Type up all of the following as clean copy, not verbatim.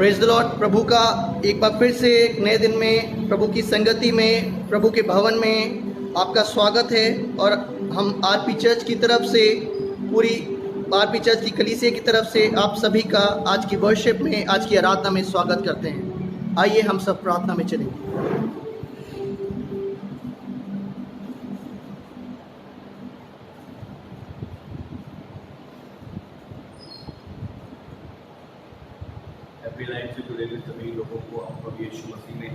Praise the Lord. प्रभु का एक बार फिर से एक नए दिन में प्रभु की संगति में प्रभु के भवन में आपका स्वागत है। और हम आरपी चर्च की तरफ से, पूरी आरपी चर्च की कलीसिया की तरफ से आप सभी का आज की वर्शिप में, आज की आराधना में स्वागत करते हैं। आइए हम सब प्रार्थना में चलें। लाइफ से जुड़े हुए सभी लोगों को हम प्रभु यीशु मसीह में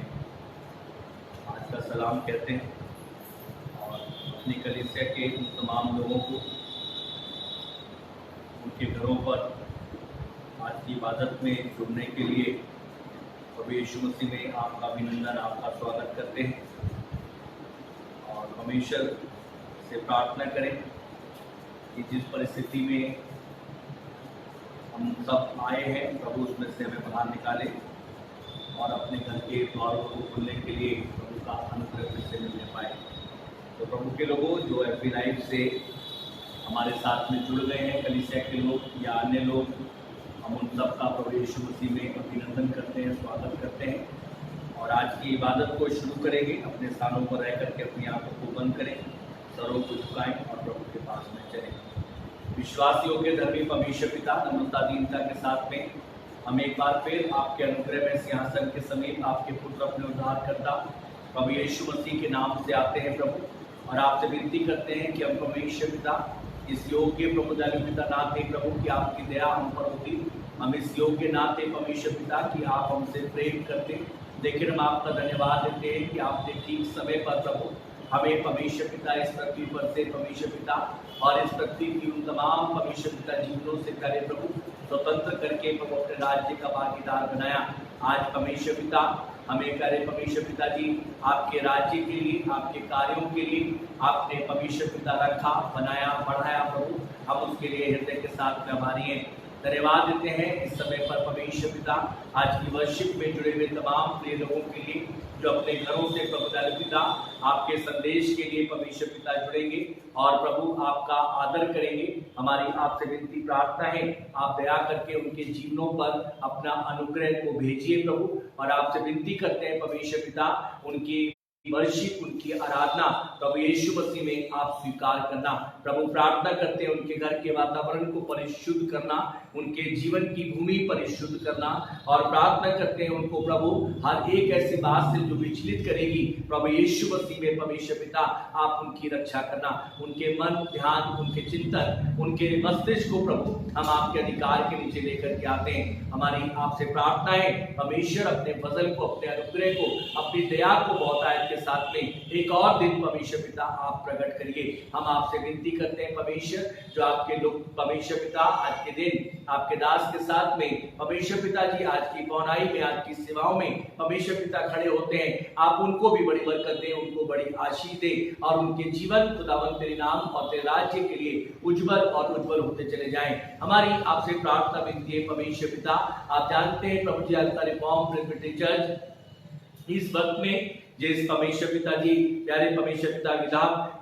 आज का सलाम कहते हैं और अपनी कलीसिया के उन तमाम लोगों को उनके घरों पर आज की इबादत में जुड़ने के लिए प्रभु यीशु मसीह में आपका अभिनंदन, आपका स्वागत करते हैं और परमेश्वर से प्रार्थना करें कि जिस परिस्थिति में हम सब आए हैं प्रभु उसमें से हमें बाहर निकाले और अपने घर के द्वारों को खोलने के लिए प्रभु का अनुग्रह फिर से मिलने पाए। तो प्रभु के लोगों जो एफबी लाइव से हमारे साथ में जुड़ गए हैं, कलीसिया के लोग या अन्य लोग, हम उन सब का प्रभु यीशु मसीह में अभिनंदन करते हैं, स्वागत करते हैं और आज की इबादत को शुरू करेंगे। अपने स्थानों पर रह करके अपनी आंखों को बंद करें, सरों को झुकाएं और प्रभु के पास में चलें। विश्वासियों के धर्मी परमेश्वर पिता, नम्रता दीनता के साथ में हम एक बार फिर आपके अनुग्रह में सिंहासन के समीप आपके पुत्र अपने उद्धारकर्ता प्रभु यीशु मसीह के नाम से आते हैं प्रभु, और आपसे विनती करते हैं कि हम परमेश्वर पिता इस योग्य प्रभु पिता ना थे प्रभु कि आपकी दया हम पर होती, हम इस योग्य ना थे परमेश्वर पिता कि आप हमसे प्रेम करते, लेकिन हम आपका धन्यवाद देते हैं कि आपने ठीक समय पर प्रभु हमें परमेश्वर पिता इस पृथ्वी पर से परमेश्वर पिता और इस पृथ्वी की उन तमाम परमेश्वर पिता जीवनों से करे प्रभु स्वतंत्र करके प्रभु अपने राज्य का भागीदार बनाया। आज परमेश्वर पिता हमें करे परमेश्वर पिता जी आपके राज्य के लिए, आपके कार्यों के लिए आपने परमेश्वर पिता रखा, बनाया, बढ़ाया प्रभु, हम उसके लिए हृदय के साथ में आभारी हैं। धन्यवाद देते हैं इस समय पर परमेश्वर पिता आज की वर्शिप में जुड़े हुए तमाम प्रिय लोगों के लिए जो अपने घरों से प्रभु पिता आपके संदेश के लिए परमेश्वर पिता जुड़ेंगे और प्रभु आपका आदर करेंगे। हमारी आपसे विनती प्रार्थना है, आप दया करके उनके जीवनों पर अपना अनुग्रह को भेजिए प्रभु, और आपसे विनती करते हैं परमेश्वर पिता उनकी वर्शिप, उनकी आराधना प्रभु यीशु मसीह में आप स्वीकार करना। प्रभु प्रार्थना करते हैं उनके घर के वातावरण को परिशुद्ध करना, उनके जीवन की भूमि परिशुद्ध करना, और प्रार्थना करते हैं उनको प्रभु हर एक ऐसी बात से जो विचलित करेगी प्रभु यीशु मसीह में परमेश्वर पिता आप उनकी रक्षा करना। उनके मन, ध्यान, उनके चिंतन, उनके मस्तिष्क को प्रभु हम आपके अधिकार के नीचे लेकर के आते हैं। हमारी आपसे प्रार्थना है परमेश्वर अपने फजल को, अपने अनुग्रह को, अपनी दया को बहुतायत के साथ में एक और दिन परमेश्वर पिता आप प्रकट करिए। हम आपसे विनती करते हैं परमेश्वर जो आपके लोग परमेश्वर पिता आज के दिन आपके दास के साथ में परमेश्वर पिता जी आज की पौनाई में, आज की सेवाओं में परमेश्वर पिता खड़े होते हैं, आप उनको भी बड़ी बरकत दें, उनको बड़ी आशीष दें और उनके जीवन खुदावंद तेरे नाम और तेरे राज्य के लिए उज्जवल और उज्जवल होते चले जाएं। हमारी आपसे प्रार्थना विनती है परमेश्वर पिता, आप जानते हैं प्रभु जी अल्ताह रिफॉर्म प्रेस्बिटेरियन चर्च इस वक्त में जिस परमेश्वर पिता जी प्यारे परमेश्वर पिता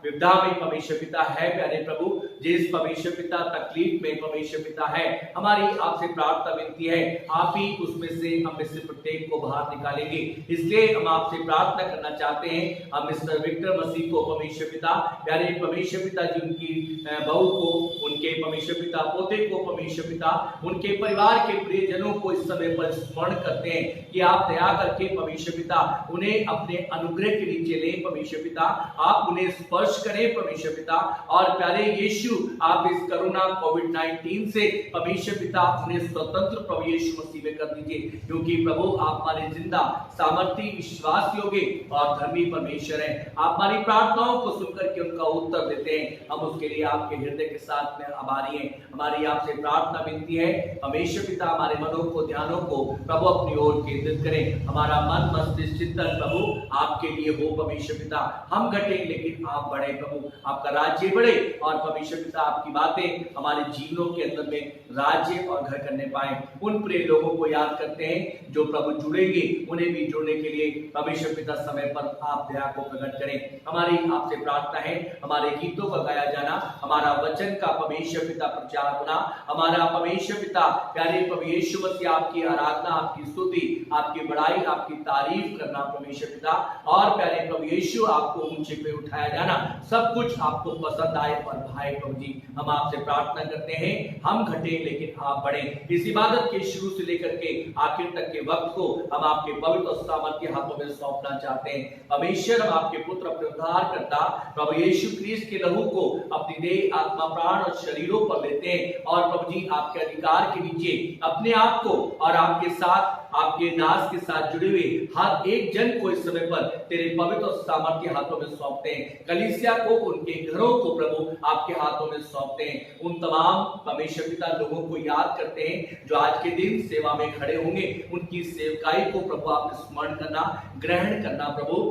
विधा में परमेश्वर पिता है, प्यारे प्रभु जिस परमेश्वर पिता तकलीफ में परमेश्वर पिता है, हमारी आपसे प्रार्थना विनती है आप ही उसमें से हम में से प्रत्येक को बाहर निकालेंगे। इसलिए हम आपसे प्रार्थना करना चाहते हैं, हम मिस्टर विक्टर मसीह को परमेश्वर पिता प्यारे परमेश्वर पिता जी उनकी बहू को, उनके परमेश्वर पिता पोते को परमेश्वर पिता उनके परिवार के प्रियजनों को इस समय पर स्मरण करते हैं कि आप दया करके परमेश्वर पिता उन्हें अपने अनुग्रह के नीचे ले परमेश्वर पिता, आप उन्हें स्पर्श करें परमेश्वर पिता, और प्यारे यीशु आप इस कोरोना कोविड-19 से परमेश्वर पिता उन्हें स्वतंत्र प्रभु यीशु मसीह में कर दीजिए, क्योंकि प्रभु आप हमारे जिंदा सामर्थी विश्वास योग्य और धर्मी परमेश्वर हैं। आप हमारी प्रार्थनाओं को सुनकर के उनका उत्तर देते हैं, हम उसके लिए आपके हृदय के साथ में आभारी हैं। हमारी आपसे प्रार्थना विनती है परमेश्वर पिता हमारे मनों को, ध्यानों को प्रभु अपनी ओर केंद्रित करें, हमारा मन, मस्तिष्क, चिंतन प्रभु आपके लिए हो परमेश्वर पिता, हम घटे लेकिन आप बढ़े प्रभु, आपका राज्य बढ़े और परमेश्वर पिता आपकी बातें हमारे जीवनों के अंदर में राज्य और घर करने पाए। उन प्रिय लोगों को याद करते हैं जो प्रभु जुड़ेंगे, उन्हें भी जुड़ने के लिए परमेश्वर पिता समय पर आप दया को प्रकट करें। हमारी आपसे प्रार्थना है हमारे गीतों का गाया जाना, हमारा वचन का परमेश्वर पिता का प्रचार होना। हमारा परमेश्वर पिता प्यारे प्रभु यीशु मसीह आपकी आराधना, आपकी स्तुति, आपकी बड़ाई, आपकी तारीफ करना परमेश्वर पिता, और प्यारे प्रभु यीशु आपको ऊंचे पे उठाया जाना, सब कुछ आपको पसंद आए और भाई प्रभु जी हम आपसे प्रार्थना करते हैं, हम घटे लेकिन आप बढ़े। इस इबादत के शुरू से लेकर के आखिर तक के वक्त को हम आपके पवित्र और सामर्थ्य हाथों में सौंपना चाहते हैं। परमेश्वर हम आपके पुत्र अपने उद्धार करता प्रभु यीशु क्रिस्त के लहू को अपनी देह, आत्मा, प्राण और शरीरों पर लेते हैं और प्रभु जी आपके अधिकार के नीचे अपने आप को और आपके साथ, आपके दास के साथ जुड़े हुए हर एक जन को इस समय पर तेरे पवित्र और सामर्थ्य हाथों में सौंपते हैं। कलीसिया को, उनके घरों को प्रभु आपके हाथों में सौंपते हैं। उन तमाम परमेश्वर पिता लोगों को याद करते हैं जो आज के दिन सेवा में खड़े होंगे, उनकी सेवकाई को प्रभु आप स्मरण करना, ग्रहण करना प्रभु,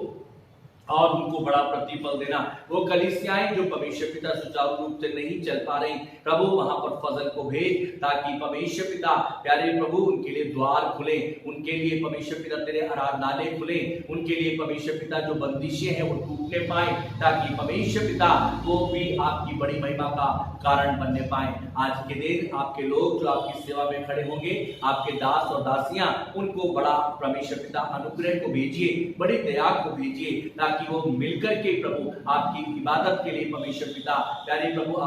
और उनको बड़ा प्रतिफल देना। वो कलीसियाएं जो परमेश्वर पिता सुचारू रूप से नहीं चल पा रही, प्रभु वहां पर फजल को भेज, ताकि परमेश्वर पिता प्यारे प्रभु उनके लिए द्वार खुले, उनके लिए परमेश्वर पिता तेरे आराधनालय खुले, उनके लिए परमेश्वर पिता जो बंदिशें हैं वो टूटने पाए, ताकि परमेश्वर पिता वो भी आपकी बड़ी महिमा का कारण बनने पाए। आज के दिन आपके लोग जो आपकी सेवा में खड़े होंगे, आपके दास और दासियां, उनको बड़ा परमेश्वर पिता अनुग्रह को भेजिए, बड़ी दया को भेजिए, ताकि वो मिलकर के प्रभु आपकी इबादत के लिए परमेश्वर पिता प्यारे प्रभु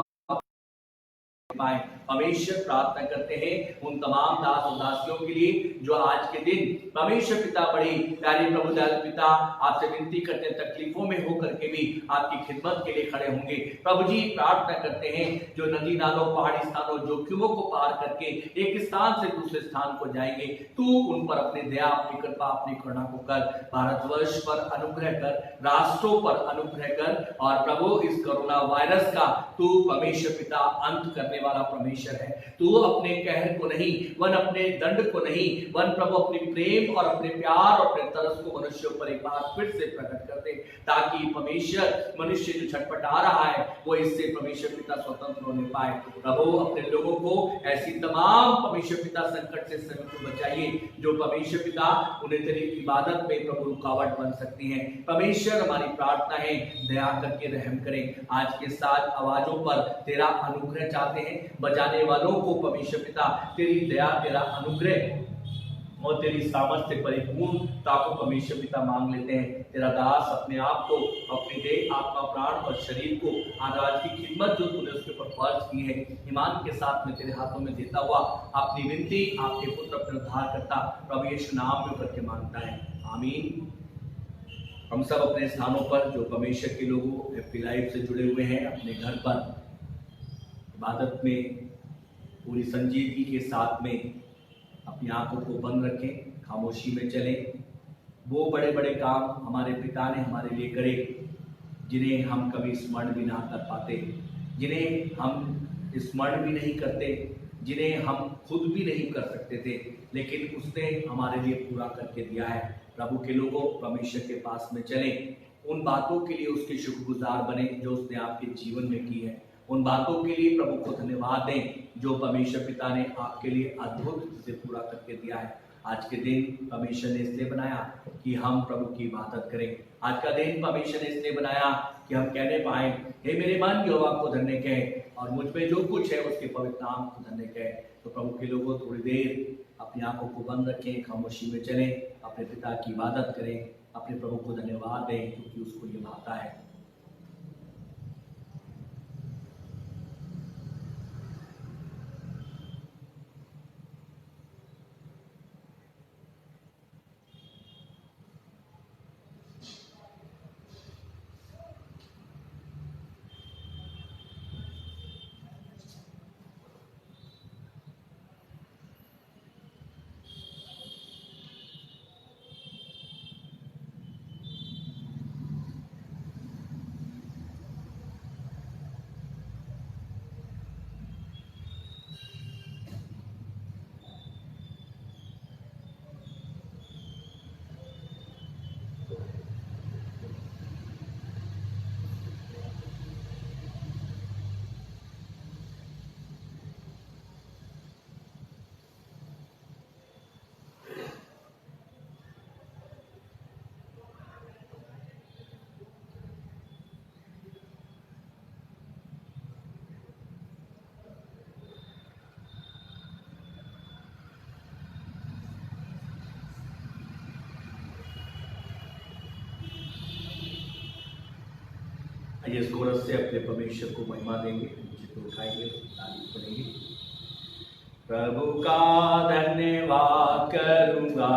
पाए। परमेश्वर प्रार्थना करते हैं उन तमाम दास और दासियों के लिए जो आज के दिन परमेश्वर पिता बड़ी प्यारे प्रभु दयाल पिता आपसे विनती करते हैं, तकलीफों में होकर के भी आपकी खिदमत के लिए खड़े होंगे। प्रभु जी प्रार्थना करते हैं जो नदी नालों, पहाड़ी स्थानों, जोखिमों को पार करके एक स्थान से दूसरे स्थान को जाएंगे, तू उन पर अपनी दया, अपनी कृपा, अपनी करुणा को कर। भारतवर्ष पर अनुग्रह कर, राष्ट्रों पर अनुग्रह कर, और प्रभु इस कोरोना वायरस का तू परमेश्वर पिता अंत करने वाला परमेश्वर है। तू अपने कहर को नहीं, वन अपने दंड को नहीं, वन प्रभु अपनी प्रेम और अपने प्यार और अपने तरस को मनुष्यों पर एक बार फिर से प्रकट कर दे, ताकि परमेश्वर मनुष्य जो छटपटा रहा है वो इससे परमेश्वर पिता स्वतंत्र होने पाए। प्रभु अपने लोगों को ऐसी तमाम परमेश्वर पिता संकट से समय को बचाइए जो परमेश्वर पिता उन्हें तेरी इबादत में प्रभु रुकावट बन सकती है। परमेश्वर हमारी प्रार्थना है, दया करके रहम करें। आज के साथ आवाजों पर तेरा अनुग्रह चाहते हैं, बजाने वालों को परमेश्वर पिता तेरी दया, तेरा अनुग्रह और तेरी सामर्थ्य परिपूर्णता को परमेश्वर पिता मांग लेते हैं। तेरा दास अपने आप को, अपनी देह, आत्मा, प्राण और शरीर को आज की खिदमत जो तूने उसके ऊपर फर्ज की है, ईमान के साथ में तेरे हाथों में देता हुआ अपनी विनती आपके पुत्र अपने उद्धार करता प्रभु यीशु नाम में करके मांगता है, आमीन। हम सब अपने स्थानों पर जो परमेश्वर के लोगों एफपी लाइव से जुड़े हुए हैं, अपने घर पर इबादत में पूरी संजीदगी के साथ में अपनी आंखों को बंद रखें, खामोशी में चलें। वो बड़े बड़े काम हमारे पिता ने हमारे लिए करे जिन्हें हम कभी स्मरण भी ना कर पाते, जिन्हें हम स्मरण भी नहीं करते, जिन्हें हम खुद भी नहीं कर सकते थे, लेकिन उसने हमारे लिए पूरा करके दिया है। प्रभु के लोगों परमेश्वर के पास में चलें, उन बातों के लिए उसके शुक्रगुजार बने जो उसने आपके जीवन में की है। उन बातों के लिए प्रभु को धन्यवाद दें जो परमेश्वर पिता ने आपके लिए अद्भुत से पूरा करके दिया है। आज के दिन परमेश्वर ने इसलिए बनाया कि हम प्रभु की इबादत करें। आज का दिन परमेश्वर ने इसलिए बनाया कि हम कहने पाए, हे मेरे मन यहोवा को धन्य कहे और मुझ में जो कुछ है उसके पवित्र नाम को धन्य कहे। तो प्रभु के लोगों थोड़ी देर अपनी आंखों को बंद रखें, खामोशी में चलें, अपने पिता की इबादत करें, अपने प्रभु को धन्यवाद दें क्योंकि उसको ये भाता है। आइए इस कोरस से अपने परमेश्वर को महिमा देंगे, चित्र उठाएंगे, तारीफ करेंगे। प्रभु का धन्यवाद करूंगा,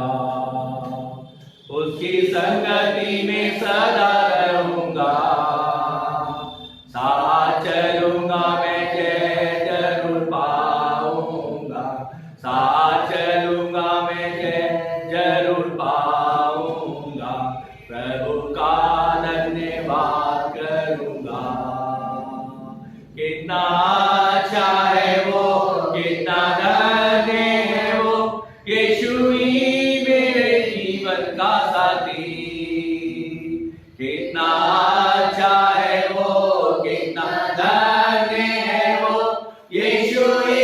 उसकी संगति में सदा रहूंगा, साथ चलूंगा मैं जय जरूर पाऊंगा, साथ चलूंगा मैं जय जरूर पाऊंगा, प्रभु का धन्यवाद करूंगा। कितना अच्छा है वो, कितना धन्य है वो, यीशु ही मेरे जीवन का साथी। कितना अच्छा है वो, कितना धन्य है वो, यीशु ही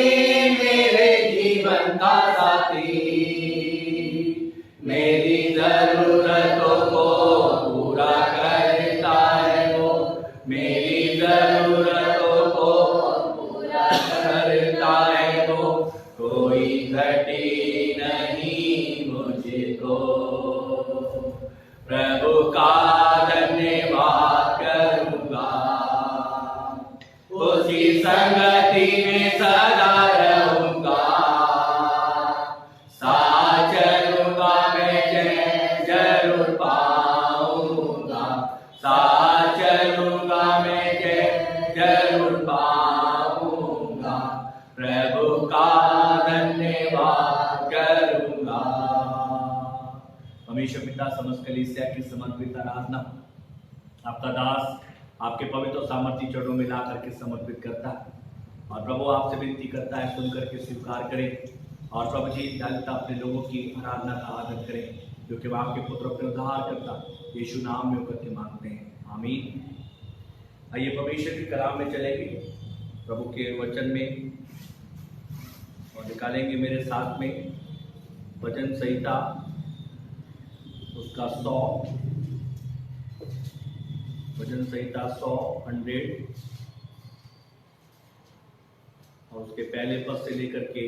मेरे जीवन का साथी। मेरी जरूरतों को पूरा करता है वो, मेरी जरूरतों को पूरा करता है वो, कोई घटी नहीं मुझको। प्रभु का धन्यवाद करूंगा, उसकी संगति में सदा रहूंगा, साथ चलूंगा मैं जय जरूर पाऊंगा, साथ चलूंगा मैं जय जरूर पाऊंगा, प्रभु का धन्यवाद करूंगा। हमेशा पिता समस्त कलीसिया की समर्पित आराधना आपका दास आपके पवित्र और सामर्थ्य चरणों में ला करके समर्पित करता है, और प्रभु आपसे विनती करता है सुन करके स्वीकार करें, और प्रभु जी दयालुता अपने लोगों की आराधना का आदर करें, क्योंकि वह आपके पुत्र अपने उद्धार करता यीशु नाम में होकर के मांगते हैं, आमीन। आइए परमेश्वर के कलाम में चलेंगे, प्रभु के वचन में, और निकालेंगे मेरे साथ में वचन संहिता उसका 100, वचन संहिता 100 और उसके पहले पद से लेकर के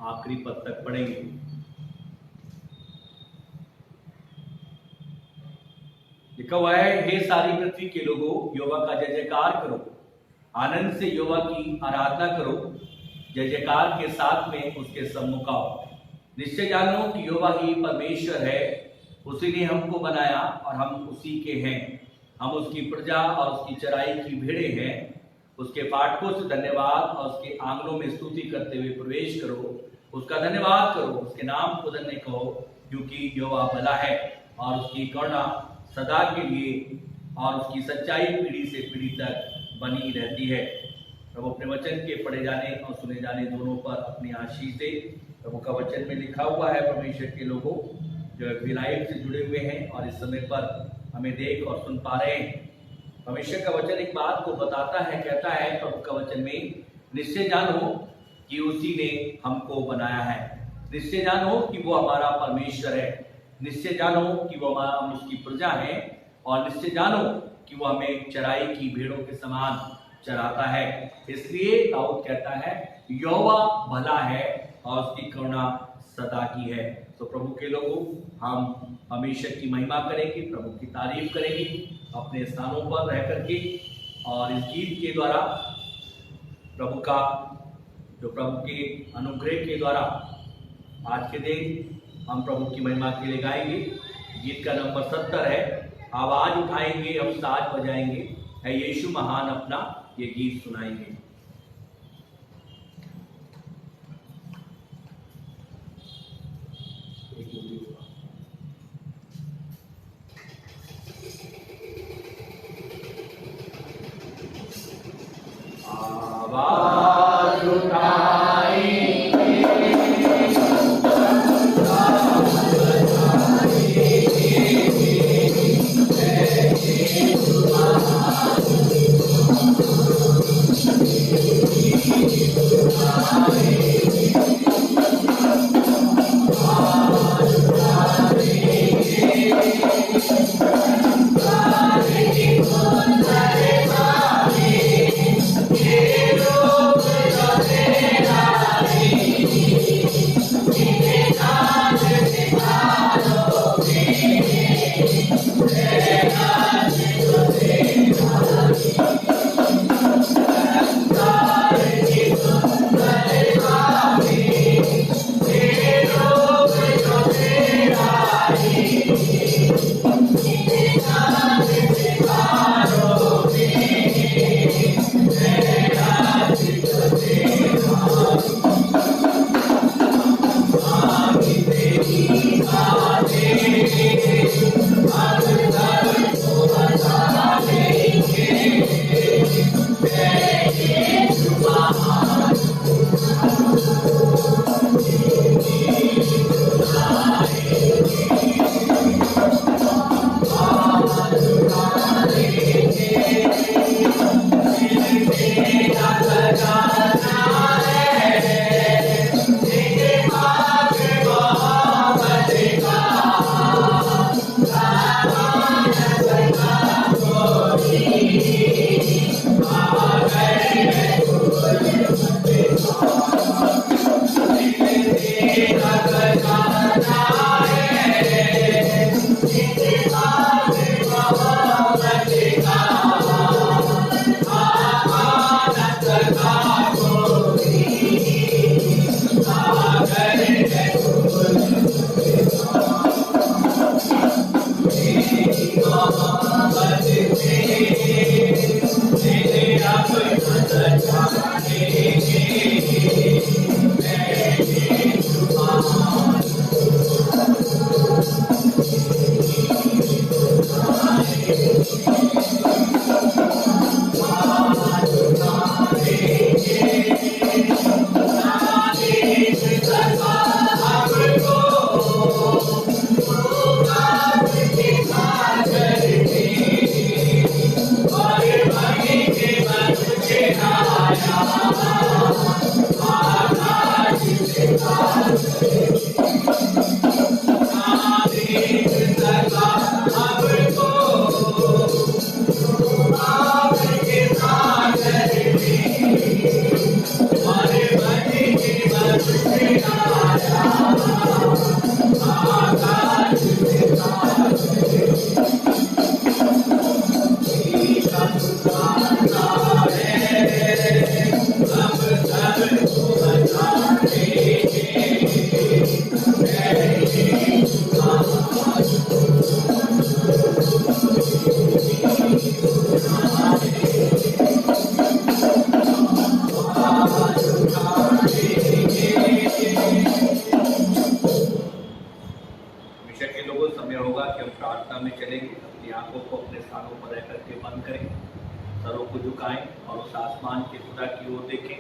आखिरी पद तक पढ़ेंगे। लिखा हुआ है, हे सारी पृथ्वी के लोगों, यहोवा का जय जयकार करो, आनंद से यहोवा की आराधना करो, जय जयकार के साथ में उसके सम्मुख आओ। निश्चय जानो कि यहोवा ही परमेश्वर है, उसी ने हमको बनाया और हम उसी के हैं, हम उसकी प्रजा और उसकी चराई की भेड़े हैं। उसके फाटकों से धन्यवाद और उसके आंगनों में स्तुति करते हुए प्रवेश करो, उसका धन्यवाद करो, उसके नाम को धन्य कहो, क्योंकि यहोवा भला है और उसकी करुणा सदा के लिए और उसकी सच्चाई पीढ़ी से पीढ़ी तक बनी रहती है। प्रभु अपने वचन के पढ़े जाने और सुने जाने दोनों पर अपनी आशीष दे। प्रभु का वचन में लिखा हुआ है, परमेश्वर के लोगों जो लाइव से जुड़े हुए हैं और इस समय पर हमें देख और सुन पा रहे हैं, परमेश्वर का वचन एक बात को बताता है, कहता है प्रभु का वचन में, निश्चय जानो कि उसी ने हमको बनाया है, निश्चय जानो कि वो हमारा परमेश्वर है, निश्चय जानो कि वो हम उसकी प्रजा है, और निश्चय जानो कि वो हमें चराई की भेड़ों के समान चराता है। इसलिए दाऊद कहता है यहोवा भला है और उसकी करुणा सदा की है। तो प्रभु के लोगों, हम हमेशा की महिमा करेंगे, प्रभु की तारीफ करेंगे अपने स्थानों पर रह करके, और इस गीत के द्वारा प्रभु का जो प्रभु के अनुग्रह के द्वारा आज के दिन हम प्रभु की महिमा के लिए गाएंगे। गीत का नंबर 70 है, आवाज उठाएंगे, हम साज बजाएंगे, है यीशु महान अपना ये गीत सुनाएंगे। आवाज उठाएंगे, Quiero हमेशा के लोगों समय होगा कि हम प्रार्थना में चलेंगे, अपनी आंखों को अपने स्थानों पर रह करके बंद करें, सरों को झुकाएं और उस आसमान के खुदा की ओर देखें।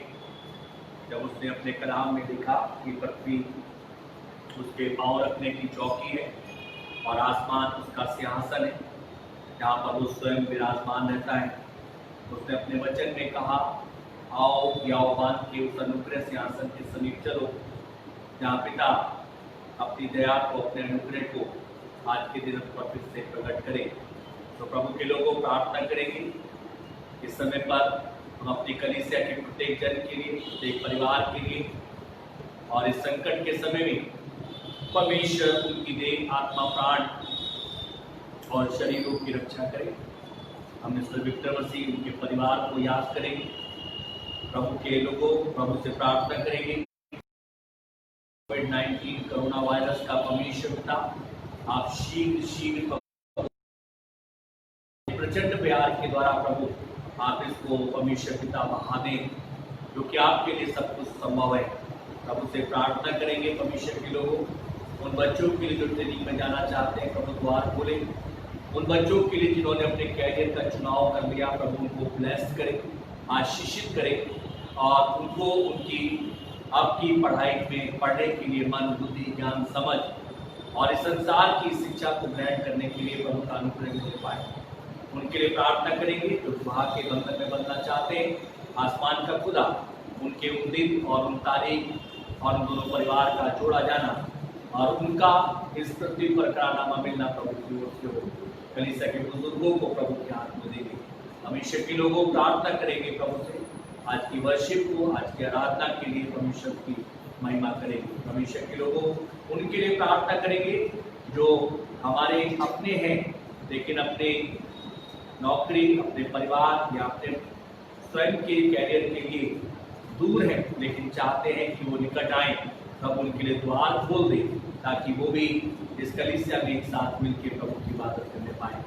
जब उसने अपने कलाम में लिखा कि पृथ्वी उसके पांव रखने की चौकी है और आसमान उसका सिंहासन है जहाँ पर वो स्वयं विराजमान रहता है, उसने अपने वचन में कहा, आओ यहोवान के उस अनुग्रह सिंहासन के समीप चलो जहाँ पिता अपनी दया को, अपने अनुग्रह को आज के दिन पर फिर से प्रकट करें। तो प्रभु के लोगों प्रार्थना करेंगे इस समय पर हम अपनी कलीसिया के प्रत्येक जन के लिए, प्रत्येक परिवार के लिए और इस संकट के समय में परमेश्वर उनकी देह, आत्मा, प्राण और शरीरों की रक्षा करें। हम मिस्टर विक्टर मसीह उनके परिवार को याद करेंगे। प्रभु के लोगों प्रभु से प्रार्थना करेंगे कोविड-19 कोरोना वायरस का परमेश्वर पिता आप शीघ्र प्रचंड प्यार के द्वारा प्रभु आप इसको परमेश्वर पिता बहा दें, जो कि आपके लिए सब कुछ संभव है। प्रभु से प्रार्थना करेंगे परमेश्वर के लोगों, उन बच्चों के लिए जो ट्रेनिंग में जाना चाहते हैं प्रभु द्वार खोले, उन बच्चों के लिए जिन्होंने अपने कैरियर का चुनाव कर लिया प्रभु उनको ब्लेस करें, आशीषित करें और उनको उनकी आपकी पढ़ाई में पढ़ने के लिए मन, बुद्धि, ज्ञान, समझ और इस संसार की शिक्षा को ग्रहण करने के लिए प्रभु का अनुग्रह मिल पाए। उनके लिए प्रार्थना करेंगे जो विवाह के बंधन में बनना चाहते हैं। आसमान का खुदा उनके उन दिन और उन तारीख और उन दोनों परिवार का जोड़ा जाना और उनका इस पृथ्वी पर करारनामा मिलना प्रभु की ओर से हो। कलीसिया के बुजुर्गों को प्रभु के हाथ में देंगे। हमेशा के लोगों प्रार्थना करेंगे प्रभु से आज की वर्शिप को, आज की आराधना के लिए परमेश्वर की महिमा करेंगे। परमेश्वर के लोगों उनके लिए प्रार्थना करेंगे जो हमारे अपने हैं लेकिन अपने नौकरी, अपने परिवार या अपने स्वयं के कैरियर के लिए दूर हैं लेकिन चाहते हैं कि वो निकट आए। तब उनके लिए द्वार खोल दे ताकि वो भी इस कलीसिया में एक साथ मिलकर प्रभु की इबादत करने पाए।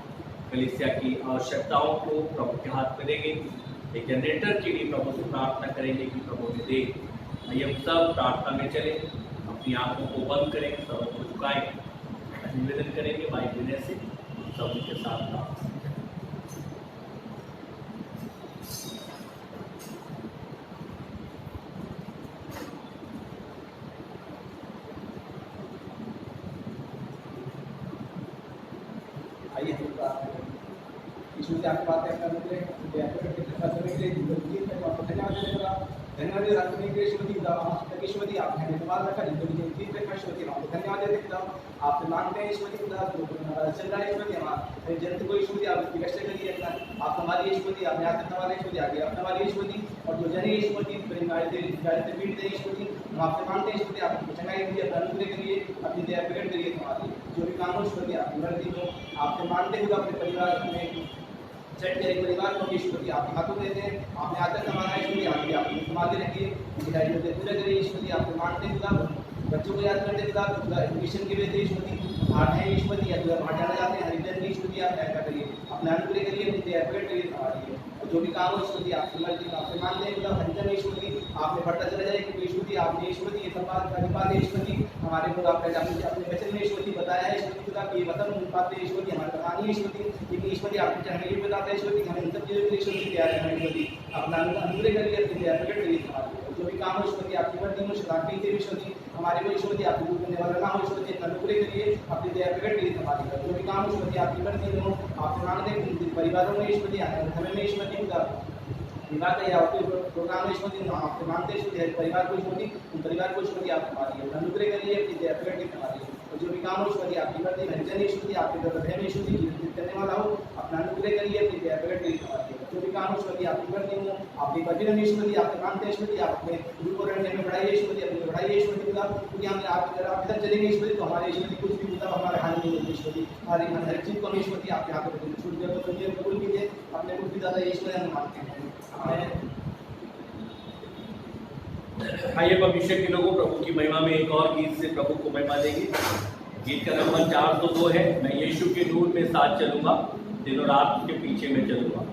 कलीसिया की आवश्यकताओं को प्रभु के हाथ में देंगे। एक जनरेटर के लिए प्रभु से प्रार्थना करेंगे कि प्रभु में दे। आइए हम सब प्रार्थना में चले, अपनी आंखों को बंद करें, सब को झुकाएं, निवेदन करेंगे भाई विनय से सब उनके साथ प्रार्थना। आइए हम प्रार्थना करें। ईश्वर से आपकी बातें करने के लिए करने के लिए धन्यवाद रखने के लिए ईश्वरी आपने धन्यवाद रखा ईश्वरी आपको धन्यवाद देते खुदा। आपसे मांगते हैं ईश्वरी खुदा चल रहा है ईश्वरी हमारे जन को ईश्वरी आप रक्षा करिए। आप हमारी ईश्वरी आपने आते हमारे ईश्वरी आगे अपने हमारी ईश्वरी और जो जन ईश्वरी गाड़ी से पीट दे ईश्वरी हम आपसे मांगते हैं ईश्वरी आप चंगाई करिए, अनुग्रह करिए, अपनी दया प्रकट करिए। हमारी जो भी काम हो ईश्वरी आपकी मर्जी हो आपसे मांगते हुए अपने परिवार में सेट करें परिवार को ईश्वरी आपके हाथों में देते हैं। आपने आतंक हमारा ईश्वरी आपकी आपकी समाधि रखिए, पूरा करिए ईश्वरी आपको मानते खुदा। बच्चों को याद करते खुदा एजुकेशन के लिए ईश्वरी बाहर है ईश्वरी या बाहर जाना चाहते हैं हरिजन की ईश्वरी आप ऐसा करिए, अपने अनुग्रह करिए, अपनी दया प्रकट करिए हमारी और जो भी काम हो ईश्वरी आपकी मर्जी आपसे मानते हैं खुदा। हरिजन ईश्वरी आपने बढ़ता चला जाए क्योंकि ईश्वरी आपने ईश्वरी ये सब बात ईश्वरी हमारे को आपने अपने वचन में ईश्वरी बताया है ईश्वरी खुदा कि वतन पाते ईश्वरी हमारे कहानी ईश्वरी लेकिन ईश्वरी आपके चढ़ने भी बताते हैं ईश्वरी हमें इन सब चीज़ों के लिए ईश्वरी तैयार है ईश्वरी अपना अनुग्रह करिए, अपनी दया प्रकट करिए हमारी जो भी काम हो ईश्वरी आपकी मर्जी हो शराबी से ईश्वरी हमारे को ईश्वरी आपको दूर करने वाला ना हो ईश्वरी अनुग्रह करिए, अपनी दया प्रकट करिए हमारी जो भी काम हो ईश्वरी आपकी मर्जी हो आपसे मांगते हैं परिवारों में ईश्वरी हमें में ईश्वरी खुदा विवाह का या आपके प्रोग्राम में ईश्वर जी आपके मानते हैं ईश्वर जी परिवार को ईश्वर जी उन परिवार को ईश्वर जी आप हमारी अनुग्रह करिए कि एफर्ट की हमारी और जो भी काम हो ईश्वर जी आपकी करते हैं भजन ईश्वर जी आपके दरबार में ईश्वर जी कीर्तन करने वाला हो अपना अनुग्रह करिए कि एफर्ट की हमारी जो भी काम ईश्वर जी आपकी करते हो आपकी भजन ईश्वर जी आपके मानते हैं ईश्वर जी आप अपने गुरु को रहने में बढ़ाइए ईश्वर जी अपनी बढ़ाइए ईश्वर जी का क्योंकि हम आप इधर चलेंगे ईश्वर जी तो हमारे ईश्वर जी कुछ भी मतलब हमारे हानि नहीं होगी ईश्वर जी हमारी मन हर चीज को हम ईश्वर जी आपके हाथ में छूट गए तो ये कबूल कीजिए अपने कुछ भी ज्यादा ईश्वर हम मानते हैं हमें आइए भविष्य के लोगों प्रभु की महिमा में एक और गीत से प्रभु को महिमा देंगे। गीत का नंबर 402 है। मैं यीशु के नूर में साथ चलूंगा, दिनों रात उसके पीछे में चलूंगा।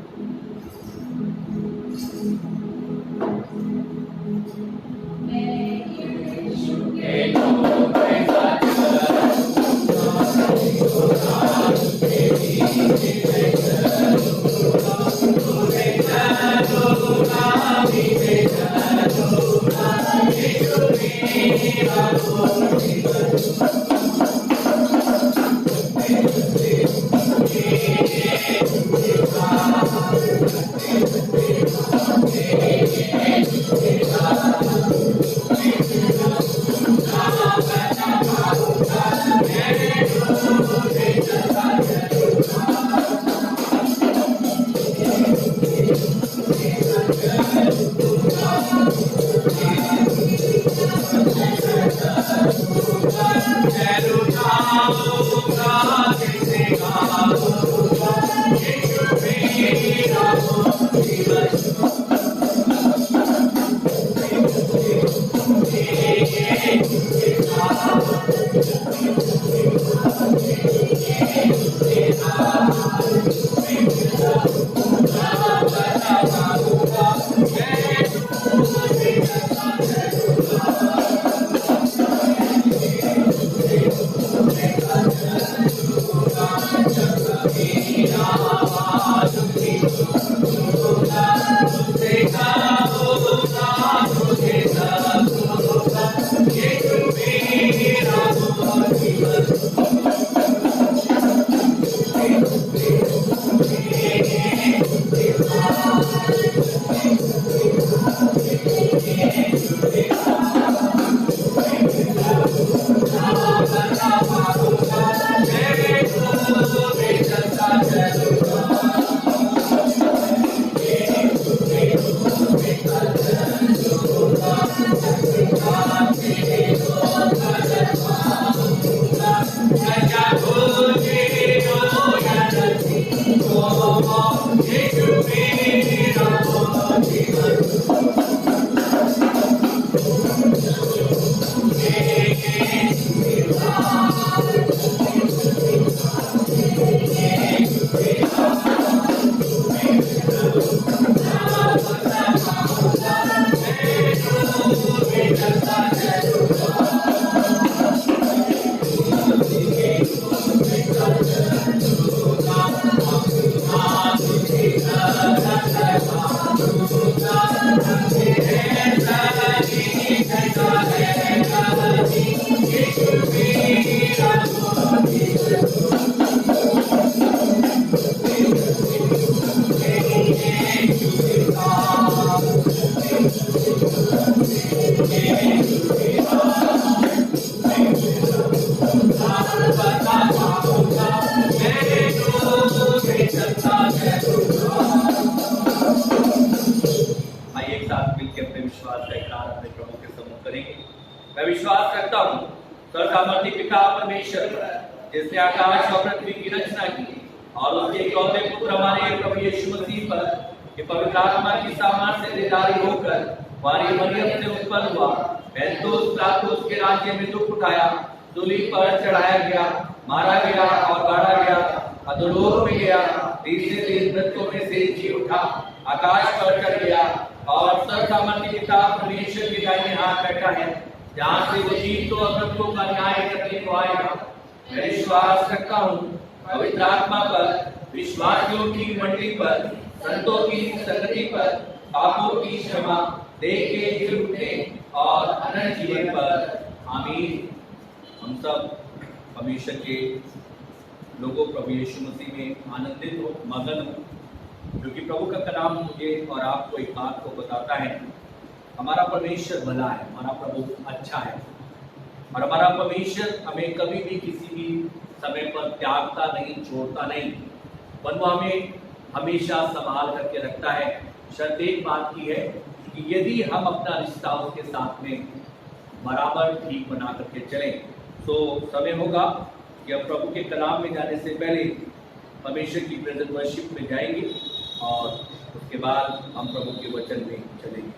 मैं विश्वास करता हूँ सर्वसामर्थी पिता परमेश्वर जिसने आकाश और पृथ्वी की रचना की और उसके इकलौते पुत्र हमारे प्रभु यीशु मसीह पर कि पवित्र आत्मा की सामर्थ्य से निधारी होकर मारी मरियम से उत्पन्न हुआ, पैंतुस पिलातुस के राज्य में दुख उठाया, सूली पर चढ़ाया गया, मारा गया और गाड़ा गया, अधोलोक में गया, तीसरे दिन मृतकों में से जी उठा, आकाश पर चढ़ गया और सर्वसामर्थी पिता परमेश्वर के दाहिने हाथ बैठा है, जहाँ से वो जीवितों और मृतकों का न्याय करने को आएगा। मैं विश्वास करता हूँ पवित्र आत्मा पर, विश्वासियों की मंडली पर, संतों की संगति पर, पापों की क्षमा, देह के जी उठने और अनंत जीवन पर। आमीन। हम सब परमेश्वर के लोगों प्रभु यीशु मसीह में आनंदित हो, मगन हो क्योंकि प्रभु का कलाम मुझे और आपको एक बात को बताता है, हमारा परमेश्वर भला है, हमारा प्रभु अच्छा है और हमारा परमेश्वर हमें कभी भी किसी भी समय पर त्यागता नहीं, छोड़ता नहीं, पर वो हमें हमेशा संभाल करके रखता है। शर्त एक बात की है कि यदि हम अपना रिश्ता उसके साथ में बराबर ठीक बना करके चलें, तो समय होगा कि हम प्रभु के कलाम में जाने से पहले परमेश्वर की प्रेजेंट वर्शिप में जाएंगे और उसके बाद हम प्रभु के वचन में चलेंगे।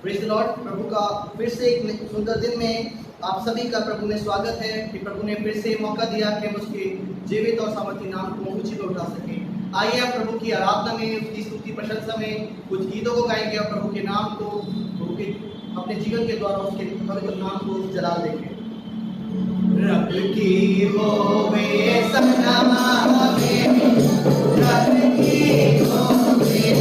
Praise the Lord. प्रभु का फिर से एक सुंदर दिन में आप सभी का प्रभु में स्वागत है कि प्रभु ने फिर से मौका दिया कि हम उसके जीवित और सामर्थी नाम को ऊंची पर उठा सके। आइए आप प्रभु की आराधना में, उसकी स्तुति प्रशंसा में कुछ गीतों को गाएंगे और प्रभु के नाम को, प्रभु के अपने जीवन के द्वारा उसके पवित्र नाम को जला देंगे। रब की होवे सनमा में, रब की होवे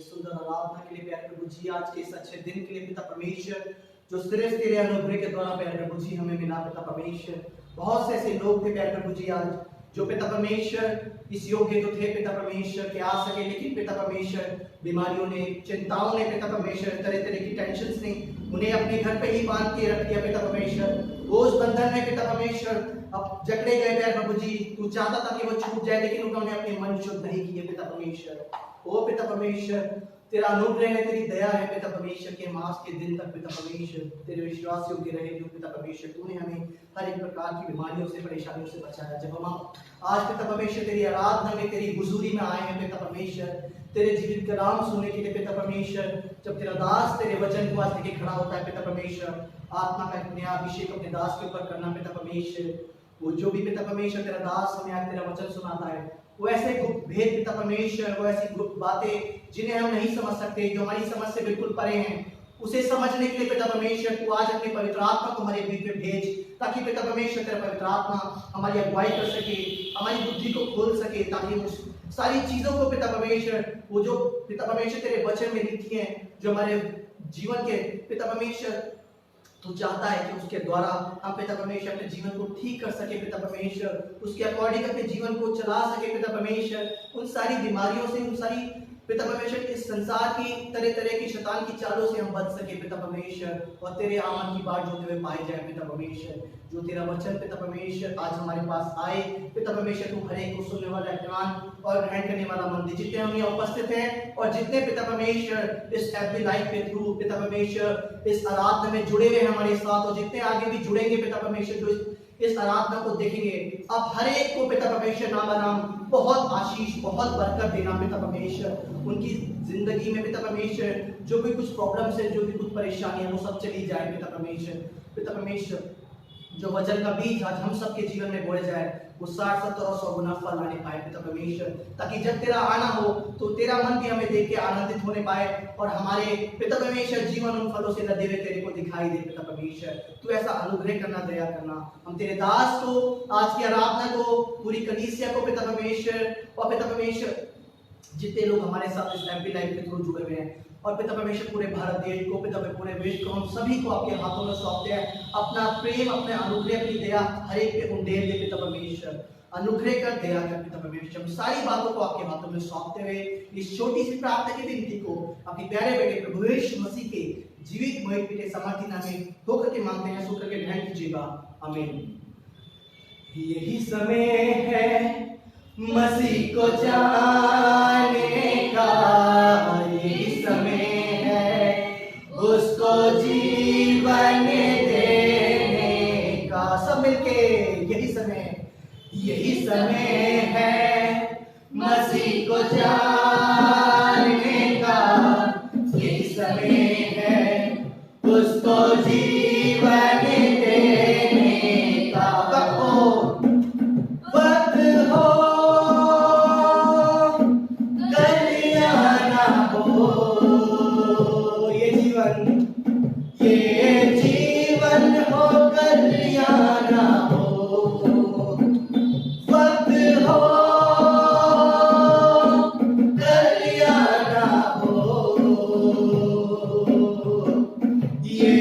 सुंदर आराधना के लिए प्यारे प्रभु जी, आज के इस अच्छे दिन के लिए पिता परमेश्वर, जो सिर्फ तेरे अनुग्रह के द्वारा प्यारे प्रभु जी हमें मिला पिता परमेश्वर। बहुत से ऐसे लोग थे प्यारे प्रभु जी आज जो पिता परमेश्वर इस योग्य तो थे पिता परमेश्वर के आ सके, लेकिन पिता परमेश्वर बीमारियों ने, चिंताओं ने पिता परमेश्वर, तरह तरह की टेंशन्स ने उन्हें अपने घर पे ही बांध के रख दिया पिता परमेश्वर। बोझ बंधन में पिता परमेश्वर अब जकड़े गए प्यारे प्रभु जी। तू चाहता था कि वो छूट जाए, लेकिन उन्होंने अपने मन शुद्ध नहीं किए पिता परमेश्वर। ओ पिता परमेश्वर, तेरा अनुग्रह है, तेरी दया है पिता परमेश्वर के मास के दिन तक पिता परमेश्वर तेरे विश्वास योग्य रहे जो पिता परमेश्वर। तूने हमें हर एक प्रकार की बीमारियों से, परेशानियों से बचाया। जब हम आज पिता परमेश्वर तेरी आराधना में, तेरी हुजूरी में आए हैं पिता परमेश्वर, तेरे जीवित कलाम सुनने के लिए पिता परमेश्वर, जब तेरा दास तेरे वचन को आज लेके खड़ा होता है पिता परमेश्वर, आत्मा का नया अभिषेक अपने दास के ऊपर करना पिता परमेश्वर। वो जो भी पिता परमेश्वर तेरा दास हमें आज तेरा वचन सुनाता है, वो ऐसे गुप्त भेद पिता परमेश्वर, वो ऐसी गुप्त बातें जिन्हें हम नहीं समझ सकते, जो हमारी समझ से बिल्कुल परे हैं, उसे समझने के लिए पिता परमेश्वर तू आज अपने पवित्र आत्मा को हमारे बीच में भेज, ताकि पिता परमेश्वर तेरा पवित्र आत्मा हमारी अगुवाई कर सके, हमारी बुद्धि को खोल सके, ताकि उस सारी चीजों को पिता परमेश्वर, वो जो पिता परमेश्वर तेरे वचन में लिखी है, जो हमारे जीवन के पिता परमेश्वर तू चाहता है कि उसके द्वारा हम पिता परमेश्वर अपने जीवन को ठीक कर सके पिता परमेश्वर, उसके अकॉर्डिंग अपने जीवन को चला सके पिता परमेश्वर। उन सारी बीमारियों से, उन सारी पिता परमेश्वर इस संसार की तरह तरह की शैतान की चालों से हम बच सके पिता परमेश्वर, और तेरे आमन की बाट होते हुए पाए जाए पिता परमेश्वर। जो तेरा वचन पिता परमेश्वर आज हमारे पास आए पिता परमेश्वर, तू हर एक को सुनने वाला कान और ग्रहण करने वाला मन दे। जितने हम यहाँ उपस्थित हैं और जितने पिता परमेश्वर इस एफबी लाइव के थ्रू पिता परमेश्वर इस आराधना में जुड़े हुए हमारे साथ, और जितने आगे भी जुड़ेंगे पिता परमेश्वर, जो इस आराधना को देखेंगे, अब हर एक को पिता परमेश्वर नाम नाम बहुत आशीष, बहुत बरकत देना पिता परमेश्वर। उनकी जिंदगी में पिता परमेश्वर जो भी कुछ प्रॉब्लम्स है, जो भी कुछ परेशानी है, वो सब चली जाए पिता परमेश्वर। पिता परमेश्वर, जो वचन का बीज आज हम सबके जीवन में बोए जाए, वो 60, 70 और 100 गुना फल लाने पाए पिता परमेश्वर, ताकि जब तेरा आना हो तो तेरा मन भी हमें देख के आनंदित होने पाए, और हमारे पिता परमेश्वर जीवन उन फलों से लदे हुए तेरे को दिखाई दे पिता परमेश्वर। तू ऐसा अनुग्रह करना, दया करना। हम तेरे दास को, आज की आराधना को, पूरी कलीसिया को पिता परमेश्वर, और पिता परमेश्वर जितने लोग हमारे साथ इस एमपी लाइव के थ्रू जुड़े हुए हैं, और पिता परमेश्वर पूरे भारत देश को, पिता पूरे विश्व को, हम सभी को आपके हाथों में सौंपते हैं। अपना प्रेम, अपने अनुग्रह, अपनी दया हर एक पे उंडेल दे पिता परमेश्वर। अनुग्रह कर, दया कर पिता परमेश्वर। हम सारी बातों को आपके हाथों में सौंपते हुए इस छोटी सी प्रार्थना की विनती को अपने प्यारे बेटे प्रभु यीशु मसीह के जीवित मोहित पीटे समर्थी नाम में होकर के मांगते हैं, सुन करके ग्रहण कीजिएगा, आमीन। यही समय है मसीह को जाने का, यही समय है उसको जीवन देने का। सब मिलके यही समय है मसीह को जानने का, यही समय है उसको जीवन देने का। वक्त हो कल्याण हो, ये जीवन हो कल्याण हो। वक्त हो कल्याण हो, ये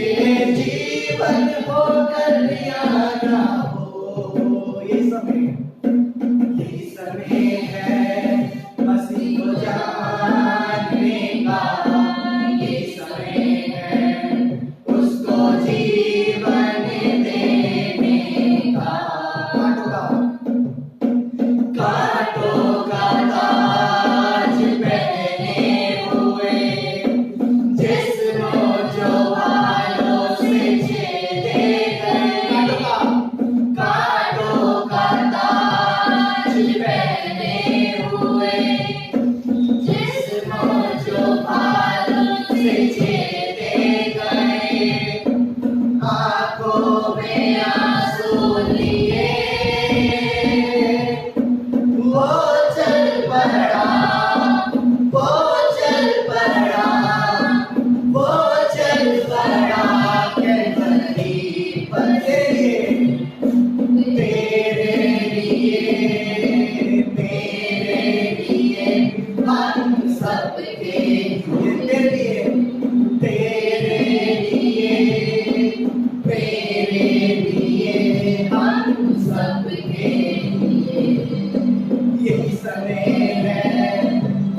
जीवन हो कल्याण हो। यही समय है मसीह को जानने का, यही समय है उसको जीवन देने का। कांटों का ताज पहने हुए, जिस नौजवानों से छेदे गए, ये तेरे लिए, तेरे लिए हम सबके लिए यही समय है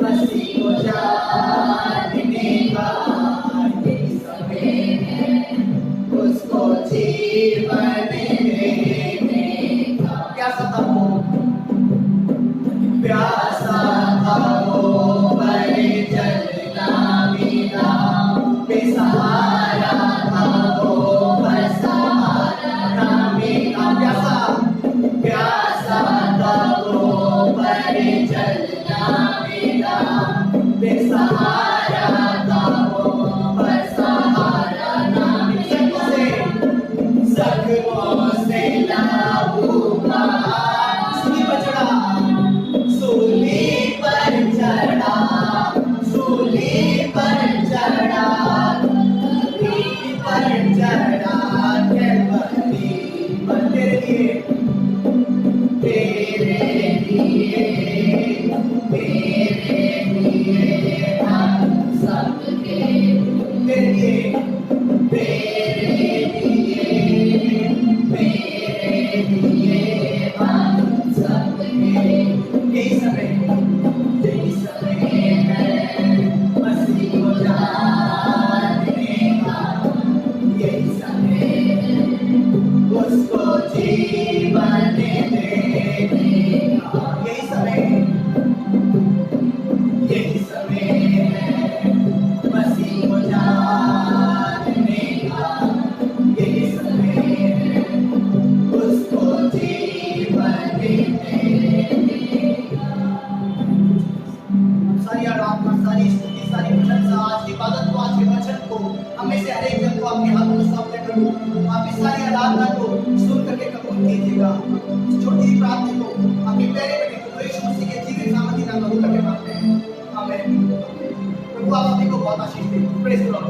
मसीह को जानने का, यही समय है उसको जीवन देने का। प्यासा था वो, प्यासा था वो पर जल ना मिला, बेसहारा था वो पर सहारा ना मिला। प्यासा था वो पर जल ना मिला, बेसहारा था वो पर सहारा ना मिला। जख्मों से लाहू बहा, सूली पर चढ़ा, सूली पर चढ़ा, सूली पर चढ़ा, सूली पर चढ़ा, कैलवरी पर तेरे लिए, तेरे लिए, तेरे लिए हम सबके, तेरे लिए, तेरे लिए, तेरे लिए हम सबके। यही समय है मसीह को जानने का, यही समय है उसको जीवन देने का। यही समय है मसीह को जानने का, यही समय है उसको जीवन देने का। सारी आराधना, सारी स्तुति, सारी प्रशंसा, आज की इबादत को, आज के वचन को, हमें से हर एक जन को आपके हाथों में सौंपते प्रभु। आप इस सारी आराधना को सुन करके कबूल कीजिएगा। इस छोटी सी प्रार्थना को आपके प्यारे बेटे प्रभु यीशु मसीह के जीवित सामर्थ्य नाम में करके मांगते हैं, आमीन। प्रभु आप सभी को बहुत आशीष दे। Praise the lord.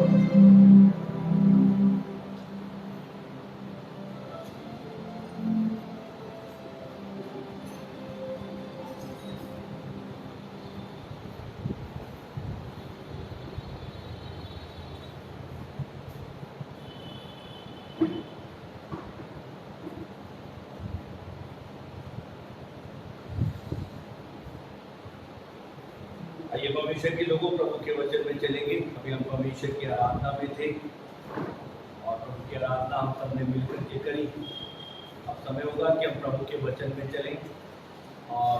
आइए परमेश्वर के लोगों, प्रभु के वचन में चलेंगे। अभी हम परमेश्वर की आराधना में थे और प्रभु की आराधना हम सबने मिलकर के करी। अब समय होगा कि हम प्रभु के वचन में चलें और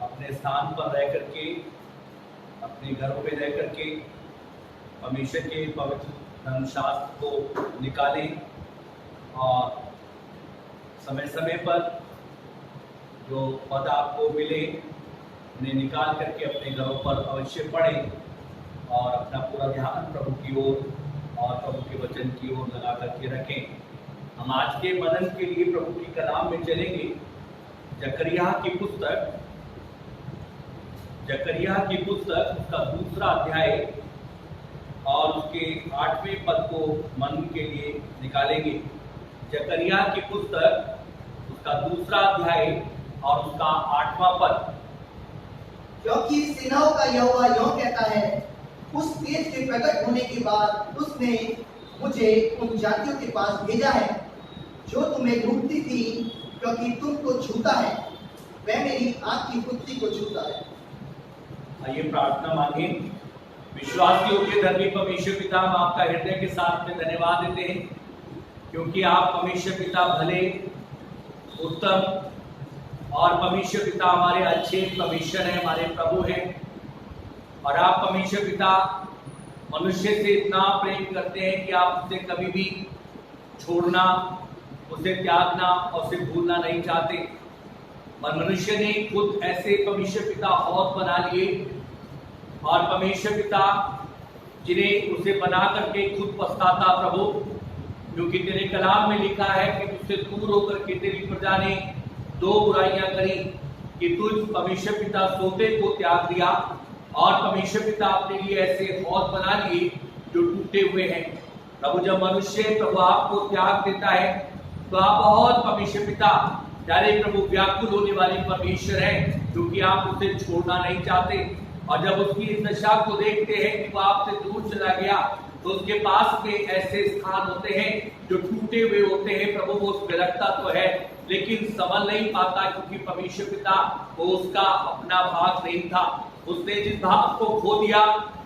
अपने स्थान पर रह करके, अपने घरों में रह करके परमेश्वर के पवित्र धर्मशास्त्र को निकालें और समय समय पर जो पद आपको मिले उन्हें निकाल करके अपने घरों पर अवश्य पढ़ें और अपना पूरा ध्यान प्रभु की ओर और प्रभु के वचन की ओर लगा करके रखें। हम आज के मनन के लिए प्रभु की कलाम में चलेंगे। जकरिया की पुस्तक उसका दूसरा अध्याय और उसके 8वें पद को मनन के लिए निकालेंगे। जकरिया की पुस्तक उसका दूसरा अध्याय और उसका 8वां पद। क्योंकि सेनाओं का यहोवा यूं कहता है, उस तेज के प्रकट होने के बाद उसने मुझे उन जातियों के पास भेजा है जो तुम्हें ढूंढती थी, क्योंकि तुमको छूता है, वह मेरी आँख की पुत्री को छूता है। आइए प्रार्थना मांगे। विश्वासियों के धर्मी परमेश्वर पिता, हम आपका हृदय के साथ में धन्यवाद देते हैं क्योंकि आप परमेश्वर पिता भले, उत्तम और परमेश्वर पिता हमारे अच्छे परमेश्वर हैं, हमारे प्रभु हैं। और आप परमेश्वर पिता मनुष्य से इतना प्रेम करते हैं कि आप उसे कभी भी छोड़ना, उसे त्यागना और उसे भूलना नहीं चाहते। और मनुष्य ने खुद ऐसे परमेश्वर पिता हौद बना लिए और परमेश्वर पिता जिन्हें उसे बना करके खुद पछताता प्रभु, क्योंकि तेरे कलाम में लिखा है कि तुझसे दूर होकर के तेरी प्रजा ने दो बुराइयां करी कि तुझ परमेश्वर पिता सोते को त्याग दिया और परमेश्वर पिता अपने लिए ऐसे हौद बना लिए जो टूटे हुए हैं। प्रभु जब मनुष्य प्रभु आपको त्याग देता है तो आप बहुत परमेश्वर पिता प्यारे प्रभु व्याकुल होने वाले परमेश्वर हैं, क्योंकि आप उसे छोड़ना नहीं चाहते। और जब उसकी इस दशा को देखते हैं कि वो आपसे दूर चला गया, तो उसके पास में ऐसे स्थान होते हैं जो टूटे हुए होते हैं। प्रभु वो उसमें रखता तो है, लेकिन संभल नहीं पाता, क्योंकि परमेश्वर पिता वो उसका अपना भाग नहीं था। उसने जिस भाग को खो दिया,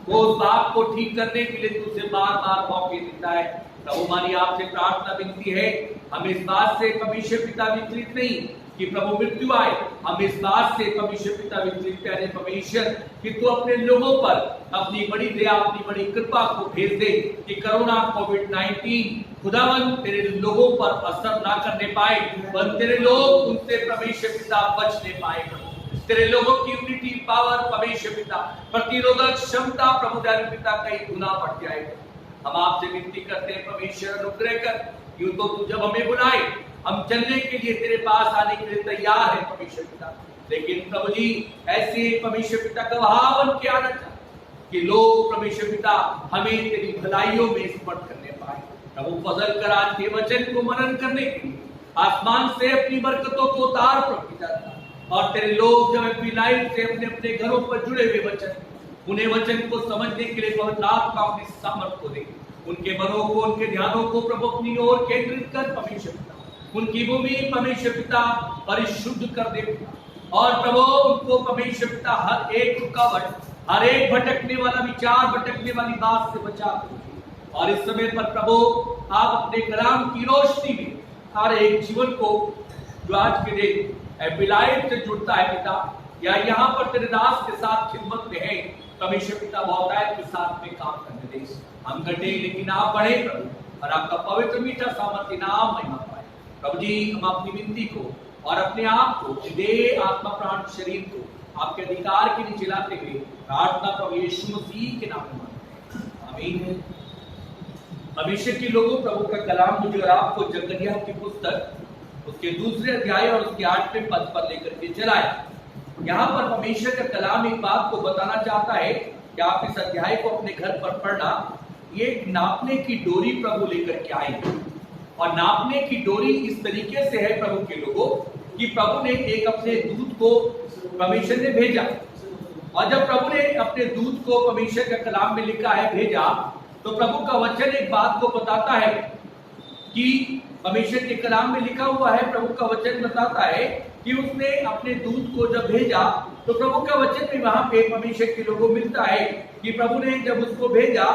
वो उस भाग को ठीक करने के लिए तुझे बार बार मौके देता है। प्रभु हमारी आपसे प्रार्थना विनती है, हम इस बात से परमेश्वर पिता विचलित नहीं कि प्रभु मृत्यु आए, हम इस बात से परमेश्वर पिता विचलित करें परमेश्वर कि तू अपने लोगों पर अपनी बड़ी दया, अपनी बड़ी कृपा को भेज दे कि कोरोना कोविड-19 खुदावन तेरे लोगों पर असर ना करने पाए, पर तेरे लोग उनसे परमेश्वर पिता बचने पाए। तेरे लोगों की यूनिटी पावर परमेश्वर पिता, प्रतिरोधक क्षमता प्रभु दयालु पिता कई गुना बढ़ जाएगा। हम आपसे विनती करते हैं परमेश्वर अनुग्रह कर, यूं तो तू जब हमें बुलाए हम चलने के लिए तेरे पास आने के लिए तैयार है परमेश्वर पिता, लेकिन प्रभु जी ऐसे परमेश्वर पिता गवाह बन के आना चाहते कि लोग परमेश्वर पिता हमें तेरी भलाइयों में स्मरण करने पाए। प्रभु फजल कर आज के वचन को मनन करने के लिए आसमान से अपनी बरकतों को उतार प्रभु पिता, और तेरे लोग जब अपनी लाइफ से अपने अपने घरों पर जुड़े हुए वचन, उन्हें वचन को समझने के लिए पवित्र आत्मा अपनी सामर्थ को दे, उनके मनों को उनके ध्यानों को प्रभु अपनी ओर केंद्रित कर परमेश्वर पिता, उनकी भूमि परमेश्वर पिता परिशुद्ध कर दे और प्रभु उनको परमेश्वर पिता हर एक रुकावट, हर एक भटकने वाला विचार, भटकने वाली बात से बचा दे। और इस समय पर प्रभु आप अपने कलाम की रोशनी में हर एक जीवन को जो आज के दिन एपिलाइट से जुड़ता है पिता, या यहाँ पर तेरे दास के साथ खिदमत में है परमेश्वर पिता, बहुतायत के साथ में काम करने दे। हम घटे लेकिन आप बढ़े प्रभु, और आपका पवित्र मीठा सामर्थ्य नाम महिमा पाए। प्रभु जी हम अपनी विनती को और अपने आप को, देह आत्मा प्राण शरीर को आपके अधिकार के नीचे लाते हुए प्रार्थना प्रभु यीशु मसीह के नाम में मांगते हैं, आमीन। परमेश्वर के लोगों, प्रभु का कलाम मुझे और आपको जकरिया की पुस्तक उसके दूसरे अध्याय और उसके 8वें पद पर लेकर के चलाए। यहाँ पर परमेश्वर का कलाम एक बात को बताना चाहता है कि आप इस अध्याय को अपने घर पर पढ़ना। ये नापने की डोरी प्रभु लेकर के आए, और नापने की डोरी इस तरीके से है प्रभु के लोगों कि प्रभु ने एक अपने दूत को परमेश्वर ने भेजा, और जब प्रभु ने अपने दूत को परमेश्वर का कलाम में लिखा है भेजा, तो प्रभु का वचन एक बात को बताता है कि परमेश्वर के कलाम में लिखा हुआ है, प्रभु का वचन बताता है कि उसने अपने दूत को जब भेजा, तो प्रभु का वचन भी वहां पे परमेश्वर के लोगों मिलता है कि प्रभु ने जब उसको भेजा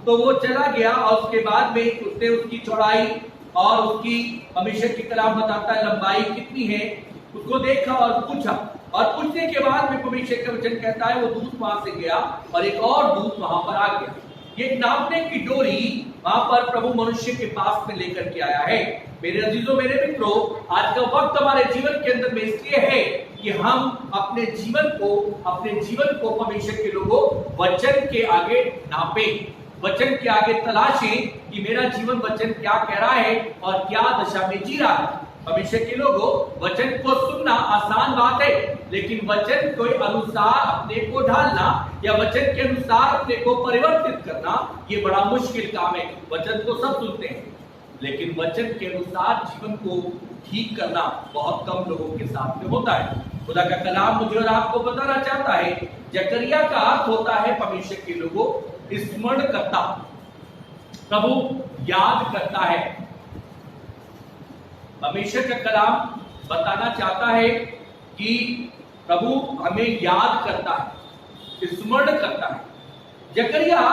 तो वो चला गया, और उसके बाद में उसने उसकी चौड़ाई और उसकी परमेश्वर की कलाम बताता है लंबाई कितनी है, उसको देखा और पूछा, और पूछने के बाद में परमेश्वर का वचन कहता है वो दूत वहां से गया और एक और दूत वहां पर आ गया। ये नापने की डोरी वहां पर प्रभु मनुष्य के पास में लेकर के आया है। मेरे अजीजों, मेरे मित्रों, आज का वक्त हमारे जीवन के अंदर में इसलिए है कि हम अपने जीवन को परमेश्वर के लोगों वचन के आगे नापें, वचन के आगे तलाशें कि मेरा जीवन वचन क्या कह रहा है और क्या दशा में जी रहा है। परमेश्वर के लोगों, वचन को सुनना आसान बात है, लेकिन वचन के अनुसार अपने को ढालना या वचन के अनुसार अपने को परिवर्तित करना ये बड़ा मुश्किल काम है। वचन को सब सुनते हैं, लेकिन वचन के अनुसार जीवन को ठीक करना बहुत कम लोगों के साथ में होता है। खुदा का कलाम मुझे और आपको बताना चाहता है, जकरिया का अर्थ होता है परमेश्वर के लोगों स्मरण करता, प्रभु याद करता है। परमेश्वर का कलाम बताना चाहता है कि प्रभु हमें याद करता है, स्मरण करता है। जकरिया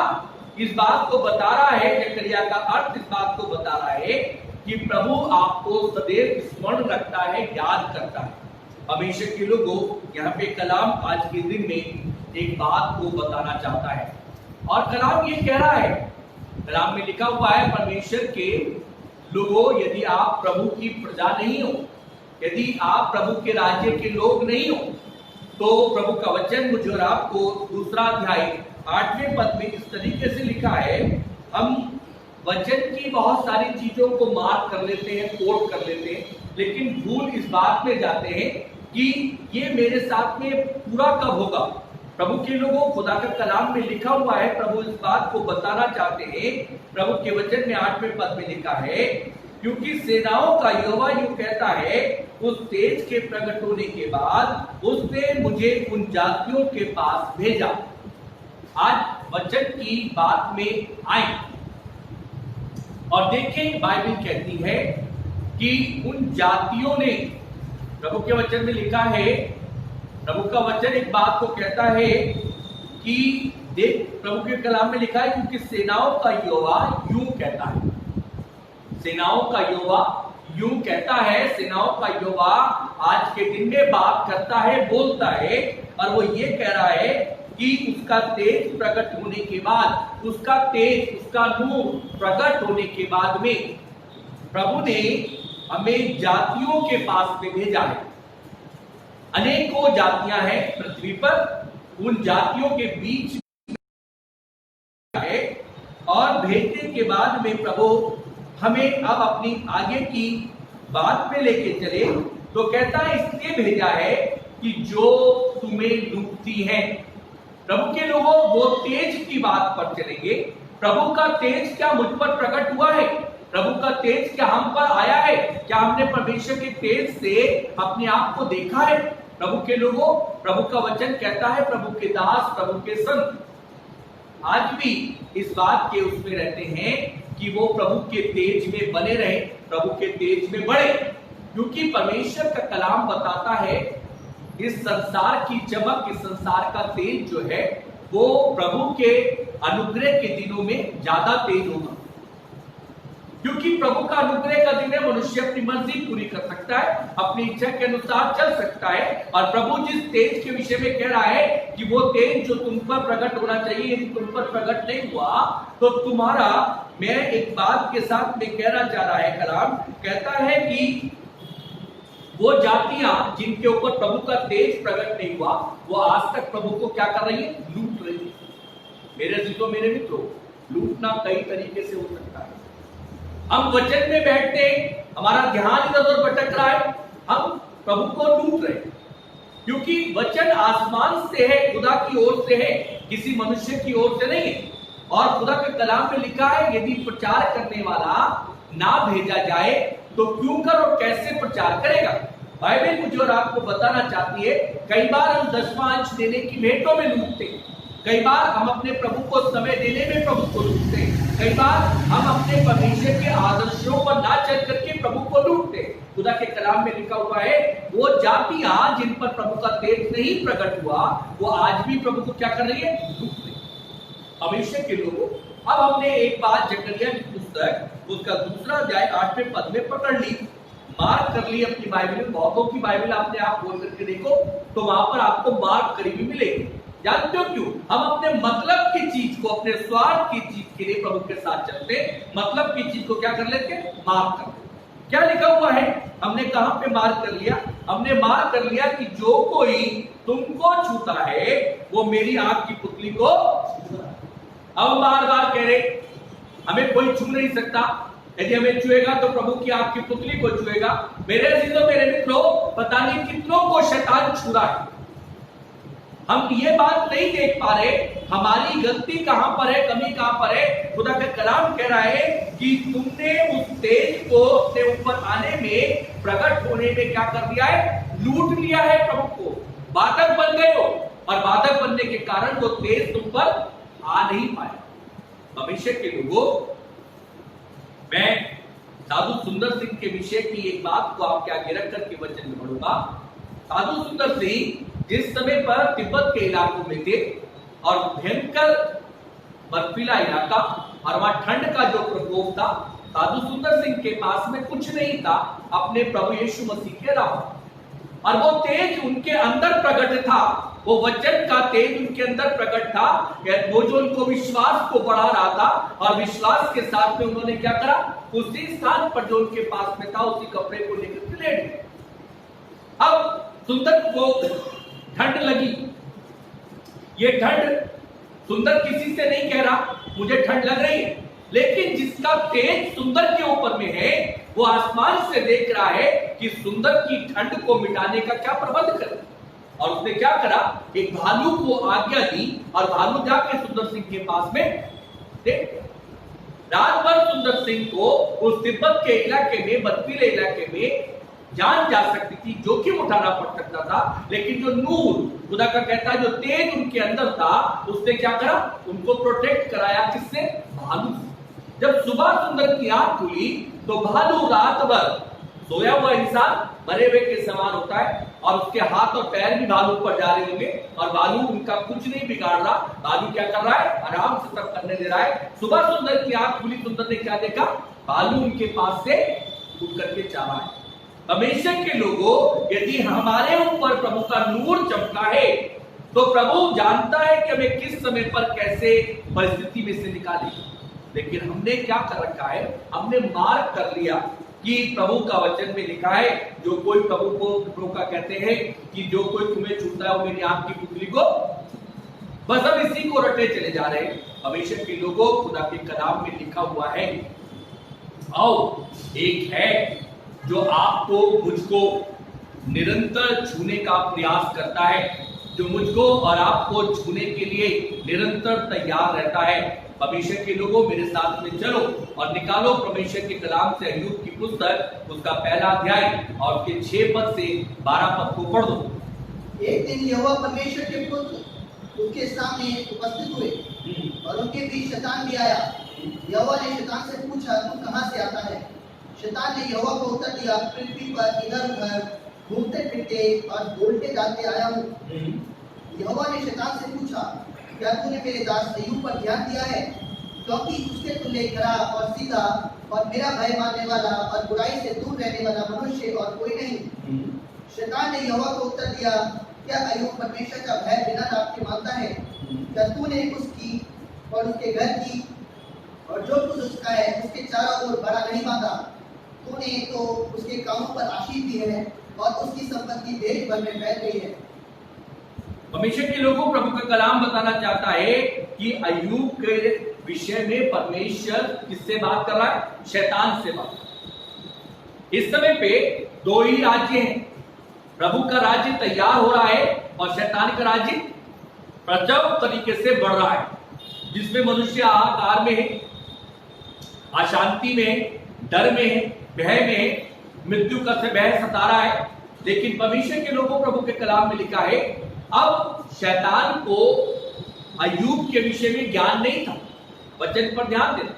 इस बात को बता रहा है, जकरिया का अर्थ इस बात को बता रहा है कि प्रभु आपको सदैव स्मरण रखता है, याद करता है। परमेश्वर के लोगों, यहाँ पे कलाम आज के दिन में एक बात को बताना चाहता है, और कलाम ये कह रहा है, कलाम में लिखा हुआ है परमेश्वर के लोगों, यदि आप प्रभु की प्रजा नहीं हो, यदि आप प्रभु के राज्य के लोग नहीं हो, तो प्रभु का वचन मुझे और आपको दूसरा अध्याय 8वें पद में इस तरीके से लिखा है। हम वचन की बहुत सारी चीजों को मार्क कर लेते हैं, कोट कर लेते हैं, लेकिन भूल इस बात में जाते हैं कि ये मेरे साथ में पूरा कब होगा। प्रभु के लोगों, खुदा का कलाम में लिखा हुआ है, प्रभु इस बात को बताना चाहते हैं। प्रभु के वचन में 8वें पद में लिखा है, क्योंकि सेनाओं का यहोवा यूं कहता है, उस तेज के प्रकट होने के बाद उसने मुझे उन जातियों के पास भेजा। आज वचन की बात में आए और देखें, बाइबल कहती है कि उन जातियों ने, प्रभु के वचन में लिखा है, प्रभु का वचन एक बात को कहता है कि देख, प्रभु के कलाम में लिखा है, क्योंकि सेनाओं का यहोवा यूं कहता है, सेनाओं का यहोवा यूं कहता है। सेनाओं का यहोवा आज के दिन में बात करता है, बोलता है, और वो ये कह रहा है कि उसका तेज प्रकट होने के बाद, उसका तेज, उसका नूर प्रकट होने के बाद में प्रभु ने हमें जातियों के पास में भेजा है। अनेकों जातियां हैं पृथ्वी पर, उन जातियों के बीच है, और भेजने के बाद में प्रभु हमें अब अपनी आगे की बात में लेके चले, तो कहता है इसलिए भेजा है कि जो तुम्हें लूटती है। प्रभु के लोगों, वो तेज की बात पर चलेंगे। प्रभु का तेज क्या मुझ पर प्रकट हुआ है? प्रभु का तेज क्या हम पर आया है? क्या हमने परमेश्वर के तेज से अपने आप को देखा है? प्रभु के लोगों, प्रभु का वचन कहता है, प्रभु के दास, प्रभु के संत आज भी इस बात के उसमें रहते हैं कि वो प्रभु के तेज में बने रहे, प्रभु के तेज में बढ़े, क्योंकि परमेश्वर का कलाम बताता है इस संसार की चमक, इस संसार का तेज जो है वो प्रभु के अनुग्रह के दिनों में ज्यादा तेज होगा। क्योंकि प्रभु का अनुग्रह का दिन है, मनुष्य अपनी मर्जी पूरी कर सकता है, अपनी इच्छा के अनुसार चल सकता है, और प्रभु जिस तेज के विषय में कह रहा है कि वो तेज जो तुम पर प्रकट होना चाहिए, यदि तुम पर प्रकट नहीं हुआ तो तुम्हारा, मैं एक बात के साथ में कहना चाह रहा है, कलाम कहता है कि वो जातियां जिनके ऊपर प्रभु का तेज प्रकट नहीं हुआ, वो आज तक प्रभु को क्या कर रही है? लूट रही है। मेरे जीतो, मेरे मित्रों, लूटना कई तरीके से हो सकता है। हम वचन में बैठते, हमारा ध्यान इधर उधर भटक रहा है, हम प्रभु को लूट रहे हैं, क्योंकि वचन आसमान से है, खुदा की ओर से है, किसी मनुष्य की ओर से नहीं है। और खुदा के कलाम में लिखा है, यदि प्रचार करने वाला ना भेजा जाए तो क्यों कर और कैसे प्रचार करेगा? बाइबल मुझे और आपको बताना चाहती है, कई बार हम दशमांश देने की भेंटों में लूटते हैं, कई बार हम अपने प्रभु को समय देने में प्रभु को लूटते हैं, कई बार हम अपने परमेश्वर के आदर्शों पर ना चल करके प्रभु को लूटते हैं। खुदा के कलाम में लिखा हुआ है, वो जातियां जिन पर प्रभु का तेज नहीं प्रकट हुआ, वो आज भी प्रभु को क्या कर रही है? लूट रही है। परमेश्वर के लोगों, अब हमने एक बात जकरिया की पुस्तक उसका 2 अध्याय 8वें पद में पकड़ ली, मार्क कर ली अपनी बाइबल में। बहुतों की बाइबल आपने आप खोल करके देखो तो वहां पर आपको मार्क करीबी मिलेगी। जानते हो क्यों? हम अपने मतलब की चीज को, अपने स्वार्थ की चीज के लिए प्रभु के साथ चलते, मतलब की चीज को क्या कर लेते? मार्क कर लेते। क्या लिखा हुआ है? हमने कहां पे मार्क कर लिया? हमने मार्क कर लिया कि जो कोई तुमको छूता है वो मेरी आंख की पुतली को छूता है। अब बार बार कह रहे हमें कोई छू नहीं सकता, यदि हमें छुएगा तो प्रभु की आंख की पुतली को छुएगा। मेरे अजीजों, मेरे मित्रों, पता नहीं कितनों को शैतान छू रहा है। हम ये बात नहीं देख पा रहे हमारी गलती कहां पर है, कमी कहां पर है। खुदा का कलाम कह रहा है कि तुमने उस तेज को अपने ऊपर आने में, प्रकट होने में क्या कर दिया है? लूट लिया है। प्रभु को बाधक बन गए हो, और बाधक बनने के कारण वो तेज तुम पर आ नहीं पाया। भविष्य के लोगों, मैं साधु सुंदर सिंह के विषय की एक बात को आपके आगे रख करके वचन में पढ़ूंगा। साधु सुंदर सिंह जिस समय पर तिब्बत के इलाकों में थे और भयंकर बर्फीला इलाका और वहां ठंड का जो प्रकोप था, साधु सुंदर सिंह के पास में कुछ नहीं था अपने प्रभु यीशु मसीह के अलावा, और वो तेज उनके अंदर प्रकट था, वो वचन का तेज उनके अंदर प्रकट था, वो जो उनको विश्वास को बढ़ा रहा था, और विश्वास के साथ में उन्होंने क्या करा? उसी स्थान पर जो उनके पास में था उसी कपड़े को लेकर के लेट गए। अब सुंदर को ठंड लगी। ये ठंड सुंदर किसी से नहीं कह रहा मुझे ठंड लग रही है, लेकिन जिसका तेज सुंदर के ऊपर में है वो आसमान से देख रहा है कि सुंदर की ठंड को मिटाने का क्या प्रबंध करे। और उसने क्या करा? एक भालू को आज्ञा दी और भालू जाके सुंदर सिंह के पास में देख, रात भर सुंदर सिंह को उस तिब्बत के इलाके में, बर्फीले इलाके में जान जा सकती थी, जोखिम उठाना पड़ सकता था, लेकिन जो नूर, खुदा का कहता है जो तेज उनके अंदर था, उसने क्या करा? उनको प्रोटेक्ट कराया। किससे? भालू से। जब सुबह सुंदर की आंख खुली तो भालू रात भर, सोया हुआ इंसान मरे हुए के समान होता है, और उसके हाथ और पैर भी भालू पर जा रहे होंगे, और भालू उनका कुछ नहीं बिगाड़ रहा। भालू क्या कर रहा है? आराम से सब करने दे रहा है। सुबह सुंदर की आंख खुली, सुंदर ने क्या देखा? भालू उनके पास से उठ करके जा रहा है। परमेश्वर के लोगों, यदि हमारे ऊपर प्रभु का नूर चमका है, तो प्रभु जानता है कि हमें किस समय पर कैसे परिस्थिति में से निकाले। लेकिन हमने क्या कर रखा है? हमने मार्क कर लिया कि प्रभु का वचन में लिखा है, जो कोई प्रभु का कहते हैं कि जो कोई तुम्हें छूता है वो मेरी आंख की पुतली को, बस हम इसी को रटे चले जा रहे हैं। परमेश्वर के लोगों, खुदा के कलाम में लिखा हुआ है, आओ एक है जो आपको, मुझको निरंतर छूने का प्रयास करता है, जो मुझको और आपको छूने के लिए निरंतर तैयार रहता है। परमेश्वर के लोगों, मेरे साथ में चलो और निकालो परमेश्वर के कलाम से अय्यूब की पुस्तक, उसका पहला अध्याय और उसके 6 पद से 12 पद को पढ़ दो। एक दिन यहोवा परमेश्वर के पुत्र उनके सामने उपस्थित हुए और उनके बीच शैतान भी आया। यहोवा ने शैतान से पूछा, तू कहां से आता है? शैतान ने यहोवा को उत्तर दिया, पृथ्वी पर इधर उधर घूमते फिरते और बोलते जाते आया हूँ। यहोवा ने शैतान से पूछा, क्या तूने मेरे दास अय्यूब पर ध्यान दिया है? क्योंकि उसके तुल्य खरा और सीधा और मेरा भय मानने वाला और बुराई से दूर रहने वाला मनुष्य और कोई नहीं। शैतान ने यहोवा को उत्तर दिया, क्या अय्यूब परमेश्वर का भय बिना नाप के मानता है? क्या तूने उसकी और उसके घर की और जो कुछ उसका है उसके चारों ओर बड़ा नहीं बांधा? तूने तो उसके कामों पर आशीष दी है और उसकी संपत्ति देश भर में फैल गई है। परमेश्वर के लोगों, प्रभु का कलाम बताना चाहता है कि अय्यूब के विषय में परमेश्वर किससे बात कर रहा है? शैतान से बात। इस समय पे 2 ही राज्य हैं। प्रभु का राज्य तैयार हो रहा है और शैतान का राज्य प्रचंड तरीके से बढ़ रहा है, जिसमें मनुष्य हाहाकार में है, अशांति में है, डर में है, भय में है, मृत्यु का से भय सता रहा है। लेकिन परमेश्वर के लोगों, प्रभु के कलाम में लिखा है, अब शैतान को अय्यूब के विषय में ज्ञान नहीं था। वचन पर ध्यान देना,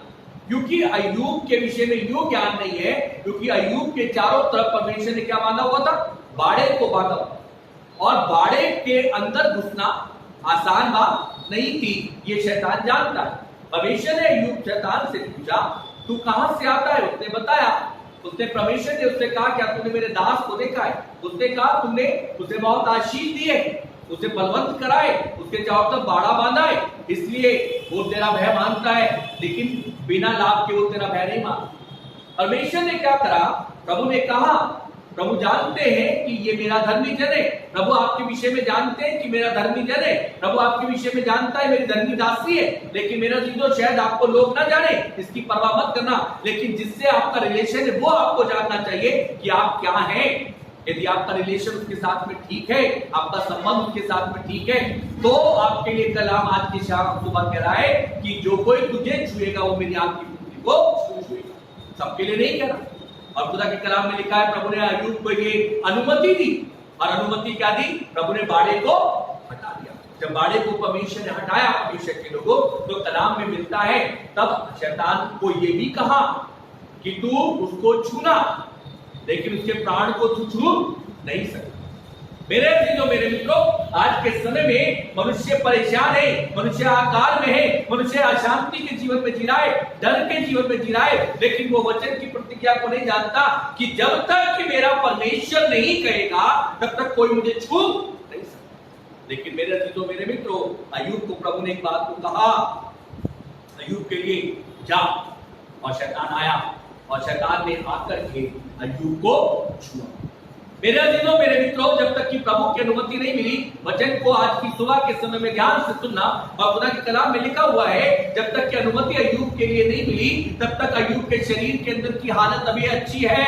क्योंकि अय्यूब के विषय में यूं ज्ञान नहीं है, क्योंकि अय्यूब के चारों तरफ परमेश्वर ने क्या बांधा हुआ था? बाड़े को बांधा, और बाड़े के अंदर घुसना आसान बात नहीं थी, ये शैतान जानता है। परमेश्वर ने अय्यूब शैतान से पूछा, तू कहां से आता है? उसने बताया। उसने परमेश्वर ने उससे कहा, क्या तूने मेरे दास को देखा है? उसने कहा, तुमने उसे बहुत आशीष दी है, उसे बलवंत कराए, उसके चारों तरफ बाड़ा बांधा है, इसलिए वो तेरा भय मानता है, लेकिन बिना लाभ के वो तेरा भय नहीं मानता। परमेश्वर ने क्या करा? प्रभु ने कहा, प्रभु जानते हैं कि ये मेरा धर्मी जन है। प्रभु आपके विषय में जानते हैं कि मेरा धर्मी जन है। प्रभु आपके विषय में जानता है मेरी धर्मी दासी है। लेकिन मेरा चीजों शायद आपको लोग ना जाने, इसकी परवाह मत करना। लेकिन जिससे आपका रिलेशन है वो आपको जानना चाहिए कि आप क्या हैं। यदि आपका रिलेशन उसके साथ में ठीक है, आपका संबंध उसके साथ में ठीक है, तो आपके लिए कलाम आज की शाम सुबह कह रहा है कि जो कोई तुझे छुएगा वो मेरी आंख की पुतली को छुएगा। सबके लिए नहीं कह रहा। और खुदा के कलाम में लिखा है, प्रभु ने अय्यूब को ये अनुमति दी, और अनुमति क्या दी? प्रभु ने बाड़े को हटा दिया। जब बाड़े को परमेश्वर ने हटाया, परमेश्वर के लोगों, तो कलाम में मिलता है, तब शैतान को ये भी कहा कि तू उसको छूना, लेकिन उसके प्राण को तू छू नहीं सकता। मेरे चीजों, मेरे मित्रों, आज के समय में मनुष्य परेशान है, मनुष्य आकार में है, मनुष्य अशांति के जीवन में जी रहा है, डर के जीवन में जी रहा है, लेकिन वो वचन की प्रतिज्ञा को नहीं जानता कि जब तक कि मेरा परमेश्वर नहीं कहेगा तब तक कोई मुझे छू नहीं सकता। लेकिन मेरे चीजों, मेरे मित्रों, अय्यूब को प्रभु ने एक बात को कहा, अय्यूब के लिए जा, और शैतान आया और शैतान ने आकर के अय्यूब को छुआ। मेरे अजीजों, मेरे मित्रों, जब तक कि प्रभु की अनुमति नहीं मिली, वचन को आज की सुबह के समय में ध्यान से सुनना, और खुदा के कलाम में लिखा हुआ है, जब तक कि अनुमति अय्यूब के लिए नहीं मिली, तब तक अय्यूब के शरीर के अंदर की हालत अभी अच्छी है।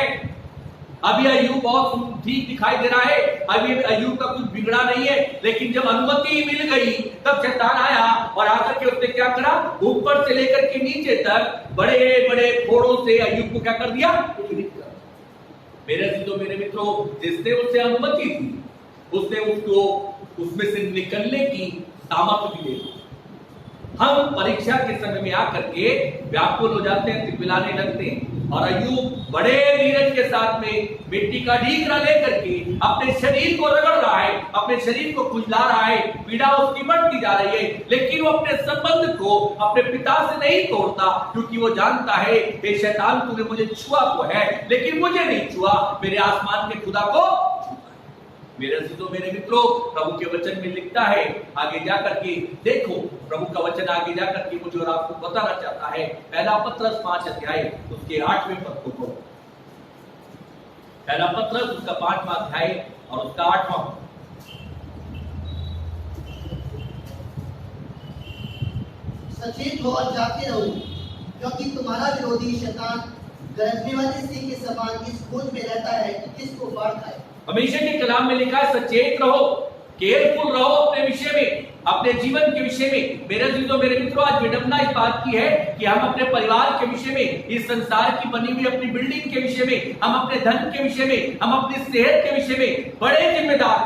अभी अय्यूब बहुत ठीक दिखाई दे रहा है, अभी अय्यूब का कुछ बिगड़ा नहीं है। लेकिन जब अनुमति मिल गई तब शैतान आया और आकर के उसने क्या करा, ऊपर से लेकर के नीचे तक बड़े बड़े फोड़ों से अय्यूब को क्या कर दिया, मेरे अजीजों मेरे मित्रों, जिसने उससे अनुमति दी उसने उसको उसमें से निकलने की सामर्थ्य भी दे। हम परीक्षा के समय में आकर के व्याकुल हो जाते हैं, तिलमिलाने लगते हैं, और अय्यूब बड़े धीरज के साथ में मिट्टी का ढीकरा लेकर के अपने शरीर को रगड़ रहा है, अपने शरीर को खुजला रहा है, पीड़ा उसकी बढ़ती जा रही है, लेकिन वो अपने संबंध को अपने पिता से नहीं तोड़ता, क्योंकि वो जानता है कि शैतान तूने मुझे छुआ तो है लेकिन मुझे नहीं छुआ, मेरे आसमान के खुदा को। मेरे अजीजों मेरे मित्रों, प्रभु के वचन में लिखता है, आगे जाकर के देखो, प्रभु का वचन आगे जाकर के मुझे और आपको बताना चाहता है। पहला पत्रस 5 अध्याय उसके 8वें पद को पढ़ो। पहला पत्रस उसका 5वां अध्याय और उसका 8वां। सचेत हो और जागते रहो, क्योंकि तुम्हारा विरोधी शैतान गरजने वाले सिंह के समान इस खोज में रहता है कि किसको फाड़ खाए। हमेशा के कलाम में लिखा है सचेत रहो, केयरफुल रहो अपने विषय में, अपने जीवन के विषय में। मेरे अजीजों मेरे मित्रों, आज विडंबना इस बात की है कि हम अपने परिवार के विषय में, इस संसार की बनी हुई अपनी बिल्डिंग के विषय में, हम अपने धन के विषय में, हम अपनी सेहत के विषय में बड़े जिम्मेदार,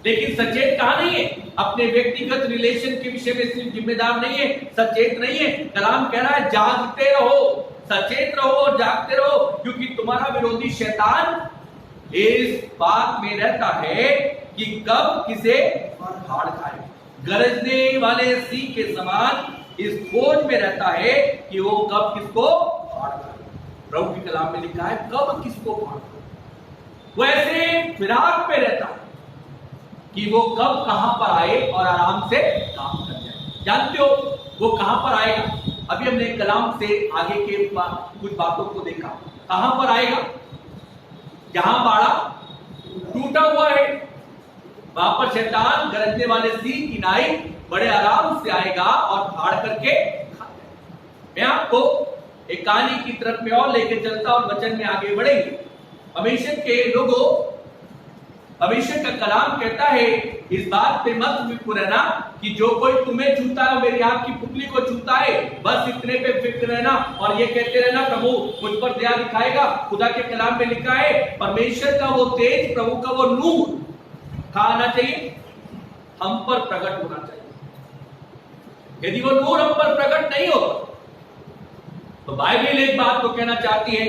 लेकिन सचेत कहां नहीं है। अपने व्यक्तिगत रिलेशन के विषय में सिर्फ जिम्मेदार नहीं है, सचेत नहीं है। कलाम कह रहा है जागते रहो, सचेत रहो और जागते रहो, क्योंकि तुम्हारा विरोधी शैतान इस बात में रहता है कि कब किसे फाड़ खाए। गरजने वाले सिंह के समान इस खोज में रहता है कि वो कब किसको फाड़ खाए। प्रभु की कलाम में लिखा है कब किसको फाड़ खाए। वो ऐसे फिराक पे रहता है कि वो कब कहां पर आए और आराम से काम कर जाए। जानते हो वो कहां पर आएगा? अभी हमने कलाम से आगे के कुछ बातों को देखा। कहां पर आएगा? जहां बाड़ा टूटा हुआ है वहां पर शैतान गरजने वाले सिंह की नाई बड़े आराम से आएगा और फाड़ करके खाएगा। मैं आपको एक कहानी की तरफ में और लेके चलता और वचन में आगे बढ़ेंगे। हमेशा के लोगों, हमेशा का कलाम कहता है इस बात पे मत रहना कि जो कोई तुम्हें छूता है मेरी आंख की पुतली को छूता है, बस इतने पे फिक्र रहना और ये कहते रहना प्रभु मुझ पर दया दिखाएगा। खुदा के कलाम में लिखा है परमेश्वर का वो तेज, प्रभु का वो नूर कहां आना चाहिए? हम पर प्रकट होना चाहिए। यदि वो नूर हम पर प्रकट नहीं हो तो बाइबल एक बात को कहना चाहती है,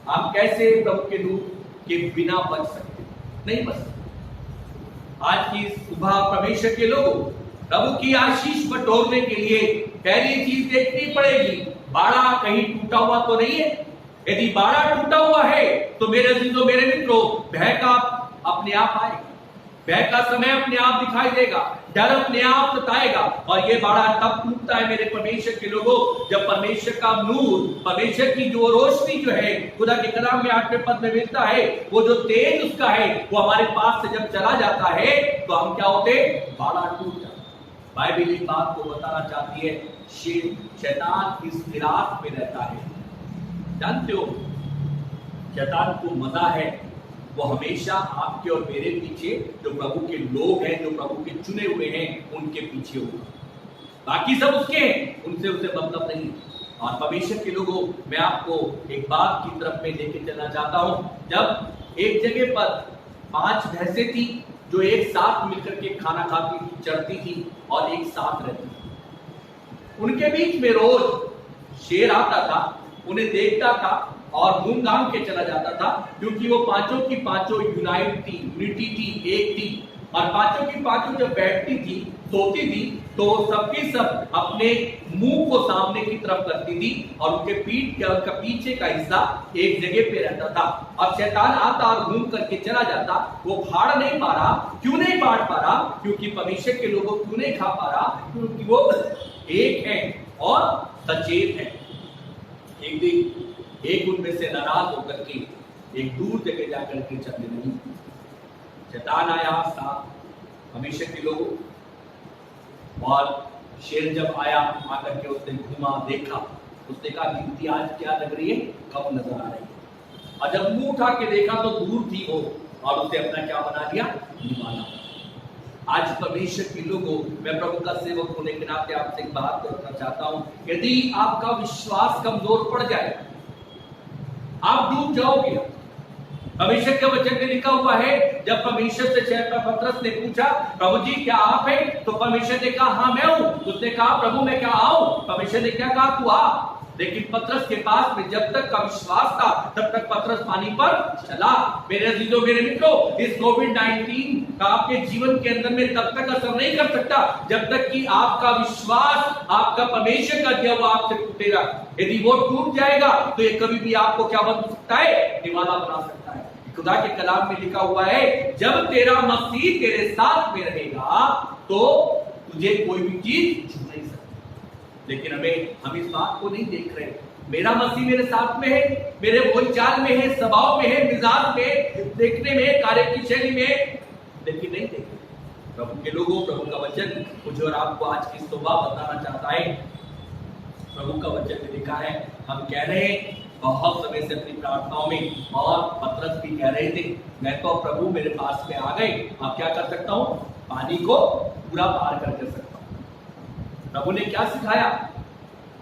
आप कैसे प्रभु के नूर के बिना बच सकते? नहीं बच सकते। आज की सुबह परमेश्वर के लोगों, प्रभु की आशीष बटोरने के लिए पहली चीज देखनी पड़ेगी, बाड़ा कहीं टूटा हुआ तो नहीं है। यदि बाड़ा टूटा हुआ है तो मेरे अजीजों मेरे मित्रों, भय का अपने आप आएगा, भय का समय अपने आप दिखाई देगा, डर अपने आप सताएगा। और ये बाड़ा तब टूटता है मेरे परमेश्वर के लोगों, जब परमेश्वर का नूर, परमेश्वर की जो रोशनी जो है, खुदा के कलाम में 8वें पद में मिलता है, वो जो तेज उसका है वो हमारे पास से जब चला जाता है तो हम क्या होते? बाड़ा टूट जाता। बाइबल इस बात को बताना चाहती है, शैतान इस फिराक में रहता है। जानते हो शैतान को मजा है, वो हमेशा आपके और मेरे पीछे, जो प्रभु के लोग हैं, जो प्रभु के चुने हुए हैं, उनके पीछे होगा। बाकी सब उसके हैं, उनसे उसे मतलब नहीं। और परमेश्वर के लोगों, मैं आपको एक बात की तरफ में लेके चलना चाहता हूं। जब एक जगह पर 5 भैंसें थी जो एक साथ मिलकर के खाना खाती थी, चरती थी और एक साथ रहती थी। उनके बीच में रोज शेर आता था, उन्हें देखता था और घूम घाम के चला जाता था, क्योंकि वो पांचों की पांचों यूनिटी थी, एक थी। और पांचों की पांचों जब बैठती थी, सोती थी, तो सबकी सब अपने मुंह को सामने की तरफ करती थी और उनके उनका पीछे का हिस्सा एक जगह पे रहता था। अब शैतान आता और घूम करके चला जाता, वो फाड़ नहीं पा रहा। क्यों नहीं फाड़ पा रहा? क्योंकि परमेश्वर के लोगों क्यों नहीं खा पा रहा? क्योंकि वो एक है और सचेत है। एक दिन एक उनमें से नाराज होकर के एक दूर जगह जाकर के चलने लगी। शैतान आया साथ हमेशा के लोगों, और शेर जब आया आकर के उसने घूमा, देखा, उसने कहा गिनती आज क्या लग रही है, कम नजर आ रही है। और जब मुंह उठा के देखा तो दूर थी वो, और उसे अपना क्या बना लिया? दीवाना। आज परमेश्वर के लोगों, मैं प्रभु का सेवक होने के नाते आपसे एक बात करना चाहता हूं, यदि आपका विश्वास कमजोर पड़ जाए, आप डूब जाओगे। परमेश्वर के वचन में लिखा हुआ है, जब परमेश्वर से पतरस ने पूछा, प्रभु जी क्या आप हैं? तो परमेश्वर ने कहा हाँ मैं हूं। उसने कहा प्रभु मैं क्या आऊं? परमेश्वर ने क्या कहा? तू आ। लेकिन पतरस के पास में जब तक का विश्वास था तब तक पतरस पानी पर चला। मेरे अजीजों, मेरे मित्रों, इस कोविड-19 का आपके जीवन के अंदर में तब तक असर नहीं कर सकता जब तक कि आपका विश्वास, आपका परमेश्वर का दिया हुआ आपसे टूटेगा। यदि वो टूट जाएगा तो ये कभी भी आपको क्या बन सकता है? दीवाना बना सकता है। खुदा के कलाम में लिखा हुआ है, जब तेरा मसीह तेरे साथ में रहेगा तो तुझे कोई भी चीज छू नहीं सकती। लेकिन हम इस बात को नहीं देख रहे। मेरा मसीह मेरे साथ में है, मेरे बोलचाल में है, स्वभाव में है, मिजाज में, देखने में, कार्य की शैली में, लेकिन नहीं देख रहे। प्रभु के लोगों, प्रभु का वचन मुझे और आपको आज की सुबह बताना चाहता है। प्रभु का वचन में लिखा है, हम कह रहे हैं बहुत समय से अपनी प्रार्थनाओं में, और पतरस भी कह रहे थे, मैं तो प्रभु मेरे पास में आ गए, अब क्या कर सकता हूं? पानी को पूरा पार कर सकता हूं। प्रभु ने क्या सिखाया?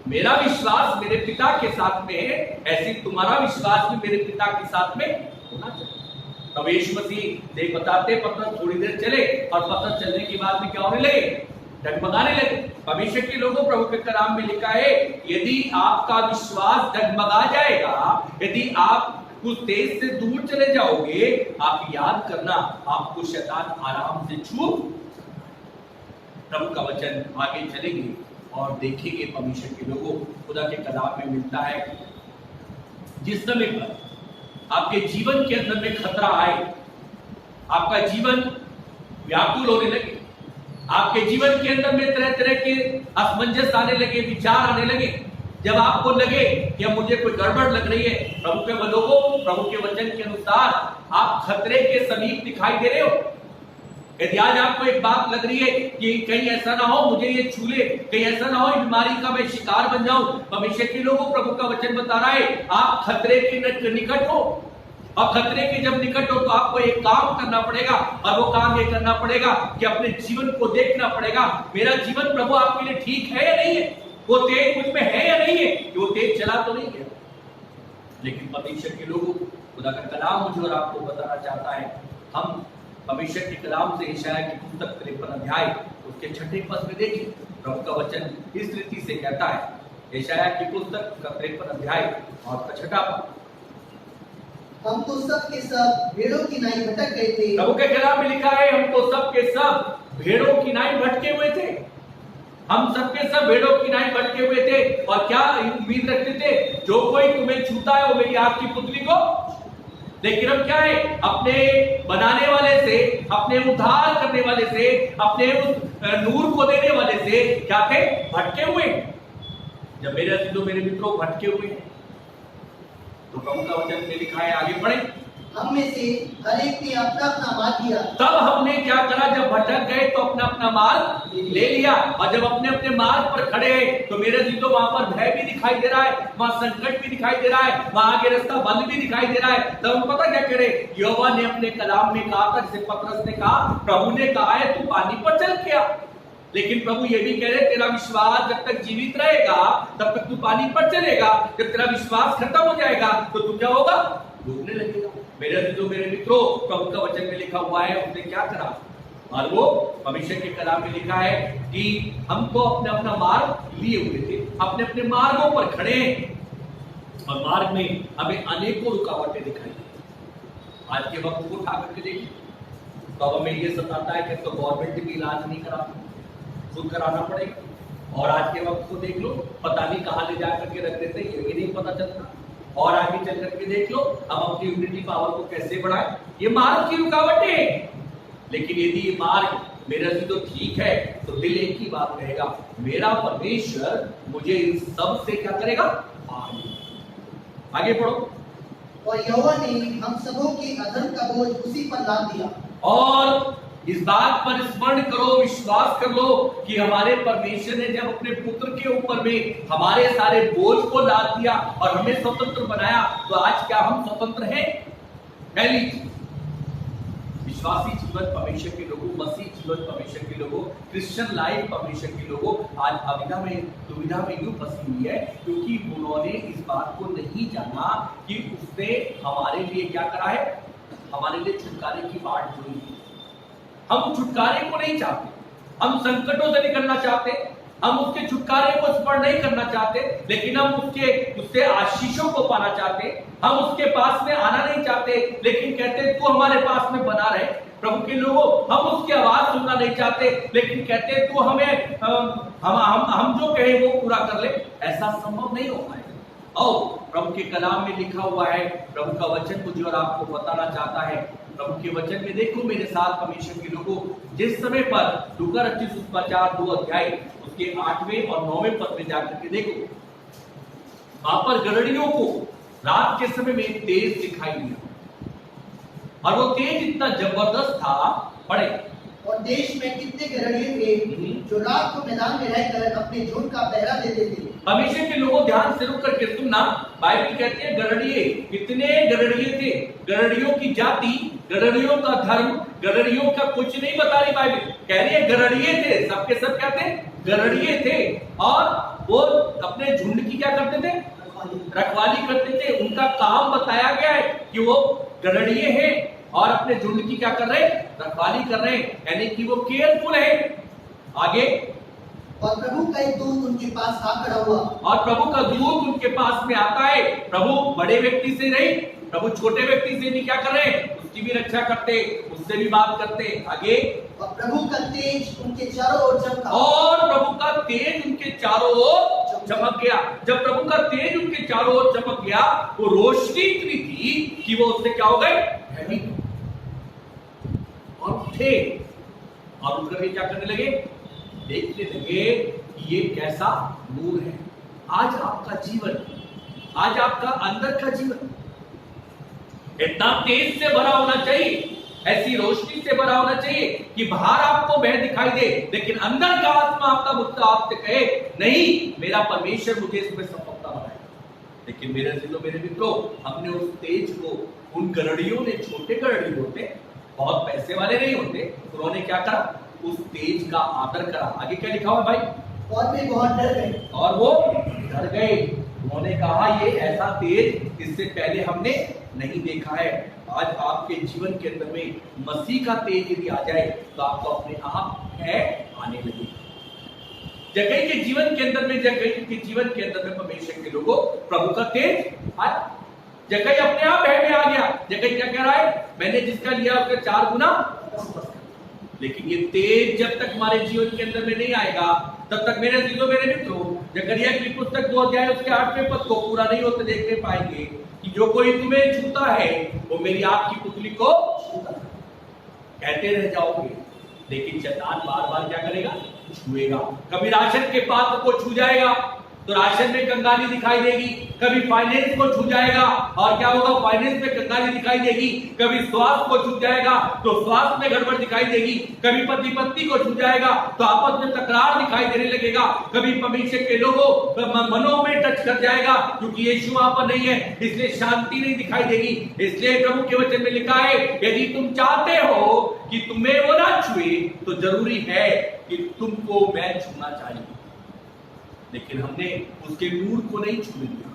मेरा विश्वास मेरे पिता के साथ में है, ऐसे तुम्हारा विश्वास भी मेरे पिता के साथ में होना चाहिए। तब यीशु मसीह देख बताते पतरस थोड़ी देर चले, और पतरस चलने के बाद में क्या होने लगे? डगमगाने लगे। भविष्य के लोगों, प्रभु के कलाम में लिखा है, यदि आपका विश्वास डगमगा जाएगा, यदि आप कुछ तेज से दूर चले जाओगे, आप याद करना आपको शैतान आराम से छू। प्रभु का वचन आगे चलेंगे और देखेंगे परमेश्वर के लोगों, खुदा के कलाम में मिलता है, जिस समय पर आपके जीवन के अंदर में खतरा आए, आपका जीवन व्याकुल होने लगे, आपके जीवन के अंदर में तरह तरह के असमंजस आने लगे, विचार आने लगे, जब आपको लगे कि अब मुझे कोई गड़बड़ लग रही है, प्रभु के लोगों, प्रभु के वचन के अनुसार आप खतरे के समीप दिखाई दे रहे हो। यदि आज आपको एक बात लग रही है कि कहीं ऐसा ना हो मुझे ये छू ले, कहीं ऐसा ना हो बीमारी का मैं शिकार बन जाऊं, परमेश्वर के लोगों, प्रभु का वचन बता रहा है, आप खतरे के निकट हो। और खतरे के जब निकट हो तो आपको एक काम करना पड़ेगा, और वो काम ये करना पड़ेगा कि अपने जीवन को देखना पड़ेगा, मेरा जीवन प्रभु आपके लिए ठीक है या नहीं है? वो तेज मुझ में है या नहीं है? कि वो तेज चला तो नहीं है? लेकिन परमेश्वर के लोगों, खुदा का कलाम मुझे और आपको बताना चाहता है, हम परमेश्वर के कलाम से यशायाह की पुस्तक 53 अध्याय उसके 6ठे पद में देखिए, प्रभु का वचन इस रीति से कहता है। यशायाह की पुस्तक का 53 अध्याय और उसका 6ठा पद, हम तो सब के सब भेड़ों की नाई भटक गए थे। प्रभु के कलाम में लिखा है, हम तो सब के सब भेड़ों की नाई भटके हुए थे। हम सब के सब भेड़ों की नाई भटके हुए थे, और क्या उम्मीद रखते थे? जो कोई तुम्हें छूता है वो मेरी आग की पुतली को। लेकिन अब क्या है? अपने बनाने वाले से, अपने उद्धार करने वाले से, अपने उस नूर को देने वाले से क्या थे? भटके हुए। जब मेरे अजीजों, मेरे मित्रों भटके हुए हैं, तो प्रभु का वचन में लिखा है, आगे बढ़े, हम में से हर एक ने अपना अपना मार्ग लिया। तब हमने क्या करा? जब भटक गए तो अपना अपना मार्ग ले लिया, और जब अपने अपने मार्ग पर खड़े हैं तो मेरे अजीजों वहां पर भय भी दिखाई दे रहा है, वहां संकट भी दिखाई दे रहा है, वहां आगे रास्ता बंद भी दिखाई दे रहा है। तब हम पता क्या करे? यहोवा ने अपने कलाम में कहा था, जिसे पतरस ने कहा, प्रभु ने कहा है तू पानी पर चल के आ। लेकिन प्रभु ये भी कह रहे, तेरा विश्वास जब तक जीवित रहेगा तब तक तू पानी पर चलेगा, जब तेरा विश्वास खत्म हो जाएगा तो तू क्या होगा? डूबने लगेगा। मेरे अजीजों, मेरे मित्रों, प्रभु का वचन में लिखा हुआ है, उसने क्या करा? और वो भविष्य के कलाम में लिखा है कि हमको अपने अपना मार्ग लिए हुए थे, अपने अपने मार्गों पर खड़े हैं, और मार्ग में हमें अनेकों रुकावटें दिखाई दी। आज के वक्त को उठा करके देखिए तो अब हमें ये सताता है कि तो गवर्नमेंट भी इलाज नहीं करा, खुद कराना पड़ेगा। और आज के वक्त को देख लो, पता नहीं कहां ले जा करके रख देते, ये भी नहीं पता चलता। और आगे चल करके देख लो, हम अपनी यूनिटी पावर को कैसे बढ़ाएं। ये मार्ग की रुकावटें हैं। लेकिन यदि ये मार्ग मेरा से तो ठीक है, तो दिल एक ही बात कहेगा, मेरा परमेश्वर मुझे इन सब से क्या करेगा? आगे बढ़ो। और यहोवा ने हम सबों के अधर्म का बोझ उसी पर लाद दिया। और इस बात पर स्मरण करो, विश्वास कर लो कि हमारे परमेश्वर ने जब अपने पुत्र के ऊपर में हमारे सारे बोझ को लाद दिया और हमें स्वतंत्र बनाया, तो आज क्या हम स्वतंत्र हैं? पहली चीज, विश्वासी जीवन परमेश्वर के लोगों, मसीह जीवन परमेश्वर के लोगों, क्रिश्चियन लाइफ परमेश्वर के लोगों आज दुविधा में यूं फंसी हुई है क्योंकि उन्होंने इस बात को नहीं जाना कि उसने हमारे लिए क्या करा है, हमारे लिए छुटकारे की बाट जोई है। हम छुटकारे को नहीं चाहते, हम संकटों से निकलना चाहते, हम उसके छुटकारे को स्मरण नहीं करना चाहते, लेकिन हम उससे आशीषों को पाना चाहते। हम उसके पास में आना नहीं चाहते, लेकिन कहते तू हमारे पास में बना रहे। प्रभु के लोगों, हम उसकी आवाज सुनना नहीं चाहते, लेकिन कहते तू हमें हम जो कहे वो पूरा कर ले। ऐसा संभव नहीं हो पाएगा। और प्रभु के कलाम में लिखा हुआ है, प्रभु का वचन मुझे और आपको बताना चाहता है। प्रभु के वचन में देखो मेरे साथ परमेश्वर के लोगों, जिस समय पर लूका रचित सुसमाचार 2 अध्याय उसके 8वें और 9वें पद में जाकर के देखो, वहां पर गड़ड़ियों को रात के समय में तेज दिखाई दिया और वो तेज इतना जबरदस्त था। पढ़े, और देश में कितने गड़ड़िए थे जो रात को मैदान में रहकर अपने झुंड का पहरा देते थे। परमेश्वर के लोगों ध्यान से रुक करके सुनना, बाइबल कहती है गड़ड़िए, कितने गड़ड़िए थे। गड़ड़ियों की जाति, गड़ड़ियों का धर्म, गड़ड़ियों का कुछ नहीं बता रही बाइबल, कह रही है गड़ड़िए थे। सबके सब क्या थे? गड़ड़िए थे। और वो अपने झुंड की क्या करते थे? रखवाली करते थे। उनका काम बताया गया है कि वो गड़ड़िए हैं और अपने झुंड की क्या कर रहे? रखवाली कर रहे हैं, यानी कि वो केयरफुल है। आगे, और प्रभु का एक दूत उनके पास आ खड़ा हुआ, और प्रभु का दूत उनके पास में आता है। प्रभु बड़े व्यक्ति से नहीं, प्रभु छोटे व्यक्ति से नहीं क्या कर रहे हैं, उसकी भी रक्षा करते, उससे भी बात करते। आगे, और प्रभु का तेज उनके चारों ओर चमका, और प्रभु का तेज उनके चारों ओर चमक गया। जब प्रभु का तेज उनके चारों ओर चमक गया, वो रोशनी इतनी थी कि वो उससे क्या हो गए? भयभीत और उठे और उठ करके क्या करने लगे? देखने लगे कि ये कैसा नूर है। आज आपका जीवन, आज आपका अंदर का जीवन इतना तेज से भरा होना चाहिए, ऐसी रोशनी से भरा होना चाहिए कि बाहर आपको वह दिखाई दे, लेकिन अंदर का आत्मा आपका मुद्दा आपसे कहे नहीं, मेरा परमेश्वर मुझे इसमें सफलता बनाएगा। लेकिन मेरे दिलों, मेरे मित्रों, हमने उस तेज को, उन गड़ड़ियों ने, छोटे गड़ड़ी होते, बहुत पैसे वाले नहीं होते, उन्होंने क्या करा? उस तेज का आदर करा। आगे क्या लिखा हुआ भाई? और वे बहुत डर गए, और वो डर गए। उन्होंने कहा ये ऐसा तेज इससे पहले हमने नहीं देखा है। आज आपके जीवन के अंदर में मसीह का तेज यदि आ जाए तो आपको अपने आप है आने लगे। जगह के जीवन के अंदर में, जगह के जीवन के अंदर में परमेश्वर के लोगों, प्रभु का तेज आया। जगह अपने आप है में आ गया। जगह क्या कह रहा है? मैंने जिसका लिया उसका 4 गुना। लेकिन ये तेज जब तक हमारे जीवन के अंदर में नहीं आएगा, तब तक मेरे दिलों, मेरे मित्रों, जकरिया की पुस्तक 2 अध्याय उसके 8वें पद को पूरा नहीं होते देखने पाएंगे कि जो कोई तुम्हें छूता है वो मेरी आग की पुतली को छूता। कहते रह जाओगे, लेकिन शैतान बार बार क्या करेगा? छुएगा। कभी राशन के पात्र को छू जाएगा तो राशन में कंगाली दिखाई देगी, कभी फाइनेंस को छू जाएगा और क्या होगा? फाइनेंस में कंगाली दिखाई देगी। कभी स्वास्थ्य को छू जाएगा तो स्वास्थ्य में गड़बड़ दिखाई देगी। कभी पति पत्नी को छू जाएगा तो आपस में तकरार दिखाई देने लगेगा। कभी परमेश्वर के लोगों मनों में टच कर जाएगा, क्योंकि यीशु वहां पर नहीं है इसलिए शांति नहीं दिखाई देगी। इसलिए प्रभु के वचन में लिखा है, यदि तुम चाहते हो कि तुम्हें वो ना छुए तो जरूरी है कि तुमको मैं छूना चाहिए। लेकिन हमने उसके नूर को नहीं छूने दिया।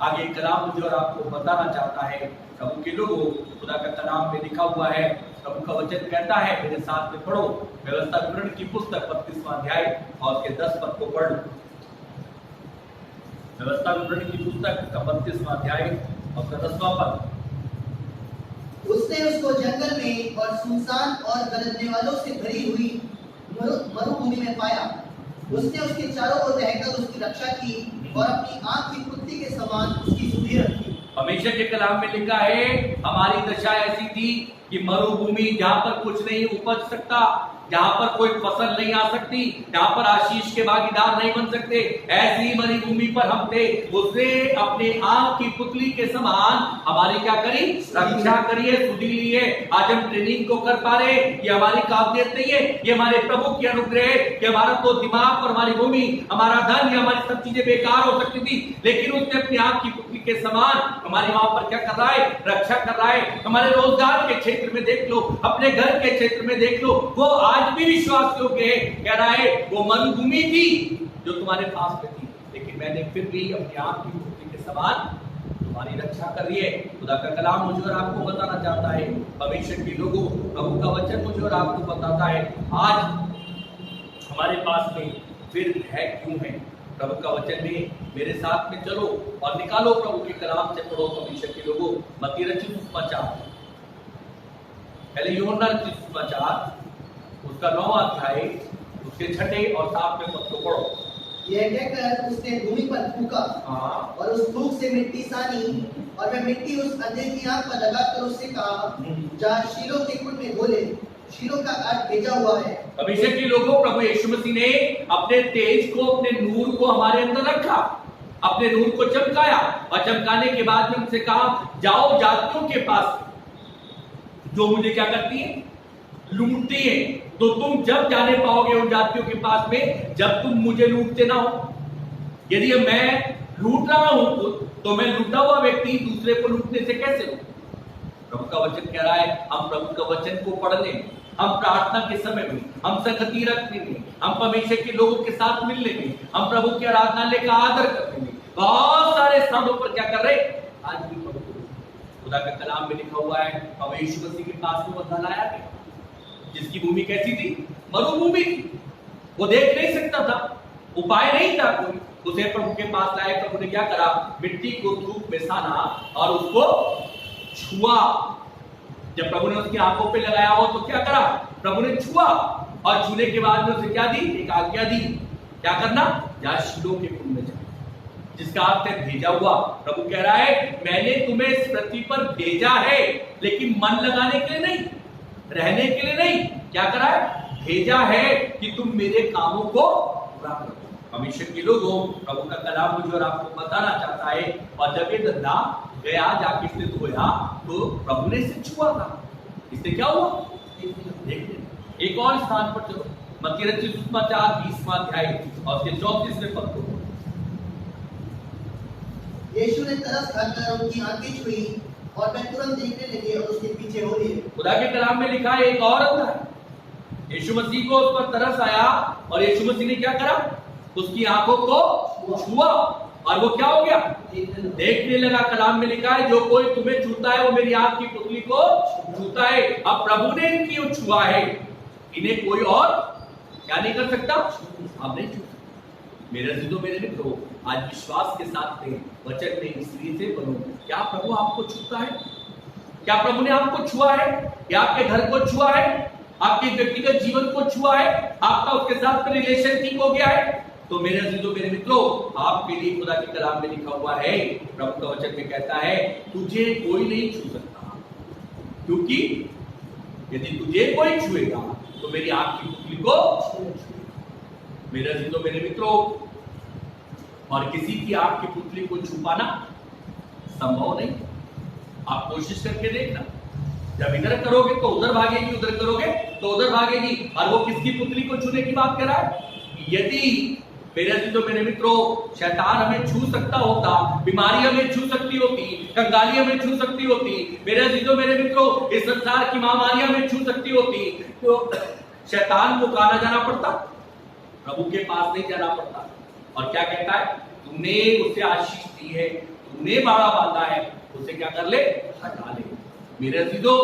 आगे कलाम मुझे और आपको बताना चाहता है, प्रभु के लोगों, खुदा का कलाम में लिखा हुआ है, प्रभु का वचन कहता है, मेरे साथ में पढ़ो, व्यवस्था विवरण की पुस्तक 32वां अध्याय और उसके 10 पद को पढ़ लो। व्यवस्था विवरण की पुस्तक का 32वां अध्याय और उसका 10वां पद। उसने उसको जंगल में और सुनसान और गरजने वालों से भरी हुई मरुभूमि में पाया। उसने उसके चारों ओर रहकर उसकी रक्षा की और अपनी आंख की पुतली के समान उसकी सुधि रखी। परमेश्वर के कलाम में लिखा है, हमारी दशा ऐसी थी कि मरुभूमि जहां पर कुछ नहीं उपज सकता, जहां पर कोई फसल नहीं आ सकती, जहां पर आशीष के भागीदार नहीं बन सकते, ऐसी मरुभूमि पर हम थे। उसने अपने आंख की पुतली के समान हमारी क्या करी? रक्षा करिए, सुधी लिए। आज हम ट्रेनिंग को कर पा रहे, ये हमारी काबिलियत नहीं है, ये हमारे प्रभु की अनुग्रह है कि हमारा तो दिमाग और हमारी भूमि, हमारा धन, ये हमारी सब चीजें बेकार हो सकती थी, लेकिन उसने अपनी आंख की पुतली के समान हमारी वहां पर क्या कर रहा है? रक्षा कर रहा है। हमारे रोजगार के क्षेत्र में देख लो, अपने घर के क्षेत्र में देख लो, वो आज भी विश्वास योग्य है। कह रहा है वो मरुभूमि थी जो तुम्हारे पास में थी, लेकिन मैंने फिर भी अपनी आंख की पुतली के समान तुम्हारी रक्षा कर रही है। खुदा का कलाम मुझे और आपको बताना चाहता है, भविष्य के लोगों, प्रभु का वचन मुझे और आपको बताता है, आज हमारे पास में फिर है क्यों है? प्रभु का वचन में मेरे साथ में चलो और निकालो, प्रभु के कलाम से पढ़ो। भविष्य के लोगों, मत्ती रचित सुसमाचार, पहले यूहन्ना रचित सुसमाचार उसका 9वां अध्याय उसके 6 और 7वें पद को पढ़ो। यह कहकर उसने भूमि पर थूका और उस थूक से मिट्टी सानी, और वह मिट्टी उस अंधे की आंख पर लगाकर उससे कहा, जा शीलो के कुंड में घोले। शीलो का अर्थ भेजा हुआ है। अभिषेक के लोगों, प्रभु यीशु मसीह ने अपने तेज को, अपने नूर को हमारे अंदर रखा, अपने नूर को चमकाया, और चमकाने के बाद में उनसे कहा, जाओ जातियों के पास जो मुझे क्या करती है? लूटती है। तो तुम जब जाने पाओगे उन जातियों के पास में जब तुम मुझे लूटते ना हो। यदि मैं लूट रहा हूं तो मैं लूटा हुआ व्यक्ति दूसरे को लूटने से कैसे हो? प्रभु का वचन कह रहा है, हम प्रभु का वचन को पढ़ने, हम प्रार्थना के समय में, हम संगति रखने में, हम परमेश्वर के लोगों के साथ मिलने में, हम प्रभु के आराधनालय का आदर करने में, बहुत सारे स्थानों पर क्या कर रहे? आज भी प्रभु खुदा का कलाम में लिखा हुआ है, हमें यीशु मसीह के पास में वो लाया गया जिसकी भूमि कैसी थी? मरुभूमि थी। वो देख नहीं सकता था, उपाय नहीं था कोई, उसे प्रभु के पास लाए। प्रभु ने क्या करा? मिट्टी को धूप में साना और उसको छुआ। जब प्रभु ने उसकी आंखों पे लगाया हो तो क्या करा? प्रभु ने छुआ, और छूने के बाद में उसे क्या दी? एक आज्ञा दी, क्या करना? जा शीलो के कुंड में जा, जिसका अर्थ है भेजा हुआ। प्रभु कह रहा है, मैंने तुम्हें इस पृथ्वी पर भेजा है, लेकिन मन लगाने के लिए नहीं, रहने के लिए नहीं। क्या करा है? भेजा है कि तुम मेरे कामों को पूरा करो। हमेशा के लोगों, प्रभु का कलाम मुझे और आपको बताना चाहता है, और जब ये धंधा गया जाके इसने धोया तो प्रभु ने इसे छुआ था। इससे क्या हुआ? देखिए एक और स्थान पर चलो, मत्ती रचित सुसमाचार 20वां अध्याय और उसके 34वें पद को। यीशु ने तरस खाकर उनकी आंखें छुई और वे तुरंत देखने लगे और उसके पीछे हो लिए। खुदा के कलाम में लिखा है, एक औरत है, यीशु मसीह को उस पर तरस आया और यीशु मसीह ने क्या करा? उसकी आंखों को छुआ और वो क्या हो गया? देखने लगा। कलाम में लिखा है, जो कोई तुम्हें छूता है वो मेरी आंख की पुतली को छूता है। अब प्रभु ने इनकी छुआ है, इन्हें कोई और क्या नहीं कर सकता? आप नहीं छू सकते। मेरे जिदो मेरे मित्रों, आज विश्वास के साथ में वचन में स्त्री से बनो। क्या प्रभु आपको छूता है? क्या प्रभु ने आपको छुआ है? क्या आपके घर को छुआ है? आपके व्यक्तिगत जीवन को छुआ है? आपका उसके साथ में रिलेशन ठीक हो गया है? तो मेरे अजीजों, मेरे मित्रों, आपके लिए खुदा के कलाम में लिखा हुआ है, प्रभु का वचन में कहता है, तुझे कोई नहीं छू सकता, क्योंकि यदि तुझे कोई छुएगा तो मेरी आंख की पुतली को छुएगा। मेरे अजीजों, मेरे मित्रों, और किसी की आंख की पुतली को छू पाना संभव नहीं। आप कोशिश करके देखना, जब इधर करोगे तो उधर भागेगी, उधर करोगे तो उधर भागेगी। और वो किसकी पुतली को छूने की बात कर रहा है? यदि मेरे अजीजों, मेरे मित्रों, शैतान हमें छू सकता होता, बीमारी हमें छू सकती होती, कंगाली हमें छू सकती होती, मेरे अजीजों, मेरे मित्रों, इस संसार की महामारियां हमें छू सकती होती, तो शैतान को कहां जाना पड़ता? प्रभु के पास नहीं जाना पड़ता। और क्या कहता है? तुमने उसे आशीष दी है, तुमने बाड़ा बांधा है, उसे क्या कर ले? हटा ले। मेरे अजीजों,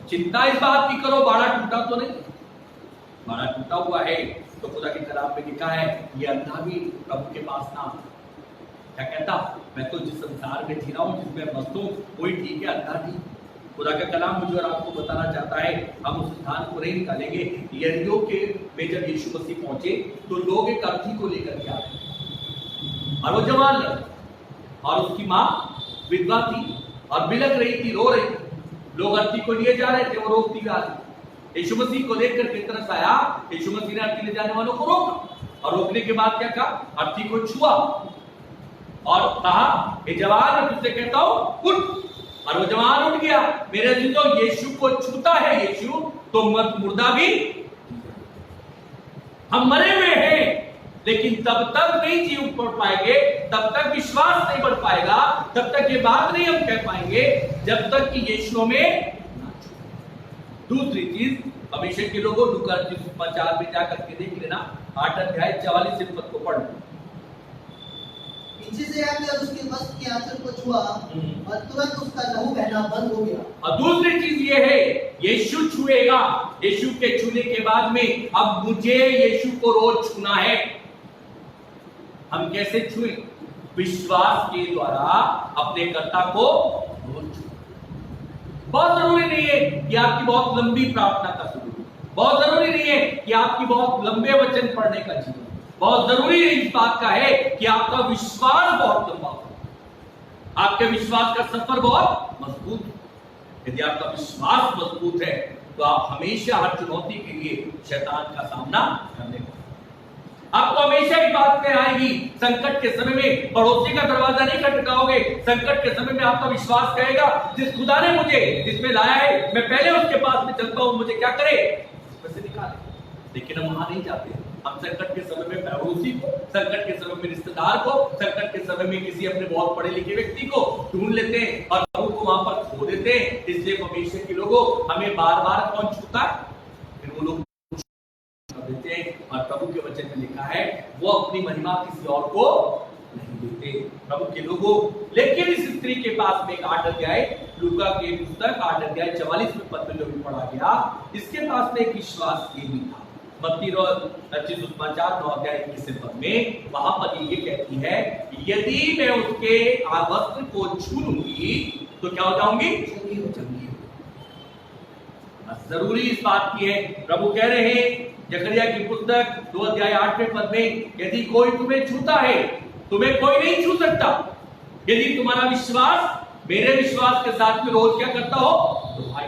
चिंता इस बात की करो, बाड़ा टूटा तो नहीं? बाड़ा टूटा हुआ है तो खुदा के कलाम में लिखा है, ये अंधा भी प्रभु के पास ना। क्या कहता? मैं तो जिस संसार में जी रहा हूं, जिसमें मस्त हूं, वही ठीक है, अंधा नहीं। खुदा का कलाम मुझे और आपको बताना चाहता है, हम उस स्थान को नहीं निकालेंगे। यरीहो के में जब यीशु मसीह पहुंचे तो लोग एक अर्थी को लेकर के आए और वो जवान लड़का और उसकी माँ विधवा थी और बिलख रही थी, रो रही थी। लोग अर्थी को लिए जा रहे थे, वो रोकती आ रही। यीशु मसीह को देखकर पतरस आया, यीशु मसीह ने अर्थी ले जाने वालों को रोका और रोकने के बाद क्या कहा? अर्थी को छुआ और कहा, ये जवान मैं तुझसे कहता हूं उठ। और वो जवान उठ गया। मेरे जी तो यीशु को छूता है यीशु तो मुर्दा भी। हम मरे हुए हैं लेकिन तब तक नहीं जी उठ पाएंगे, तब तक विश्वास नहीं बढ़ पाएगा, तब तक ये बात नहीं हम कह पाएंगे जब तक कि यीशु में ना छू। दूसरी चीज, हमेशा के लोगों लूका 4 में जाकर के देख लेना, 8 अध्याय 44 पद को पढ़। पीछे से आकर उसके वस्त्र के आंचल को छुआ और तुरंत उसका लहू बहना बंद हो गया। और दूसरी चीज ये है, यीशु छुएगा, यीशु के छूने के बाद में अब मुझे यीशु को रोज छूना है। हम कैसे छुए? विश्वास के द्वारा अपने कर्ता को रोज छुए। बहुत जरूरी नहीं है कि आपकी बहुत लंबी प्रार्थना का शुरू, बहुत जरूरी नहीं है कि आपकी बहुत लंबे वचन पढ़ने का जीवन, बहुत जरूरी इस बात का है कि आपका विश्वास बहुत लंबा हो, आपके विश्वास का सफर बहुत मजबूत हो। यदि आपका विश्वास मजबूत है तो आप हमेशा हर चुनौती के लिए शैतान का सामना करने को आपको हमेशा इस बात में आएगी। संकट के समय में पड़ोसी का दरवाजा नहीं खटखटाओगे। संकट के समय में आपका विश्वास कहेगा, जिस खुदा ने मुझे जिसमें लाया है मैं पहले उसके पास में चलता हूं, मुझे क्या करे वैसे निकाले। लेकिन हम वहां नहीं जाते। हम संकट के समय में पड़ोसी को, संकट के समय में रिश्तेदार को, संकट के समय में किसी अपने बहुत पढ़े लिखे व्यक्ति को ढूंढ लेते हैं और प्रभु को वहां पर खो देते हैं। इसलिए भविष्य के लोगों हमें बार बार कौन छूता है? फिर वो लोग देते हैं और प्रभु के वचन में लिखा है वो अपनी महिमा किसी और को नहीं देते, प्रभु के लोगों। लेकिन इस स्त्री के पास में एक 8 अध्याय लूका की पुस्तक 8 अध्याय 44 पद में जो भी पढ़ा गया, इसके पास में एक विश्वास ये भी था। मत्ती 9 अध्याय 21 पद में वहां पर ये कहती है, यदि मैं उसके वस्त्र को छू लूंगी तो क्या हो जाऊंगी? चंगी। जरूरी इस बात की है, प्रभु कह रहे हैं जकरिया की पुस्तक 2 अध्याय 8वें पद में, यदि कोई तुम्हें छूता है तुम्हें कोई नहीं छू सकता यदि तुम्हारा विश्वास मेरे विश्वास के साथ में रोज क्या करता हो तो भाई।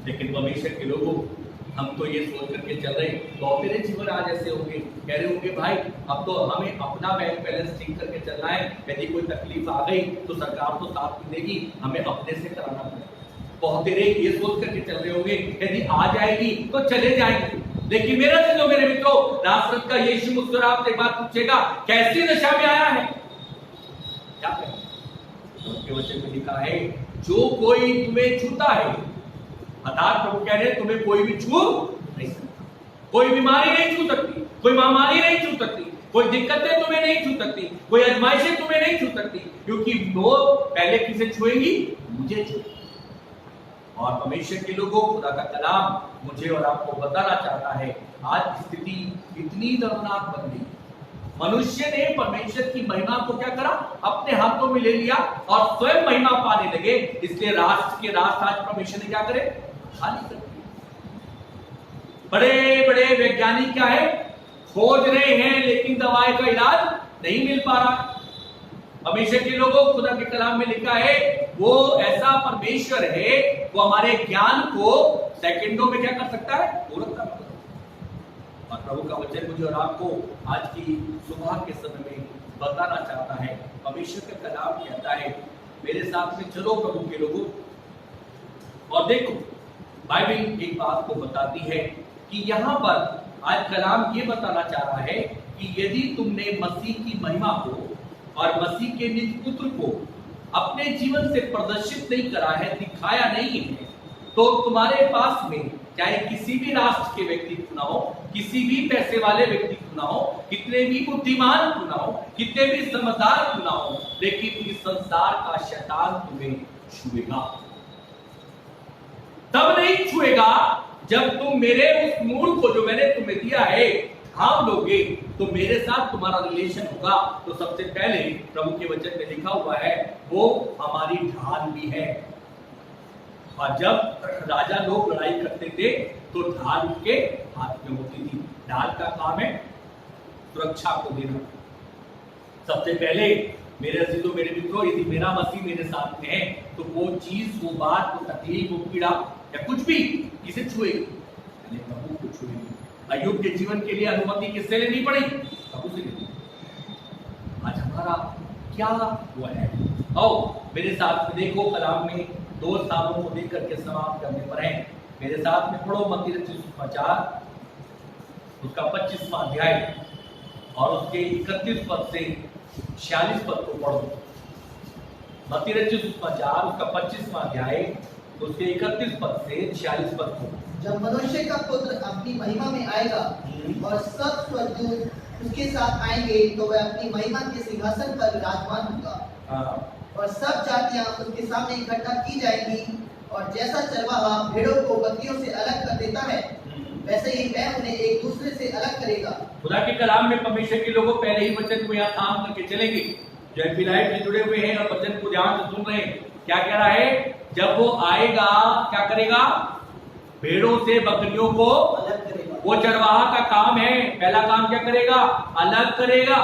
लेकिन भविष्य के लोगों हम तो ये सोच करके चल रहे तो मेरे जीवन आज ऐसे होंगे, कह रहे होंगे भाई अब तो हमें अपना बैंक बैलेंस ठीक करके चलना है, यदि कोई तकलीफ आ गई तो सरकार तो साथ में देगी, हमें अपने से कराना पड़ेगा। बहुत तेरे ये सोच करके चल रहे होंगे यदि आ जाएगी तो चले जाएंगे। लेकिन मेरा चलो मेरे मित्रों, नासरत का यीशु मुझसे आपसे एक बात पूछेगा, कैसी दशा में आया है? क्या कहें? उनके वचन में लिखा है जो कोई तुम्हें छूता है, अर्थात प्रभु कह रहे तुम्हें कोई भी छू नहीं सकता, कोई बीमारी नहीं छू सकती, कोई महामारी नहीं छू सकती, कोई दिक्कतें तुम्हें नहीं छू सकती, कोई आजमाइशें तुम्हें नहीं छू सकती, क्योंकि वो पहले किसे छुएंगी? मुझे छुएंगी। और परमेश्वर के लोगों, खुदा का कलाम मुझे और आपको बताना चाहता है आज स्थिति इतनी दर्दनाक बन गई, मनुष्य ने परमेश्वर की महिमा को क्या करा? अपने हाथों में ले लिया और स्वयं महिमा पाने लगे। इसलिए राष्ट्र के राष्ट्र आज परमेश्वर ने क्या करे? खाली कर दिए। बड़े बड़े वैज्ञानिक क्या है? खोज रहे हैं लेकिन दवाई का इलाज नहीं मिल पा रहा। हमेशा के लोगों, खुदा के कलाम में लिखा है वो ऐसा परमेश्वर है वो हमारे ज्ञान को सेकंडों में क्या कर सकता है? पूर्ण कर सकता है। और प्रभु का वचन मुझे और आपको आज की सुबह के समय में बताना चाहता है। परमेश्वर का कलाम कहता है मेरे साथ में चलो प्रभु के लोगों, और देखो बाइबल एक बात को बताती है कि यहाँ पर आज कलाम ये बताना चाह रहा है कि यदि तुमने मसीह की महिमा को और मसीह के निज पुत्र को अपने जीवन से प्रदर्शित नहीं करा है, दिखाया नहीं है, तो तुम्हारे पास में चाहे किसी भी राष्ट्र के व्यक्ति क्यों ना हो, किसी भी पैसे वाले व्यक्ति क्यों ना हो, कितने भी बुद्धिमान क्यों ना हो, कितने भी समझदार क्यों ना हो, लेकिन इस संसार का शैतान तुम्हें छुएगा। तब नहीं छुएगा जब तुम मेरे उस मूल को जो मैंने तुम्हें दिया है थाम लोगे, तो मेरे साथ तुम्हारा रिलेशन होगा। तो सबसे पहले प्रभु के वचन में लिखा हुआ है वो हमारी ढाल भी है। और जब राजा लोग लड़ाई करते थे तो ढाल उनके हाथ में होती थी। ढाल का काम है सुरक्षा को देना। सबसे पहले मेरे अजीजों, मेरे मित्रों, यदि मेरा मसीह मेरे साथ में है तो वो चीज, वो बात, वो तकलीफ, वो पीड़ा या कुछ भी किसे छुएगी? पहले प्रभु को छुएगी। अय्यूब के जीवन के लिए अनुमति किससे लेनी पड़ी? प्रभु से लेनी। आज हमारा क्या हुआ है? आओ मेरे साथ में देखो, कलाम में 2 स्थानों को देख करके समाप्त करने पर है। मेरे साथ में पढ़ो मत्ती रचित सुसमाचार, उसका 25वां अध्याय और उसके 31 पद से 46 पद को पढ़ो। मत्ती रचित सुसमाचार, उसका 25वां अध्याय, उसके 31 पद से 46 पद को। जब मनुष्य का पुत्र अपनी महिमा में आएगा और सब स्वर्गदूत उसके साथ आएंगे तो वह अपनी महिमा के सिंहासन पर विराजमान होगा और सब जातियां उसके सामने इकट्ठा की जाएंगी और जैसा चरवाहा भेड़ों को बकरियों से अलग कर देता है वैसे ही वह उन्हें एक दूसरे से अलग करेगा। खुदा के कलाम में परमेश्वर के लोगों पहले ही वचन को यहाँ थाम करके चलेंगे। जो एफिलाइट से जुड़े हुए हैं और वचन को ध्यान से सुन रहे हैं, क्या कह रहा है? जब वो आएगा क्या करेगा? भेड़ों से बकरियों को अलग करेगा। वो चरवाहा का काम है। पहला काम क्या करेगा? अलग करेगा।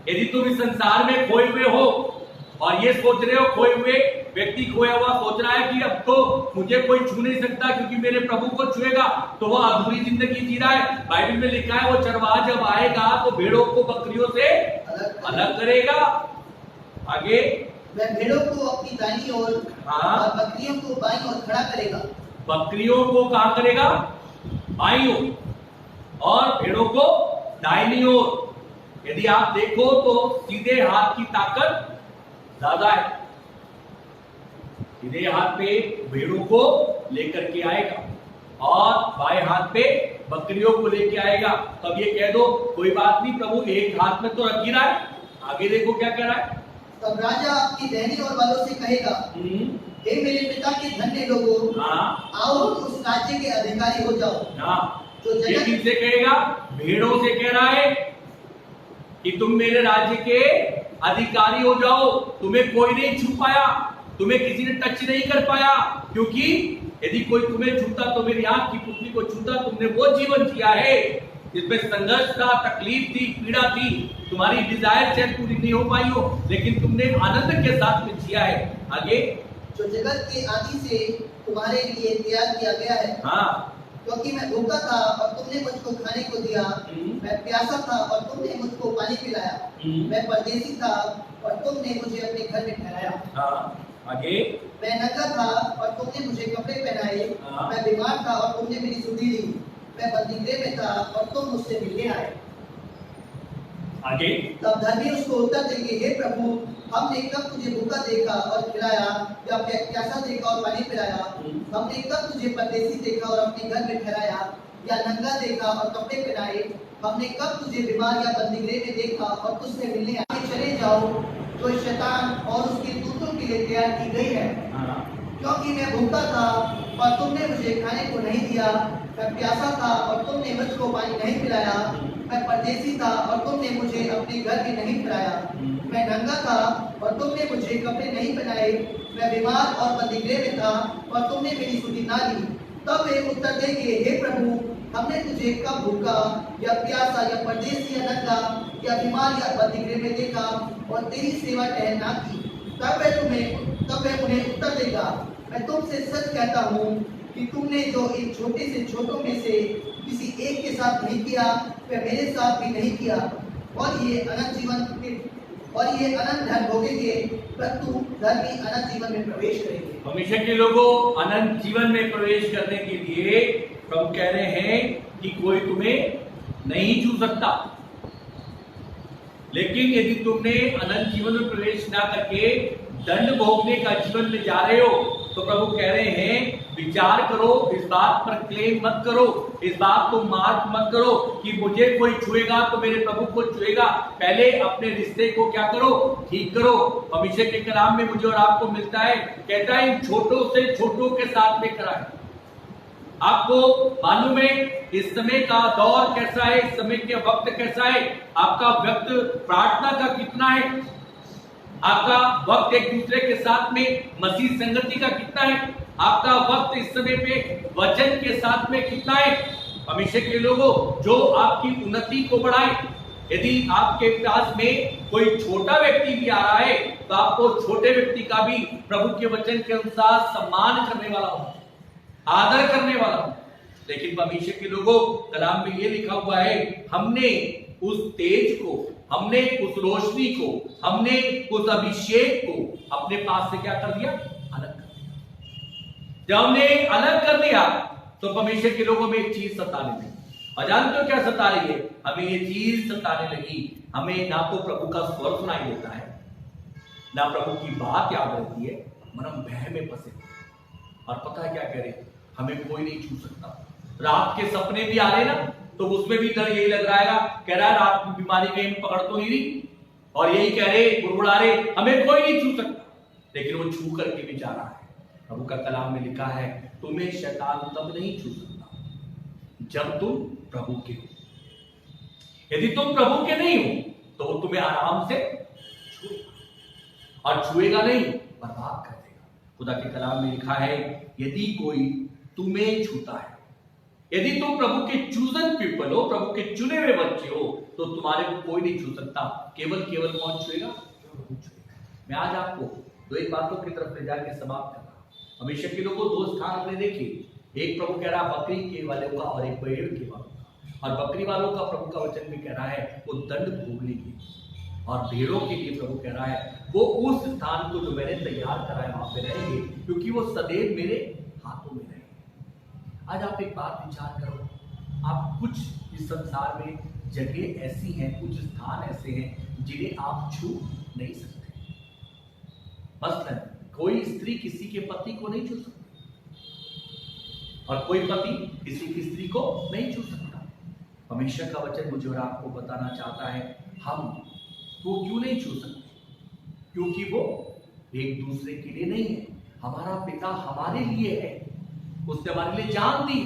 यदि तुम इस संसार में खोए हुए हो और ये सोच रहे हो, खोए हुए व्यक्ति खोया हुआ सोच रहा है कि अब तो मुझे कोई छू नहीं सकता क्योंकि मेरे प्रभु को छुएगा, तो वह अधूरी जिंदगी जी रहा है। बाइबल में लिखा है वो चरवाहा जब आएगा तो भेड़ों को बकरियों से अलग करेगा। आगे वह भेड़ों को अपनी दाहिनी ओर और बकरियों को बाईं ओर खड़ा करेगा। बकरियों को कहां करेगा? बाईं ओर और भेड़ों को दाहिनी ओर। यदि आप देखो तो सीधे हाथ की ताकत ज्यादा है। सीधे हाथ पे भेड़ों को लेकर के आएगा और बाएं हाथ पे बकरियों को लेके आएगा। तब ये कह दो कोई बात नहीं, प्रभु एक हाथ में तो रख ही रहा है। आगे देखो क्या कह रहा है? तब राजा अपनी दाहिनी ओर वालों से कहेगा, हे मेरे पिता के धन्य लोगों, आओ उस राज्य के अधिकारी हो जाओ। तो ये किससे कहेगा? भेड़ों से कह रहा है कि तुम मेरे राज्य के अधिकारी हो जाओ। तुम्हें कोई नहीं छू पाया, तुम्हें किसी ने टच नहीं कर पाया, क्योंकि यदि कोई तुम्हें छूता तो मेरी आंख की पुतली को छूता। तुमने वो जीवन जिया है जिसमें संघर्ष था, तकलीफ थी, पीड़ा थी, तुम्हारी डिजायर शायद पूरी नहीं हो पाई हो, लेकिन तुमने आनंद के साथ में जिया है। आगे जो जगत के आदि से तुम्हारे लिए तैयार किया गया है। क्योंकि मैं भूखा था और तुमने मुझको खाने को दिया, मैं प्यासा था और तुमने मुझको पानी पिलाया, मैं परदेसी था और तुमने मुझे अपने घर में ठहराया। आगे मैं नंगा था और तुमने मुझे कपड़े पहनाए, मैं बीमार था और तुमने मेरी सुधि ली, मैं बंदीगृह में था और तुम मुझसे मिलने आए। आगे तब धर्मी उसको उत्तर देंगे, हे प्रभु, हमने कब तुझे भूखा देखा और खिलाया या प्यासा देखा और पानी पिलाया? हमने कब तुझे परदेसी देखा और अपने घर में ठहराया या नंगा देखा और कपड़े पहनाए? हमने कब तुझे बीमार या बंदीगृह में देखा और तुझसे मिलने आए? चले जाओ जो शैतान और उसके दूतों के लिए तैयार की गई है। क्योंकि मैं भूखा था और तुमने मुझे खाने को नहीं दिया, मैं प्यासा था और तुमने मुझको पानी नहीं पिलाया, मैं परदेसी था और तुमने मुझे अपने घर में नहीं ठहराया, मैं नंगा था और तुमने मुझे कपड़े नहीं पहनाए, मैं बीमार और बंदीगृह में था और तुमने मेरी सुधि ना ली। तब वे उत्तर देंगे, हे प्रभु, हमने तुझे कब भूखा या प्यासा या परदेसी या नंगा या बीमार या बंदीगृह में देखा और तेरी सेवा टहल ना की? तब वह उन्हें उत्तर देगा, मैं तुमसे सच कहता हूँ कि तुमने जो इन छोटे से छोटों में से किसी एक के साथ नहीं किया, वह मेरे साथ भी नहीं किया। और ये अनंत धन भोगेंगे, परंतु धर्मी अनंत जीवन में प्रवेश करेंगे। परमेश्वर के लोगों, अनंत जीवन में प्रवेश करने के लिए प्रभु कह रहे हैं कि कोई तुम्हें नहीं छू सकता। लेकिन यदि तुमने अनंत जीवन में प्रवेश ना करके दंड भोगने का जीवन में जा रहे हो, तो प्रभु कह रहे हैं विचार करो, इस बात पर क्लेम मत करो, इस बात को मार्क मत करो कि मुझे कोई छुएगा तो मेरे प्रभु को छुएगा। पहले अपने रिश्ते को क्या करो? ठीक करो। परमेश्वर के कलाम में मुझे और आपको मिलता है, कहता है इन छोटों से छोटों के साथ में कराए। आपको मालूम है इस समय का दौर कैसा है, इस समय के वक्त कैसा है, आपका वक्त प्रार्थना का कितना है, आपका वक्त एक दूसरे के साथ में मसीह संगति का कितना है, आपका वक्त इस समय पे वचन के साथ में कितना है। परमेश्वर के लोगों, जो आपकी उन्नति को बढ़ाए, यदि आपके पास में कोई छोटा व्यक्ति भी आ रहा है तो आपको छोटे व्यक्ति का भी प्रभु के वचन के अनुसार सम्मान करने वाला हो, आदर करने वाला हो। लेकिन परमेश्वर के लोगों, कलाम में ये लिखा हुआ है, हमने उस तेज को, हमने उस रोशनी को, हमने उस अभिषेक को अपने पास से क्या कर दिया? अलग कर दिया। जब हमने अलग कर दिया तो परमेश्वर के लोगों में एक चीज सताने लगी। और जानते हो क्या सता रही है? हमें ये चीज सताने लगी, हमें ना तो प्रभु का स्वर सुनाई देता है, ना प्रभु की बात याद रहती है, मन हम भय में फंसे। और पता है क्या कह रहे? हमें कोई नहीं छू सकता। रात के सपने भी आ रहे ना, तो उसमें भी डर यही लग रहा है, कह रहा है रात की बीमारी कहीं पकड़ तो नहीं रही, और यही कह रहे, गुड़गुड़ा रहे, हमें कोई नहीं छू सकता। लेकिन वो छू करके भी जा रहा है। प्रभु का कलाम में लिखा है, तुम्हें शैतान तब नहीं छू सकता जब तुम प्रभु के हो। यदि तुम प्रभु के नहीं हो तो वो तुम्हें आराम से छुएगा, और छुएगा नहीं, बर्बाद कर देगा। खुदा के कलाम में लिखा है, यदि कोई तुम्हें छूता है, यदि तुम प्रभु के चूजन पीपल हो, प्रभु के चुने हुए बच्चे हो, तो तुम्हारे को कोई नहीं छू सकता। केवल कौन छुएगा? प्रभु छुएगा। मैं आज आपको दो एक बातों की तरफ ले जाकर समाप्त कर रहा हूं। हमेशा के लोगों दो स्थान अपने देखिए, एक प्रभु कह रहा बकरी के वालों का और एक भेड़ के वालों का। और बकरी वालों का प्रभु का वचन भी कह रहा है वो दंड भोग लेंगे, और भेड़ों के लिए प्रभु कह रहा है वो उस स्थान को जो मैंने तैयार करा है वहां पे रहेंगे, क्योंकि वो सदैव मेरे हाथों में रहेंगे। आज आप एक बात विचार करो, आप कुछ इस संसार में जगह ऐसी हैं, कुछ स्थान ऐसे हैं जिन्हें आप छू नहीं सकते। मसलन कोई स्त्री किसी के पति को नहीं छू सकती, और कोई पति किसी की स्त्री को नहीं छू सकता। परमेश्वर का वचन मुझे और आपको बताना चाहता है, हम वो क्यों नहीं छू सकते? क्योंकि वो एक दूसरे के लिए नहीं है। हमारा पिता हमारे लिए है, उसने हमारे लिए जान दी,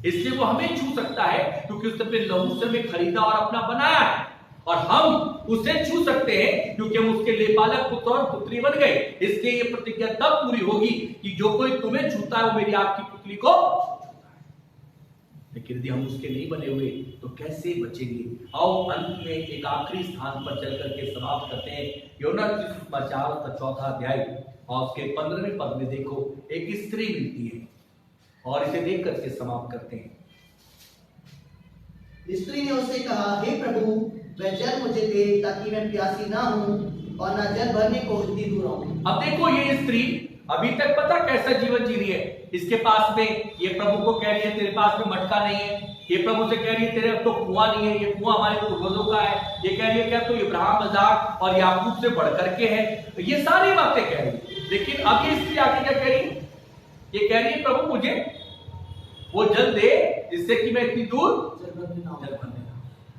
इसलिए वो हमें छू सकता है, क्योंकि उसने अपने लहू से हमें खरीदा और अपना बनाया है। और हम उसे छू सकते हैं क्योंकि हम उसके लेपालक पुत्र और पुत्री बन गए। इसलिए ये प्रतिज्ञा तब पूरी होगी कि जो कोई तुम्हें छूता है वो मेरी आपकी पुत्री को छूता है। लेकिन यदि हम उसके नहीं बने हुए तो कैसे बचेंगे? आओ अंत में एक आखिरी स्थान पर चल करके समाप्त करते हैं। योना की सुसमाचार का 4वां अध्याय और उसके 15वें पद में देखो, एक स्त्री मिलती है, और इसे देख करके समाप्त करते हैं। स्त्री ने उसे कहा, हे प्रभु, वह जल मुझे दे ताकि मैं प्यासी ना हूं और ना जल भरने को इतनी दूर आऊं। अब देखो, ये स्त्री अभी तक पता कैसा जीवन जी रही है। इसके पास में ये प्रभु को कह रही है तेरे पास में मटका नहीं है, ये प्रभु से कह रही है तेरे अब तो कुआं नहीं है, ये कुआं हमारे पूर्वजों का है, ये कह रही है क्या तो इब्राहिम, इज़ाक और याकूब से बढ़ करके है, ये सारी बातें कह रही है। लेकिन अब ये स्त्री आगे क्या कह रही है? ये कह रही है प्रभु मुझे वो जल दे जिससे कि मैं इतनी दूर जल भरने ना।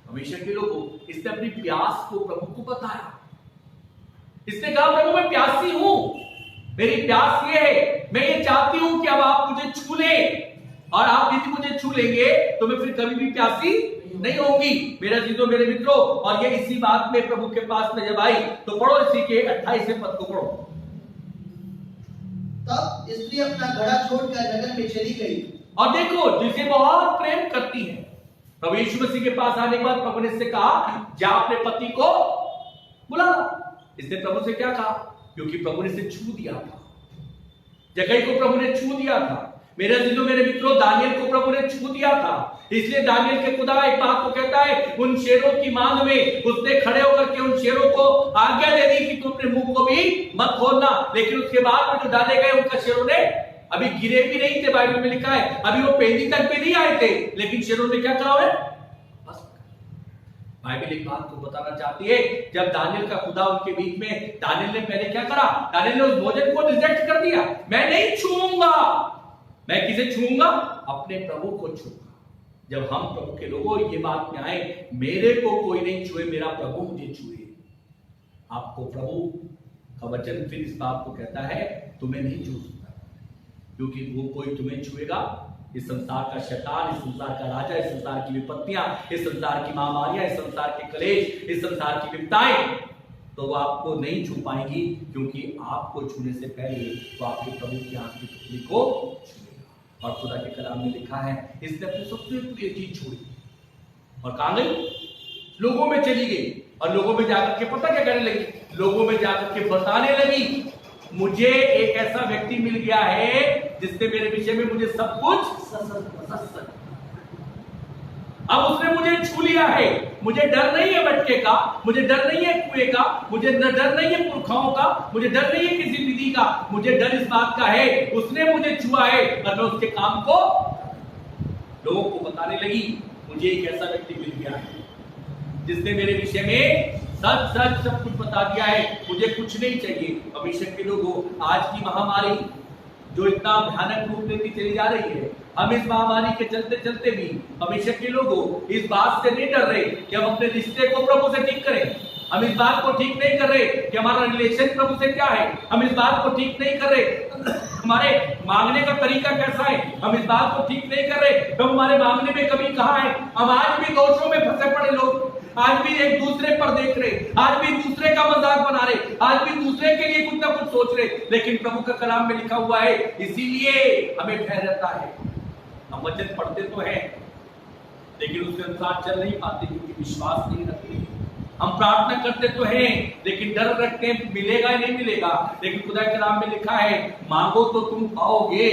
हमेशा के लोगों, इसने अपनी प्यास को प्रभु को बताया। इसने कहा प्रभु मैं प्यासी हूं, मेरी प्यास ये है, मैं ये चाहती हूं कि अब आप मुझे छू लें, और आप यदि मुझे छू लेंगे तो मैं फिर कभी भी प्यासी नहीं होंगी। मेरा जीजो, मेरे मित्रों, और ये इसी बात में प्रभु के पास में जब आई तो पढ़ो इसी के 28वें पद को पढ़ो। तब स्त्री अपना घड़ा छोड़कर नगर में चली गई। और देखो, जिसे बहुत प्रेम करती है, प्रभु यीशु मसीह के पास आने के बाद प्रभु ने इससे कहा जा अपने पति को बुला। इसने प्रभु से क्या कहा? क्योंकि प्रभु ने इसे छू दिया था, जगह को प्रभु ने छू दिया था। मेरे दिलों, मेरे मित्रों, दानियल को प्रभु ने छू दिया था। इसलिए दानियल के खुदा एक बात को कहता है, उन शेरों की मांग में उसने खड़े होकर के उन शेरों को आज्ञा दे दी कि तुम अपने मुंह को भी मत खोलना। लेकिन उसके बाद में जो डाले गए उनका शेरों ने अभी गिरे भी नहीं थे। बाइबल में लिखा है अभी वो पेंदी तक पे नहीं आए थे, लेकिन शेरों ने क्या कहा है? बस। बाइबल एक बात को बताना चाहती है, जब दानियल का खुदा उनके बीच में, दानियल ने पहले क्या करा? दानियल ने उस भोजन को रिजेक्ट कर दिया। मैं नहीं छूऊंगा। मैं किसे छूऊंगा? अपने प्रभु को छूऊंगा। जब हम प्रभु के लोगों ये बात में आए, मेरे को कोई नहीं छुए, मेरा प्रभु मुझे छुए। आपको प्रभु का वचन फिर इस बात को कहता है, तुम्हें नहीं छू सकता, क्योंकि वो कोई तुम्हें छुएगा, इस संसार का शैतान, इस संसार का राजा, इस संसार की विपत्तियां, इस संसार की महामारियां, इस संसार के कलेश, इस संसार की विपत्ताएं, तो वो आपको नहीं छू पाएंगी, क्योंकि आपको छूने से पहले वो आपके प्रभु की आंख की पुतली को छुएगा। और खुदा के कलाम में लिखा है, इसने अपनी सबसे प्रिय चीज छोड़ी और कहां गई? लोगों में चली गई और लोगों में जाकर के पता क्या करने लगी, लोगों में जाकर के बताने लगी मुझे एक ऐसा व्यक्ति मिल गया है जिसने मेरे विषय में मुझे सब कुछ, अब उसने मुझे छू लिया है, मुझे डर नहीं है मटके का, मुझे डर नहीं है कुएं का, मुझे डर नहीं है पुरखाओं का, मुझे डर नहीं है किसी विधि का, मुझे डर इस बात का है उसने मुझे छुआ है और मैं उसके काम को लोगों को बताने लगी। मुझे एक ऐसा व्यक्ति मिल गया है जिसने मेरे विषय में सच सच सब कुछ बता दिया है, मुझे कुछ नहीं चाहिए। अभिषेक के लोगों, आज की महामारी जो इतना भयानक रूप लेती चली जा रही है, हम इस महामारी के चलते चलते भी अभिषेक के लोगों इस बात से नहीं डर रहे कि हम अपने रिश्ते को प्रभु से ठीक करें, हम इस बात को ठीक नहीं कर रहे कि हमारा रिलेशन प्रभु से क्या है, हम इस बात को ठीक नहीं कर रहे हमारे मांगने का तरीका कैसा है, हम इस बात को ठीक नहीं कर रहे तो हमारे मांगने में कमी कहाँ है। हम आज भी दोषों में फंसे पड़े लोग, आज भी एक दूसरे पर देख रहे, आज भी दूसरे का मजाक बना रहे, आज भी दूसरे के लिए कुछ ना कुछ सोच रहे, लेकिन प्रभु का कलाम में लिखा हुआ है, इसीलिए हमें भय रहता है। हम वचन पढ़ते तो हैं लेकिन उसके अनुसार चल नहीं पाते क्योंकि विश्वास नहीं रखते। हम प्रार्थना करते तो हैं लेकिन डर रखते हैं मिलेगा या नहीं मिलेगा, लेकिन खुदा के कलाम में लिखा है मांगो तो तुम पाओगे,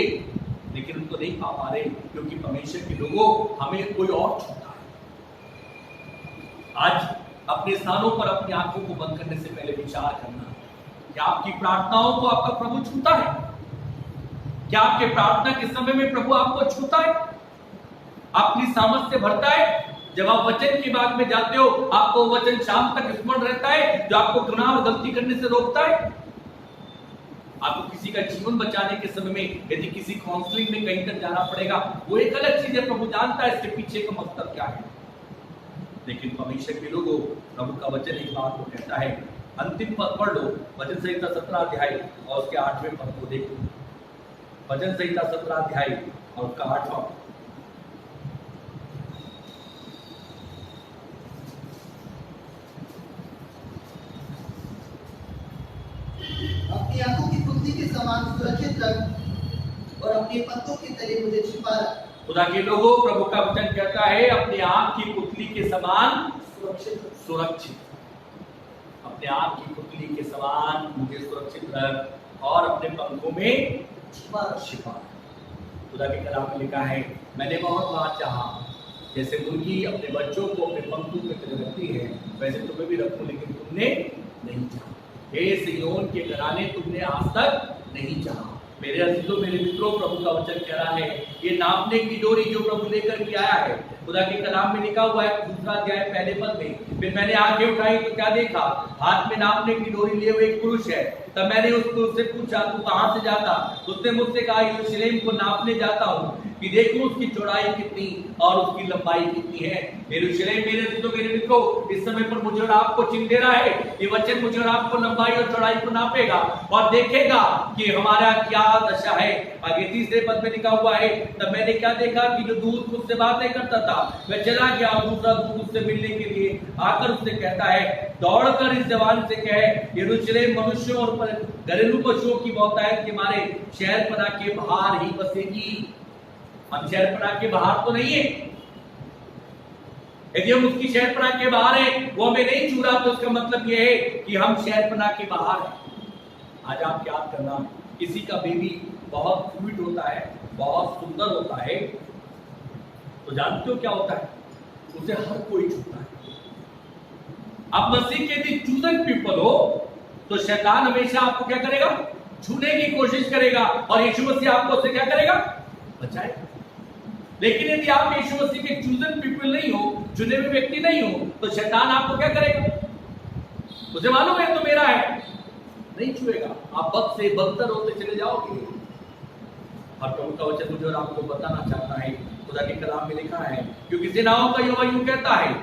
लेकिन उनको नहीं पा पा रहे क्योंकि परमेश्वर के लोगों हमें कोई और छूता है। आज अपने स्थानों पर अपनी आंखों को बंद करने से पहले विचार करना, क्या आपकी प्रार्थनाओं को आपका प्रभु छूता है? क्या आपके प्रार्थना के समय में प्रभु आपको छूता है, अपनी सामर्थ से भरता है? जब आप वचन की बात में जाते हो आपको वचन शाम तक स्मरण रहता है जो आपको गुनाह और गलती करने से रोकता है? आपको किसी का जीवन बचाने के समय में यदि किसी काउंसलिंग में कहीं तक जाना पड़ेगा, वो एक अलग चीज है, प्रभु जानता है इसके पीछे का मकसद क्या है। लेकिन परमेश्वर के लोगों, प्रभु का वचन एक बात को कहता है, अंतिम पद पढ़ लो, वचन संहिता 17 अध्याय और उसके 8वें पद को देखो। वचन संहिता 17 अध्याय और उसका 8वां पद। अपनी आंखों की पुतली के समान सुरक्षित रख और अपने पत्तों के तले मुझे छिपा रख। खुदा के लोगों, प्रभु का वचन कहता है अपनी आंख की पुतली के समान सुरक्षित, अपने आंख की पुतली के समान मुझे सुरक्षित रख और अपने पंखों में छिपा। खुदा के कलाम में लिखा है मैंने बहुत बार चाहा, जैसे मुर्गी अपने बच्चों को अपने पंखों में तले रखती है वैसे तुम्हें भी रखूं, लेकिन तुमने नहीं चाहा। हे सिय्योन के घराने, तुमने आज तक नहीं चाहा। मेरे अजीजों, मेरे मित्रों, प्रभु का वचन कह रहा है ये नापने की डोरी जो प्रभु लेकर के आया है, खुदा के कलाम में लिखा हुआ है 2 अध्याय 1 पद में, फिर मैंने आंखें उठाई तो क्या देखा, हाथ में नापने की डोरी लिए हुए एक पुरुष है। तब मैंने उससे पूछा तू कहां से जाता? उसने मुझसे कहा यरूशलेम को नापने जाता हूँ कि देखूं उसकी चौड़ाई कितनी और उसकी लंबाई कितनी है। यरूशलेम, मेरे अजीजों, मेरे मित्रों, इस समय पर मुझे और आपको चिन्ह दे रहा है, ये वचन मुझे और आपको लंबाई और चौड़ाई को नापेगा और देखेगा कि हमारा क्या दशा है। आगे 3 पद में लिखा हुआ है तब मैंने क्या देखा कि जो दूत मुझसे बातें करता था मैं चला गया और दूसरा दूत मुझसे मिलने के लिए आकर उससे कहता है दौड़कर इस जवान से कहे यरूशलेम मनुष्यों और घरेलू पशुओं की बहुतायत के मारे शहरपनाह के बाहर ही बसेगी। हम शहरपनाह के बाहर तो नहीं है, यदि हम उसकी शहरपनाह के बाहर है वो हमें नहीं छू रहा तो उसका मतलब यह है कि हम शहरपनाह के बाहर हैं। आज आप याद करना, किसी का बेबी बहुत क्यूट होता है, बहुत सुंदर होता है, तो जानते हो क्या होता है, उसे हर कोई छूता है। आप मसीह के यदि चूजन पीपल हो तो शैतान हमेशा आपको क्या करेगा, छूने की कोशिश करेगा और यीशु मसीह आपको उससे क्या करेगा, बचाएगा। लेकिन यदि आप यीशु मसीह के चूजन पीपल नहीं हो, चुने हुए व्यक्ति नहीं हो, तो शैतान आपको क्या करेगा, उसे मालूम है तो मेरा है, नहीं छुएगा, आप बद से बदतर होते चले जाओगे। और प्रभु का वचन मुझे और आपको बताना चाहता है, खुदा के कलाम में लिखा है क्योंकि सेनाओं का यहोवा यूं कहता है,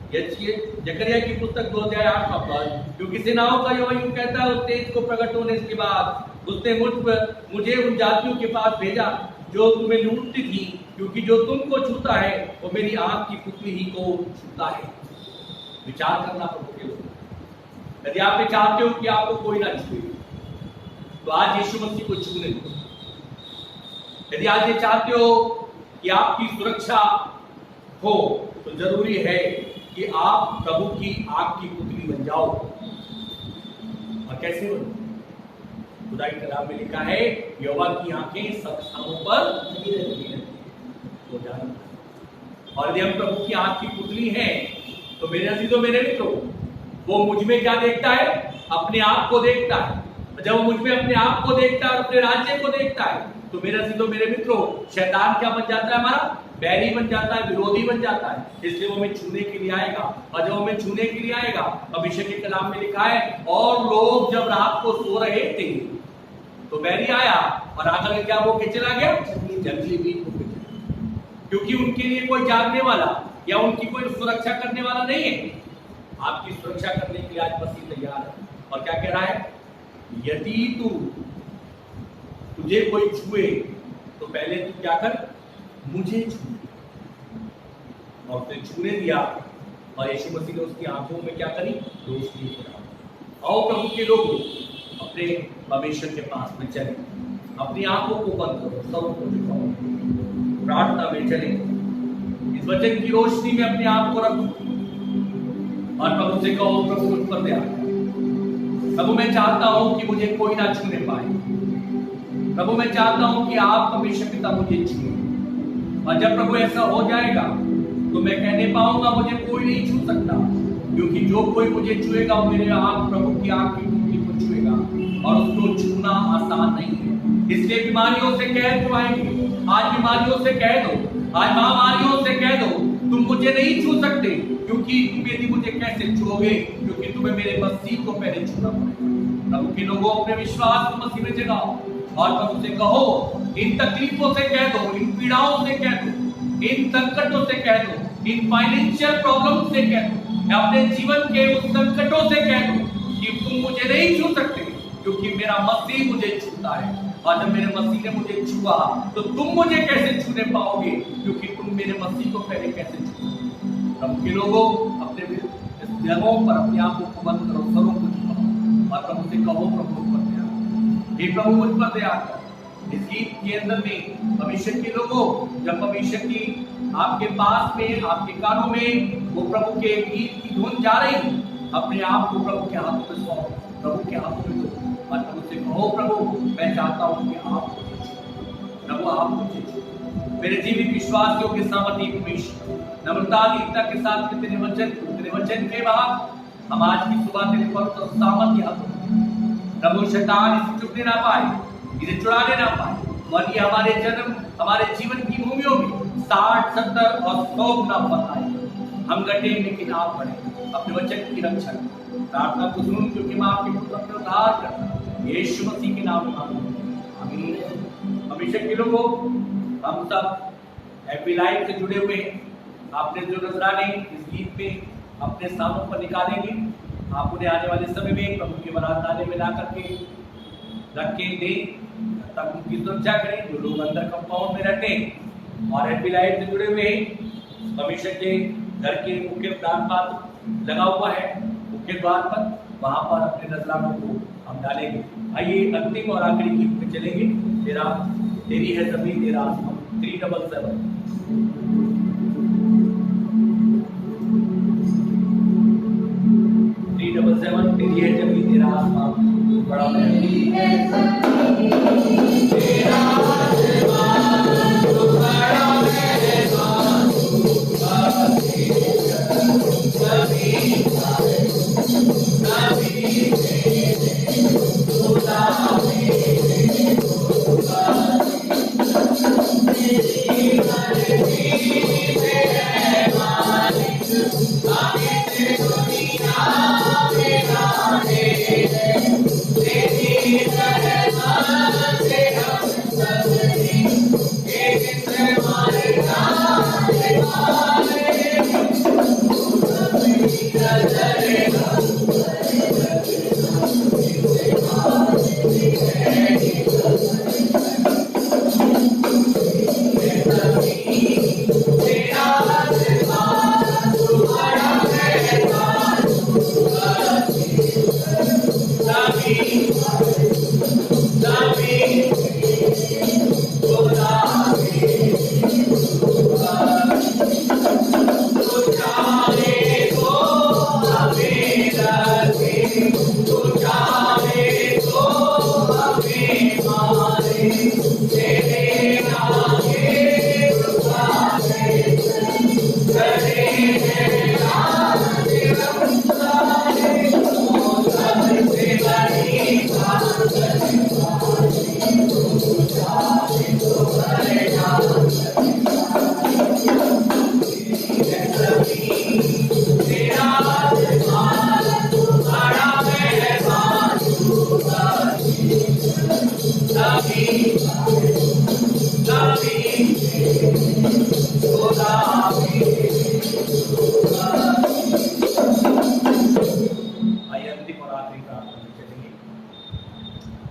जकरिया की पुस्तक 2 अध्याय 8वां पद, क्योंकि सेनाओं का यहोवा यूं कहता है उस तेज को प्रकट होने के बाद उसने मुझे उन जातियों के पास भेजा जो तुम्हें लूटती थी, क्योंकि जो तुमको छूता है वो मेरी आंख की पुतली ही को छूता है। विचार करना प्रभु के लोग, यदि आप चाहते हो कि आपको कोई ना छुए तो आज यीशु मसीह को छूने दो। यदि आज ये चाहते हो कि आपकी सुरक्षा हो तो जरूरी है कि आप प्रभु की आग की पुतली बन जाओ। और कैसे बनो? खुदा के कलाम में लिखा है यहोवा की आंखें सब स्थानों पर लगी रहती हैं, वो जानता है। और यदि हम प्रभु की आंख की पुतली हैं तो मेरे अजीजों मेरे मित्रों, वो मुझ में क्या देखता है? अपने आप को देखता है। जब वो मुझ में अपने आप को देखता है और अपने राज्य को देखता है तो मेरे अजीजों मेरे मित्रों, शैतान क्या बन जाता है? हमारा बैरी बन जाता है, विरोधी बन जाता है। इसलिए वो हमें छूने के लिए आएगा, और जब हमें छूने के लिए आएगा, अभिषेक के कलाम में लिखा है और लोग जब रात को सो रहे थे तो बैरी आया और आकर क्या वो के चला गया? जंगली बीज को चला, क्योंकि उनके लिए कोई जागने वाला या उनकी कोई सुरक्षा करने वाला नहीं है। आपकी सुरक्षा करने के लिए आज मसीह तैयार है। और क्या कह रहा है? यदि तुझे कोई छुए तो पहले तू क्या कर? मुझे छू। और उसने छूने दिया और यीशु मसीह ने उसकी आंखों में क्या करी? रोशनी करा। आओ प्रभु के लोग अपने परमेश्वर के पास में चले, अपनी आंखों को बंद करो, सब को दिखाओ, प्रार्थना में चले, इस वचन की रोशनी में अपने आप को रखो और प्रभु से कहो प्रभु मुझ पर दया कर। प्रभु मैं चाहता हूं कि मुझे कोई ना छूने पाए। प्रभु मैं चाहता हूं कि आप परमेश्वर पिता मुझे छुए। और जब प्रभु ऐसा हो जाएगा तो मैं कहने पाऊंगा मुझे कोई नहीं छू सकता, क्योंकि जो कोई मुझे छुएगा वो मेरे आप प्रभु की आंख की पुतली को छुएगा और उसको छूना आसान नहीं है। इसलिए बीमारियों से कह दो, आज बीमारियों से कह दो, आज महामारियों से कह दो तुम मुझे नहीं छू सकते, क्योंकि तुम यदि मुझे कैसे छूओगे? क्योंकि तुम्हें मेरे मसीह को पहले छूना पड़ेगा। प्रभु के लोगों अपने विश्वास को मसीह में जगाओ और प्रभु से कहो, इन तकलीफों से कह दो, इन पीड़ाओं से कह दो, इन संकटों से कह दो, इन फाइनेंशियल प्रॉब्लम से कह दो, अपने जीवन के उस संकटों से कह दो कि तुम मुझे नहीं छू सकते, क्योंकि मेरा मसीह मुझे छूता है। और जब मेरे मसीह ने मुझे छुआ तो तुम मुझे कैसे छूने पाओगे? क्योंकि तुम मेरे मसीह को पहले कैसे छू? प्रभु के लोगों अपने जगहों पर अपनी आंखों को बंद करो, सरों को झुकाओ और प्रभु से कहो प्रभु मुझ पर दया, हे प्रभु मुझ पर दया कर। इस गीत के अंदर में भविष्य के लोगों, जब भविष्य की आपके पास में, आपके कानों में वो प्रभु के गीत की धुन जा रही, अपने आप को प्रभु के हाथों में सौंपो, प्रभु के हाथों में दो और प्रभु से कहो प्रभु मैं चाहता हूं कि आप प्रभु आप मुझे छूओ। मेरे जीवित विश्वास योग्य सामर्थ्य परमेश्वर, नम्रता दीनता के साथ तेरे वचन के बाद हम आज की सुबह तेरे पवित्र सामर्थ्य हाथों में, प्रभु शैतान इसे चुपने ना पाए, इसे चुराने ना पाए, और ये हमारे जन्म हमारे जीवन की भूमियों में 60, 70 और 100 गुना बढ़ाए। हम घटे लेकिन आप बढ़े, अपने वचन की रक्षा करें। प्रार्थना को सुन, क्योंकि मैं आपके पुत्र अपने उद्धार करता यीशु मसीह के नाम में मांगता, आमीन। हमेशा के लोगों, हम सब हैप्पी लाइफ से जुड़े हुए हैं। आपने जो नजराने इस गीत में अपने स्थानों पर निकालेंगे, आप उन्हें आने वाले समय में प्रभु के बराताने में ला करके रख के दें, तब उनकी सुरक्षा करें। जो लोग अंदर कंपाउंड में रहते हैं और हैप्पी लाइफ से जुड़े हुए हैं, हमेशा के घर के मुख्य द्वार पर लगा हुआ है, मुख्य द्वार पर, वहां पर अपने नजरानों को हम डालेंगे। आइए अंतिम और आखिरी गीत में चलेंगे। तेरी है जमीन तेरा आसमान, 377 377 तेरी है जमीन तेरा आसमान, बड़ा Thank you.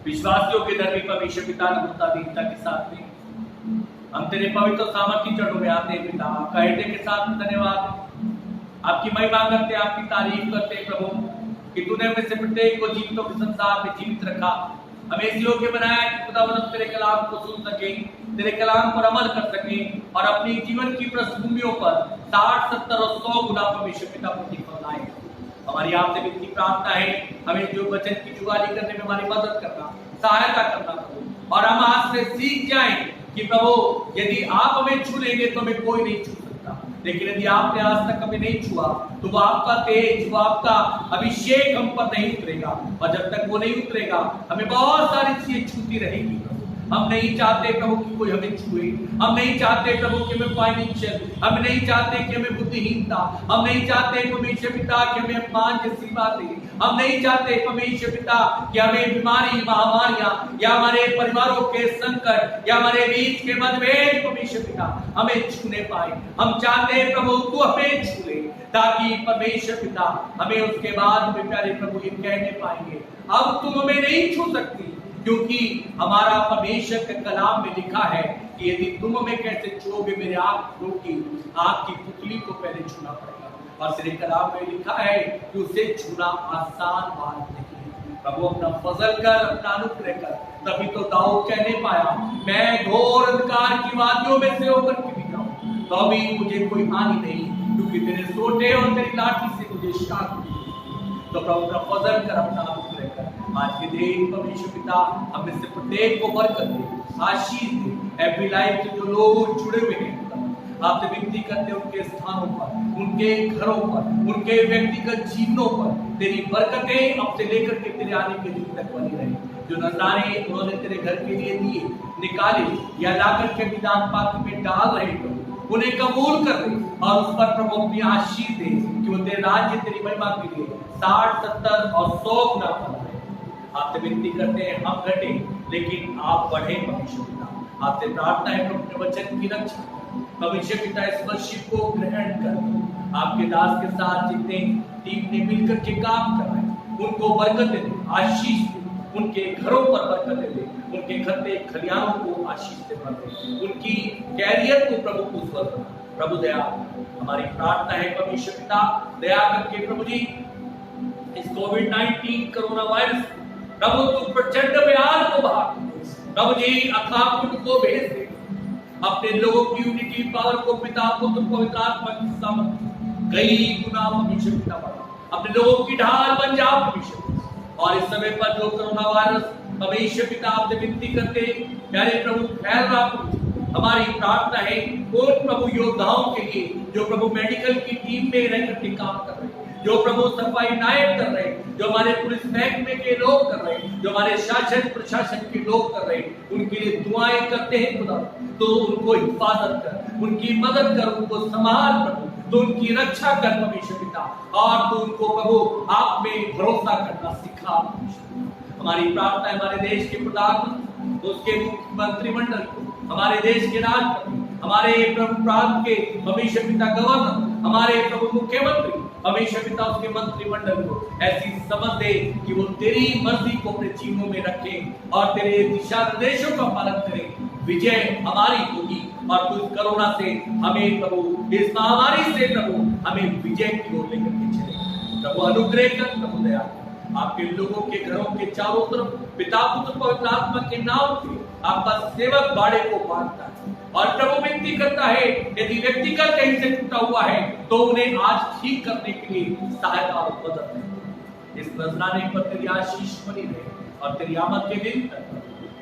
विश्वासियों के धर्मी परमेश्वर पिता नम्रता दीनता के साथ में हम तेरे पवित्र सामर्थ्य चरणों में आते हैं पिता। आपका हृदय के साथ धन्यवाद, आपकी महिमा करते, आपकी तारीफ करते प्रभु कि तूने हमें से प्रत्येक को जीवितों के संसार में जीवित रखा, हमें इस योग्य बनाया कि खुदावंद तेरे कलाम को सुन सके, तेरे कलाम पर अमल कर सके और अपनी जीवन की पृष्ठभूमियों पर 60, 70 और 100 गुना परमेश्वर पिता प्रतिफल लाए। हमारी आपसे विनती प्रार्थना है, हमें जो वचन की जुगाली करने में हमारी मदद करना, सहायता करना प्रभु, और हम आज से सीख जाएं कि प्रभु यदि आप हमें छू लेंगे तो हमें कोई नहीं छू सकता, लेकिन यदि आपने आज तक हमें नहीं छुआ तो वो आपका तेज, वो आपका अभिषेक हम पर नहीं उतरेगा, और जब तक वो नहीं उतरेगा हमें बहुत सारी चीजें छूती रहेगी। हम नहीं चाहते प्रभु कि कोई हमें छुए, हम नहीं चाहते प्रभु कि हमें फाइनेंशियल, हम नहीं चाहते कि हमें बुद्धिहीनता, हम नहीं चाहते परमेश्वर पिता कि हमें अपमान जैसी बातें, हम नहीं चाहते परमेश्वर पिता कि हमें बीमारी, महामारियां या हमारे परिवारों के संकट या हमारे बीच के मतभेद परमेश्वर पिता हमें छूने पाए। हम चाहते हैं प्रभु तू हमें छू ले, ताकि परमेश्वर पिता हमें उसके बाद में प्यारे प्रभु ये कहने पाएंगे अब तुम हमें नहीं छू सकती, क्योंकि हमारा परमेश्वर के कलाम में लिखा है कि यदि तुम हमें कैसे छूओगे, मेरे आंखों की आग की पुतली को पहले छूना पड़ेगा। और तेरे कलाम में लिखा है कि उसे छूना आसान बात नहीं है। प्रभु अपना फजल कर, अपना अनुग्रह कर, तभी तो दाऊद कहने पाया मैं घोर अंधकार की वादियों में से होकर के भी जाऊं तो भी मुझे कोई हानि नहीं, क्योंकि तेरे सोटे और तेरी लाठी से मुझे शांति। तो प्रभु अपना फजल कर, अपना अनुग्रह कर। आज के दिन परमेश्वर पिता हमें से प्रत्येक को बरकत दे, आशीष दे। एवरी लाइफ के जो लोग जुड़े हुए हैं आपसे विनती करते हैं उनके स्थानों पर, उनके घरों पर, उनके व्यक्तिगत जीवनों पर तेरी बरकतें अब से लेकर के तेरे आने के दिन तक बनी रहे। जो नजराने उन्होंने तेरे घर के लिए दिए, निकाले या लाकर के विधान पात्र में डाल रहे हो, उन्हें कबूल कर दे और उस पर प्रभु अपनी आशीष दे कि वो तेरे राज्य, तेरी महिमा के लिए 60, 70 और 100 गुना बन रहे। आपसे विनती करते हैं हम घटे लेकिन आप बढ़े परमेश्वर पिता। आपसे प्रार्थना है प्रभु अपने वचन की रक्षा परमेश्वर पिता इस वर्षिप को ग्रहण कर आपके दास के साथ जितने टीम ने मिलकर के काम कर रहे हैं उनको बरकत दे, आशीष दे, उनके घरों पर बरकत दे, उनके खत्ते खलियानों को आशीष दे, उनकी कैरियर को प्रभु को स्वर बना। प्रभु दया हमारी प्रार्थना है परमेश्वर पिता, दया करके प्रभु जी इस कोविड-19 कोरोना वायरस प्रभु तू प्रचंड व्याध को बाहर, प्रभु जी अथाह पुण्य को भेज दे, अपने लोगों की यूनिटी पावर को पिता पुत्र पवित्र आत्मा की सामर्थ कई गुना परमेश्वर पिता बढ़ा, अपने लोगों की ढाल बन जाओ परमेश्वर। और इस समय पर जो कोरोना वायरस परमेश्वर पिता आपसे विनती करते प्यारे प्रभु फैल रहा, हमारी प्रार्थना है उन प्रभु योद्धाओं के लिए जो प्रभु मेडिकल की टीम में रह करके काम कर रहे हैं, जो प्रभु सफाई नायक कर रहे हैं, जो हमारे पुलिस महकमे के लोग कर रहे हैं, जो हमारे शासन प्रशासन के लोग कर रहे हैं, उनके लिए दुआएं करते हैं खुदा। तो उनको हिफाजत कर, उनकी मदद कर, उनको संभाल प्रभु, तो उनकी रक्षा कर परमेश्वर पिता, और तो उनको प्रभु आप में भरोसा करना सिखा। हमारी प्रार्थना है हमारे देश के प्रधानमंत्री, उसके मंत्रिमंडल को, हमारे देश के राष्ट्रपति, हमारे प्रभु प्रांत के परमेश्वर पिता गवर्नर, हमारे प्रभु मुख्यमंत्री परमेश्वर पिता उसके मंत्रिमंडल को ऐसी समझ दे कि वो तेरी मर्जी को अपने जीवनों में रखें और तेरे दिशा निर्देशों का पालन करें। विजय हमारी होगी और तू कोरोना से हमें प्रभु, इस महामारी से प्रभु हमें विजय की ओर लेकर के चले। प्रभु अनुग्रह कर, प्रभु दया, आपके लोगों के घरों के चारों तरफ पिता पुत्र पवित्र आत्मा के नाम से आपका सेवक बाड़े को बांधता है और प्रभु विनती करता है यदि व्यक्तिगत कहीं से टूटा हुआ है तो उन्हें आज ठीक करने के लिए सहायता और मदद दे। इस नजराने पर तेरी आशीष बनी रहे और तेरी आमद के दिन तक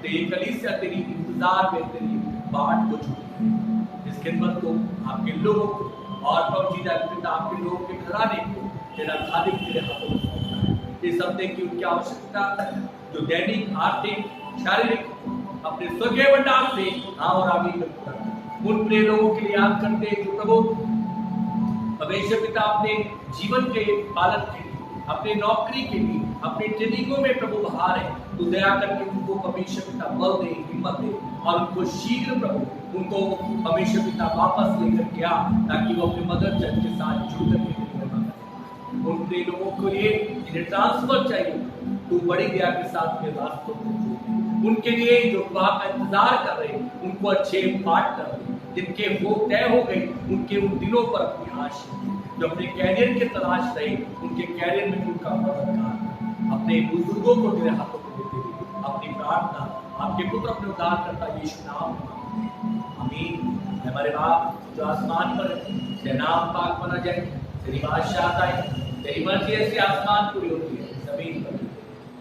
तेरी कलीसिया तेरी इंतजार में तेरी बाट को छूटे। इस खिदमत को आपके लोगों को और प्रभु जी पिता आपके लोगों के घराने को तेरा खालिक तेरे हाथों में सौंपता है। इस हफ्ते की उनकी आवश्यकता जो दैनिक आर्थिक शारीरिक अपने स्वर्गीय भंडार से और आमीन करता उन प्रिय लोगों के लिए याद करते हैं जो प्रभु परमेश्वर पिता अपने जीवन के पालन के लिए, अपने नौकरी के लिए, अपने ट्रेनिंगों में प्रभु बाहर है, तो दया करके उनको परमेश्वर पिता बल दे, हिम्मत दे और उनको शीघ्र प्रभु उनको परमेश्वर पिता वापस लेकर के आ, ताकि वो अपने मदर चर्च के साथ जुड़ करके उन प्रिय लोगों के लिए जिन्हें ट्रांसफर चाहिए तू बड़ी दया के साथ में रास्तों को खोल। उनके लिए जो दुआ का इंतजार कर रहे हैं, उनको अच्छे पाठ कर रहे हैं, जिनके वो तय हो गए, उनके उन दिलों पर अपनी आश जो अपने कैरियर की तलाश रहे, उनके कैरियर में उनका मददगार अपने बुजुर्गों को तेरे हाथों में देते हुए अपनी प्रार्थना आपके पुत्र अपने उद्धारकर्ता यीशु नाम में आमीन। हमारे बाप जो आसमान पर है, तेरा नाम पाक माना जाए, तेरी बादशाहत आए, तेरी मर्जी ऐसे आसमान पूरी होती है जमीन पर।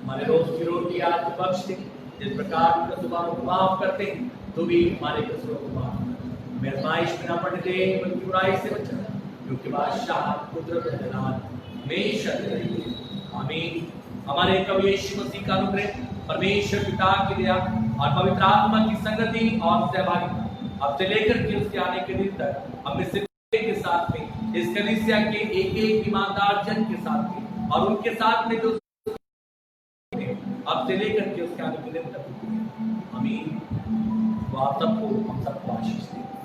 हमारे रोज की रोटी आज बख्श दे, जिस प्रकार कसूरों को माफ करते हैं तो भी हमारे कसूरों को माफ कर। हमें आजमाइश में न पड़ने दे, बल्कि बुराई से बचाना, क्योंकि बादशाह कुदरत और जलाल हमेशा तेरे लिए। आमीन। हमारे प्रभु यीशु मसीह का अनुग्रह, परमेश्वर पिता की दया और पवित्र आत्मा की संगति और सहभागिता अब से लेकर के उसके आने के दिन तक हम से के साथ में, इस कलीसिया के एक एक ईमानदार जन के साथ में और उनके साथ में जो अब से लेकर के उसके आने के दिन तक। आमीन। वो आप सबको हम सबको आशीष दें।